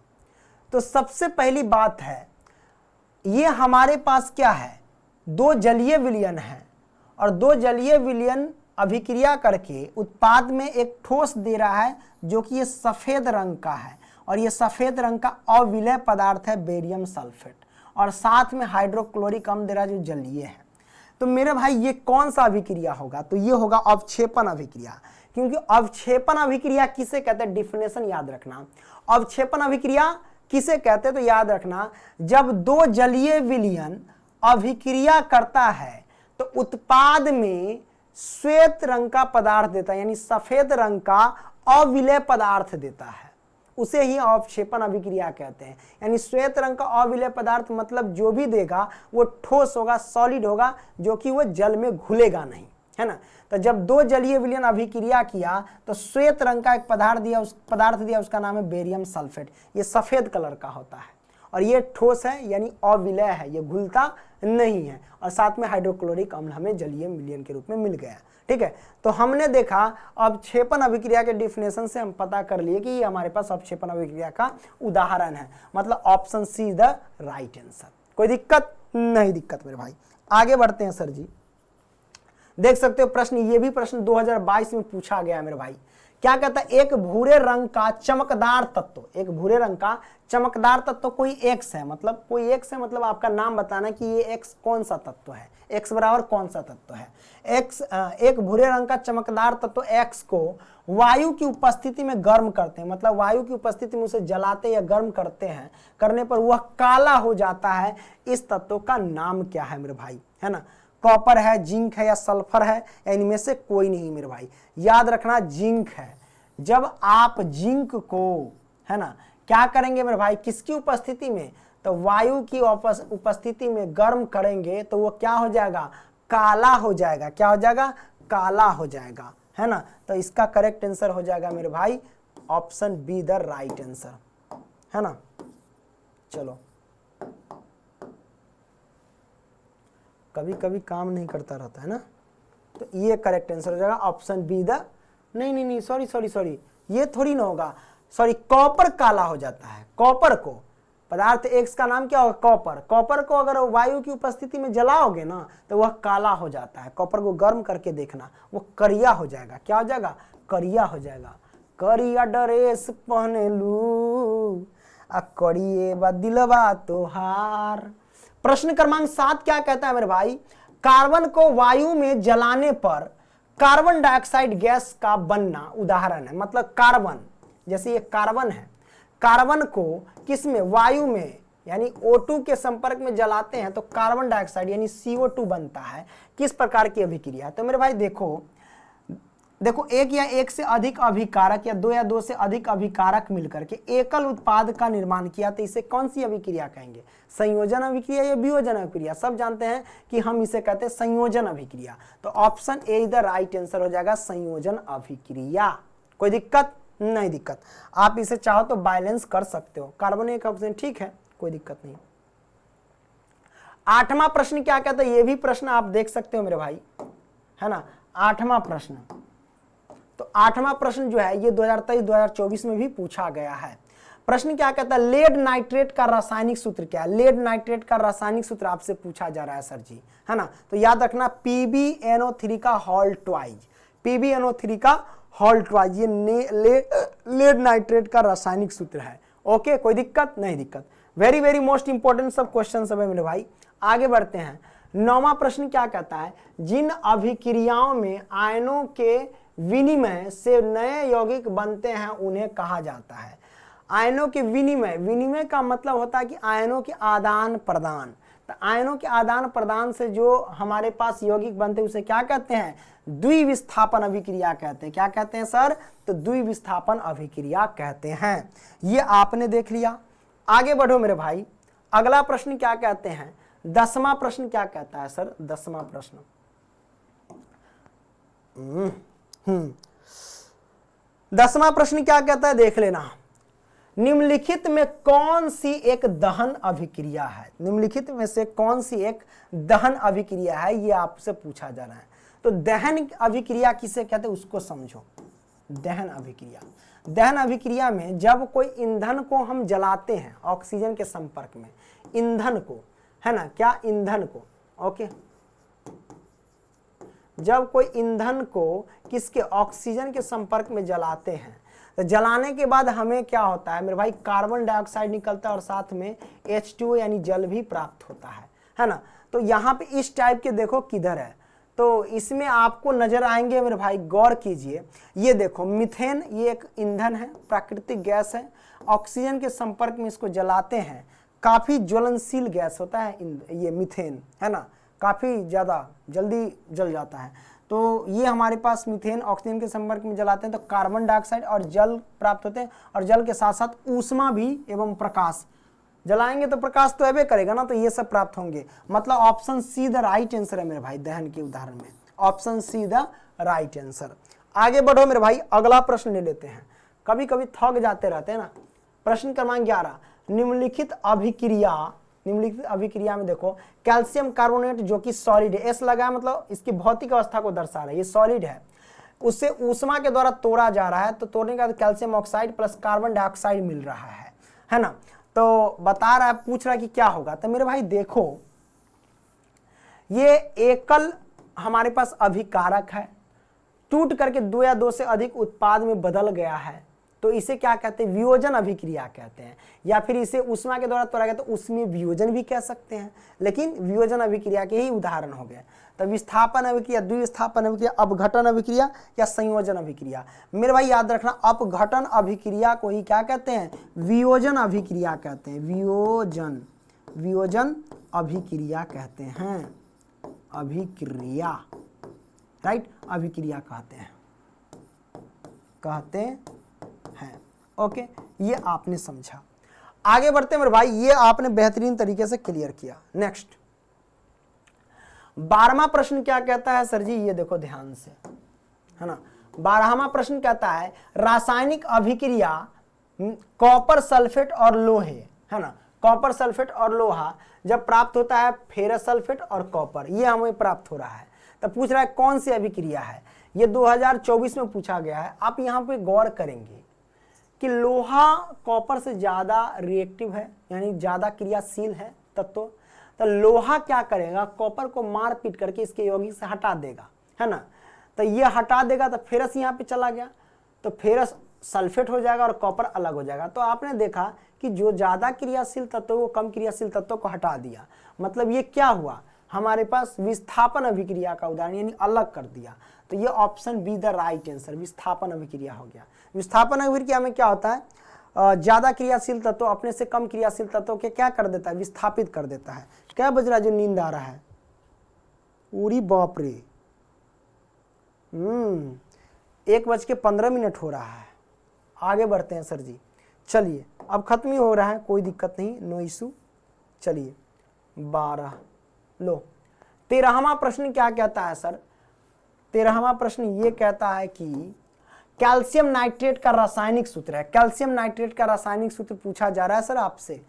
तो सबसे पहली बात है, ये हमारे पास क्या है? दो जलीय विलयन है और दो जलीय विलयन अभिक्रिया करके उत्पाद में एक ठोस दे रहा है जो कि ये सफेद रंग का है, और ये सफेद रंग का अविलय पदार्थ है बेरियम सल्फेट, और साथ में हाइड्रोक्लोरिक अम्ल दे रहा है जो जलीय है। तो मेरे भाई ये कौन सा अभिक्रिया होगा? तो ये होगा अवक्षेपण अभिक्रिया, क्योंकि अवक्षेपण अभिक्रिया किसे कहते हैं? डिफिनेशन याद रखना। अवक्षेपण अभिक्रिया किसे कहते हैं? तो याद रखना, जब दो जलीय विलयन अभिक्रिया करता है तो उत्पाद में श्वेत रंग का पदार्थ देता है, यानी सफेद रंग का अविलय पदार्थ देता है, उसे ही अवक्षेपण अभिक्रिया कहते हैं। यानी श्वेत रंग का अविलय पदार्थ मतलब जो भी देगा वो ठोस होगा, सॉलिड होगा, जो कि वो जल में घुलेगा नहीं, है ना। तो जब दो जलीय विलयन अभिक्रिया किया तो श्वेत रंग का एक पदार्थ दिया, उसका नाम है बेरियम सल्फेट। ये सफेद कलर का होता है और ये ठोस है, यानी अविलय है, ये घुलता नहीं है, और साथ में हाइड्रोक्लोरिक अम्ल हमें जलीय विलयन के रूप में मिल गया। ठीक है, तो हमने देखा अवक्षेपण अभिक्रिया के डिफिनेशन से हम पता कर लिए कि ये हमारे पास अवक्षेपण अभिक्रिया का उदाहरण है, मतलब option C is the right answer. कोई दिक्कत नहीं? दिक्कत मेरे भाई। आगे बढ़ते हैं सर जी। देख सकते हो प्रश्न, ये भी प्रश्न 2022 में पूछा गया मेरे भाई। क्या कहता है? एक भूरे रंग का चमकदार तत्व, एक भूरे रंग का चमकदार तत्व कोई एक्स है, मतलब कोई एक्स है, मतलब आपका नाम बताना कि ये एक्स कौन सा तत्व है, एक्स बराबर कौन सा तत्व है। एक्स एक भूरे रंग का चमकदार तत्व एक्स को वायु की उपस्थिति में गर्म करते हैं, मतलब वायु की उपस्थिति में उसे जलाते या गर्म करते हैं, करने पर वह काला हो जाता है। इस तत्व का नाम क्या है मेरे भाई? है ना, कॉपर है, जिंक है या सल्फर है, या इनमें से कोई नहीं मेरे भाई। याद रखना जिंक है। जब आप जिंक को, है ना, क्या करेंगे मेरे भाई? किसकी उपस्थिति में? तो वायु की उपस्थिति में गर्म करेंगे तो वो क्या हो जाएगा? काला हो जाएगा। क्या हो जाएगा? काला हो जाएगा, है ना। तो इसका करेक्ट आंसर हो जाएगा मेरे भाई option be the right answer, है ना। चलो, कभी कभी काम नहीं करता रहता है ना, तो ये करेक्ट आंसर हो जाएगा ऑप्शन बी द, नहीं सॉरी, ये थोड़ी ना होगा, सॉरी, कॉपर काला हो जाता है। कॉपर को, पदार्थ एक्स का नाम क्या होगा? कॉपर। कॉपर को अगर वायु की उपस्थिति में जलाओगे ना तो वह काला हो जाता है। कॉपर को गर्म करके देखना, वो करिया हो जाएगा। क्या हो जाएगा? करिया हो जाएगा। करिया ड्रेस पहने लू आ करिए बा दिलवा तोहार। प्रश्न क्रमांक 7 क्या कहता है मेरे भाई? कार्बन को वायु में जलाने पर कार्बन डाइऑक्साइड गैस का बनना उदाहरण है। मतलब कार्बन, जैसे ये कार्बन है, कार्बन को किस में? वायु में, यानी O2 के संपर्क में जलाते हैं तो कार्बन डाइऑक्साइड यानी CO2 बनता है। किस प्रकार की अभिक्रिया? तो मेरे भाई देखो एक या एक से अधिक अभिकारक या दो से अधिक अभिकारक मिलकर के एकल उत्पाद का निर्माण किया तो इसे कौन सी अभिक्रिया कहेंगे? संयोजन अभिक्रिया या वियोजन अभिक्रिया? सब जानते हैं कि हम इसे कहते हैं संयोजन अभिक्रिया। तो option A is the right answer हो जाएगा संयोजन अभिक्रिया। कोई दिक्कत नहीं? दिक्कत, आप इसे चाहो तो बैलेंस कर सकते हो। कार्बन एक ऑप्शन ठीक है, कोई दिक्कत नहीं। 8वां प्रश्न क्या कहता है? ये भी प्रश्न आप देख सकते हो मेरे भाई, है ना। 8वां प्रश्न, तो 8वां प्रश्न जो है ये 2023-2024 में भी पूछा गया है। प्रश्न क्या कहता है? लेड नाइट्रेट का रासायनिक सूत्र क्या है? लेड नाइट्रेट का रासायनिक सूत्र आपसे पूछा जा रहा है सर जी, है ना। तो याद रखना PbNO3 का होल ट्वाइज, PbNO3 का होल ट्वाइज, ये लेड नाइट्रेट का रासायनिक सूत्र है। ओके, कोई दिक्कत नहीं? दिक्कत, वेरी वेरी मोस्ट इंपॉर्टेंट सब क्वेश्चन सब है मेरे भाई। आगे बढ़ते हैं। 9वां प्रश्न क्या कहता है? जिन अभिक्रियाओं में आयनों के विनिमय से नए यौगिक बनते हैं उन्हें कहा जाता है। आयनों के विनिमय, विनिमय का मतलब होता है कि आयनों के आदान प्रदान। तो आयनों के आदान प्रदान से जो हमारे पास यौगिक बनते हैं उसे क्या कहते हैं? द्विविस्थापन अभिक्रिया कहते हैं। क्या कहते हैं सर? तो द्विविस्थापन अभिक्रिया कहते हैं। ये आपने देख लिया। आगे बढ़ो मेरे भाई। अगला प्रश्न क्या कहते हैं? 10वां प्रश्न क्या कहता है सर? 10वां प्रश्न 10वां प्रश्न क्या कहता है देख लेना। निम्नलिखित में कौन सी एक दहन अभिक्रिया है? निम्नलिखित में से कौन सी एक दहन अभिक्रिया है, ये आपसे पूछा जा रहा है। तो दहन अभिक्रिया किसे कहते हैं उसको समझो। दहन अभिक्रिया, दहन अभिक्रिया में जब कोई ईंधन को हम जलाते हैं ऑक्सीजन के संपर्क में, ईंधन को, है ना, क्या ईंधन को, ओके, जब कोई ईंधन को किसके, ऑक्सीजन के संपर्क में जलाते हैं, तो जलाने के बाद हमें क्या होता है मेरे भाई, कार्बन डाइऑक्साइड निकलता है और साथ में H2O यानी जल भी प्राप्त होता है ना। तो यहाँ पे इस टाइप के देखो किधर है, तो इसमें आपको नजर आएंगे मेरे भाई, गौर कीजिए। ये देखो मीथेन, ये एक ईंधन है, प्राकृतिक गैस है, ऑक्सीजन के संपर्क में इसको जलाते हैं, काफी ज्वलनशील गैस होता है ये मीथेन, है ना, काफी ज्यादा जल्दी जल जाता है। तो ये हमारे पास मीथेन ऑक्सीजन के संपर्क में जलाते हैं तो कार्बन डाइऑक्साइड और जल प्राप्त होते हैं, और जल के साथ साथ ऊष्मा भी एवं प्रकाश, जलाएंगे तो प्रकाश तो ऐसे करेगा ना, तो ये सब प्राप्त होंगे। मतलब option see the right answer है मेरे भाई दहन के उदाहरण में, option see the right answer. आगे बढ़ो मेरे भाई, अगला प्रश्न ले लेते हैं, कभी कभी थक जाते रहते हैं ना। प्रश्न क्रमांक 11, निम्नलिखित अभिक्रिया में देखो कैल्शियम कार्बोनेट जो कि सॉलिड है, एस लगा है मतलब इसकी भौतिक अवस्था को दर्शा रहा है, ये सॉलिड है, उससे ऊष्मा के द्वारा तोड़ा जा रहा है, तो तोड़ने के बाद calcium oxide plus carbon dioxide मिल रहा है ना। तो बता रहा है, पूछ रहा है कि क्या होगा। तो मेरे भाई देखो ये एकल हमारे पास अभिकारक है, टूट करके 2 या 2 से अधिक उत्पाद में बदल गया है, तो इसे क्या कहते हैं, वियोजन अभिक्रिया कहते हैं, या फिर इसे ऊष्मा के द्वारा तोड़ा गया तो उसमें वियोजन भी कह सकते हैं, लेकिन वियोजन अभिक्रिया के ही उदाहरण हो गए। तो विस्थापन अभिक्रिया, द्विस्थापन अभिक्रिया, अपघटन अभिक्रिया या संयोजन अभिक्रिया। मेरे भाई याद रखना, अपघटन अभिक्रिया को ही क्या कहते हैं, वियोजन अभिक्रिया कहते हैं, वियोजन अभिक्रिया कहते हैं, अभिक्रिया, राइट, अभिक्रिया कहते हैं ओके। ये आपने समझा। आगे बढ़ते मेरे भाई, ये आपने बेहतरीन तरीके से क्लियर किया। नेक्स्ट 12वां प्रश्न क्या कहता है सर जी, ये देखो ध्यान से, है ना। 12वां प्रश्न कहता है रासायनिक अभिक्रिया कॉपर सल्फेट और लोहे, है ना, कॉपर सल्फेट और लोहा जब प्राप्त होता है फेरस सल्फेट और कॉपर, ये हमें प्राप्त हो रहा है। तो पूछ रहा है कौन सी अभिक्रिया है, ये 2024 में पूछा गया है। आप यहाँ पे गौर करेंगे कि लोहा कॉपर से ज्यादा रिएक्टिव है, यानी ज्यादा क्रियाशील है तत्व। तो लोहा क्या करेगा, कॉपर को मार पीट करके इसके यौगिक से हटा देगा, है ना। तो ये हटा देगा तो फेरस यहाँ पे चला गया, तो फेरस सल्फेट हो जाएगा और कॉपर अलग हो जाएगा। तो आपने देखा कि जो ज्यादा क्रियाशील तत्व वो कम क्रियाशील तत्व को हटा दिया, मतलब ये क्या हुआ, हमारे पास विस्थापन अभिक्रिया का उदाहरण, यानी अलग कर दिया। तो ये option be the right answer, विस्थापन अभिक्रिया हो गया। विस्थापन अभिक्रिया में क्या होता है, ज्यादा क्रियाशील तत्व अपने से कम क्रियाशील तत्व के क्या कर देता है, विस्थापित कर देता है। क्या बज रहा है, जो नींद आ रहा है, पूरी बाप रे, 1:15 हो रहा है। आगे बढ़ते हैं सर जी, चलिए अब खत्म ही हो रहा है, कोई दिक्कत नहीं, नो इशू। चलिए 12 लो, 13वां प्रश्न क्या कहता है सर, 13वां प्रश्न ये कहता है कि कैल्शियम नाइट्रेट का रासायनिक सूत्र है। कैल्शियम नाइट्रेट का रासायनिक सूत्र पूछा जा रहा है सर आपसे,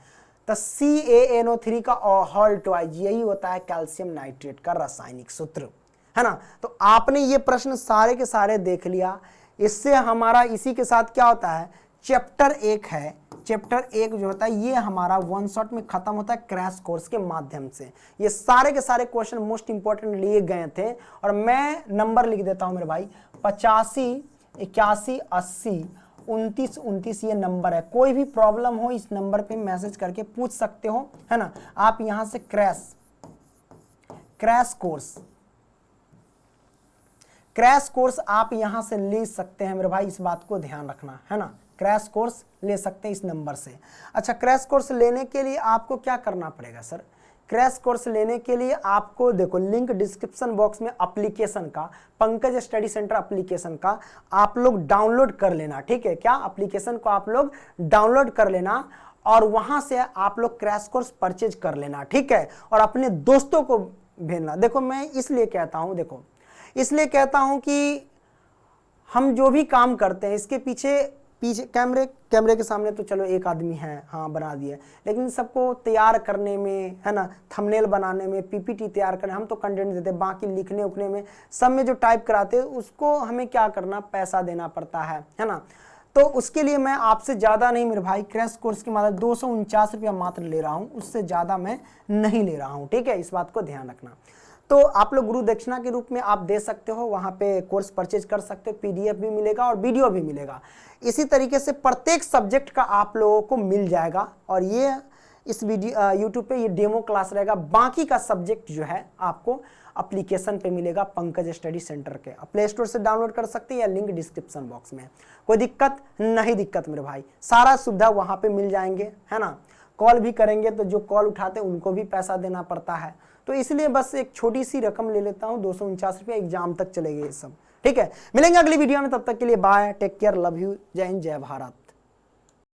तो CaNO3 का होल ट्वाइस, यही होता है कैल्शियम नाइट्रेट का रासायनिक सूत्र, है ना। तो आपने ये प्रश्न सारे के सारे देख लिया। इससे हमारा इसी के साथ क्या होता है, चैप्टर 1 है, चैप्टर 1 जो होता है ये हमारा 1 शॉट में खत्म होता है क्रैश कोर्स के माध्यम से। ये सारे के सारे क्वेश्चन मोस्ट इंपॉर्टेंट लिए गए थे, और मैं नंबर लिख देता हूं मेरे भाई, 85, 81, 80, 29, 29 ये नंबर है। कोई भी प्रॉब्लम हो इस नंबर पे मैसेज करके पूछ सकते हो, है ना। आप यहां से क्रैश कोर्स आप यहां से ले सकते हैं मेरे भाई, इस बात को ध्यान रखना, है ना। क्रैश कोर्स ले सकते हैं इस नंबर से। अच्छा, क्रैश कोर्स लेने के लिए आपको क्या करना पड़ेगा सर, क्रैश कोर्स लेने के लिए आपको देखो लिंक डिस्क्रिप्शन बॉक्स में एप्लीकेशन का, पंकज स्टडी सेंटर एप्लीकेशन का आप लोग डाउनलोड कर लेना, ठीक है क्या, एप्लीकेशन को आप लोग डाउनलोड कर लेना। और वहां से आप लोग क्रैश कोर्स परचेज कर लेना, ठीक है, और अपने दोस्तों को भेजना। देखो मैं इसलिए कहता हूं, देखो इसलिए कहता हूं कि हम जो भी काम करते हैं इसके पीछे कैमरे के सामने तो चलो एक आदमी है, हाँ बना दिया, लेकिन सबको तैयार करने में, है ना, थंबनेल बनाने में, पीपीटी तैयार करने, हम तो कंटेंट देते हैं, बाकी लिखने उखने में, सब में जो टाइप कराते हैं उसको हमें क्या करना, पैसा देना पड़ता है ना। तो उसके लिए मैं आपसे ज़्यादा नहीं मेरे भाई, क्रैश कोर्स की मात्र 249 रुपया मात्र ले रहा हूँ, उससे ज़्यादा मैं नहीं ले रहा हूँ, ठीक है, इस बात को ध्यान रखना। तो आप लोग गुरु दक्षिणा के रूप में आप दे सकते हो, वहाँ पे कोर्स परचेज कर सकते हो, पीडीएफ भी मिलेगा और वीडियो भी मिलेगा। इसी तरीके से प्रत्येक सब्जेक्ट का आप लोगों को मिल जाएगा, और ये इस वीडियो यूट्यूब पे ये डेमो क्लास रहेगा। बाकी का सब्जेक्ट जो है आपको एप्लीकेशन पे मिलेगा, पंकज स्टडी सेंटर के, प्ले स्टोर से डाउनलोड कर सकते हैं या लिंक डिस्क्रिप्शन बॉक्स में। कोई दिक्कत नहीं, दिक्कत मेरे भाई, सारा सुविधा वहाँ पे मिल जाएंगे, है ना। कॉल भी करेंगे तो जो कॉल उठाते हैं उनको भी पैसा देना पड़ता है, तो इसलिए बस एक छोटी सी रकम ले लेता हूँ, 249 रुपये, एग्जाम तक चलेंगे ये सब, ठीक है। मिलेंगे अगली वीडियो में, तब तक के लिए bye, take care, love you, जय हिंद, जय भारत।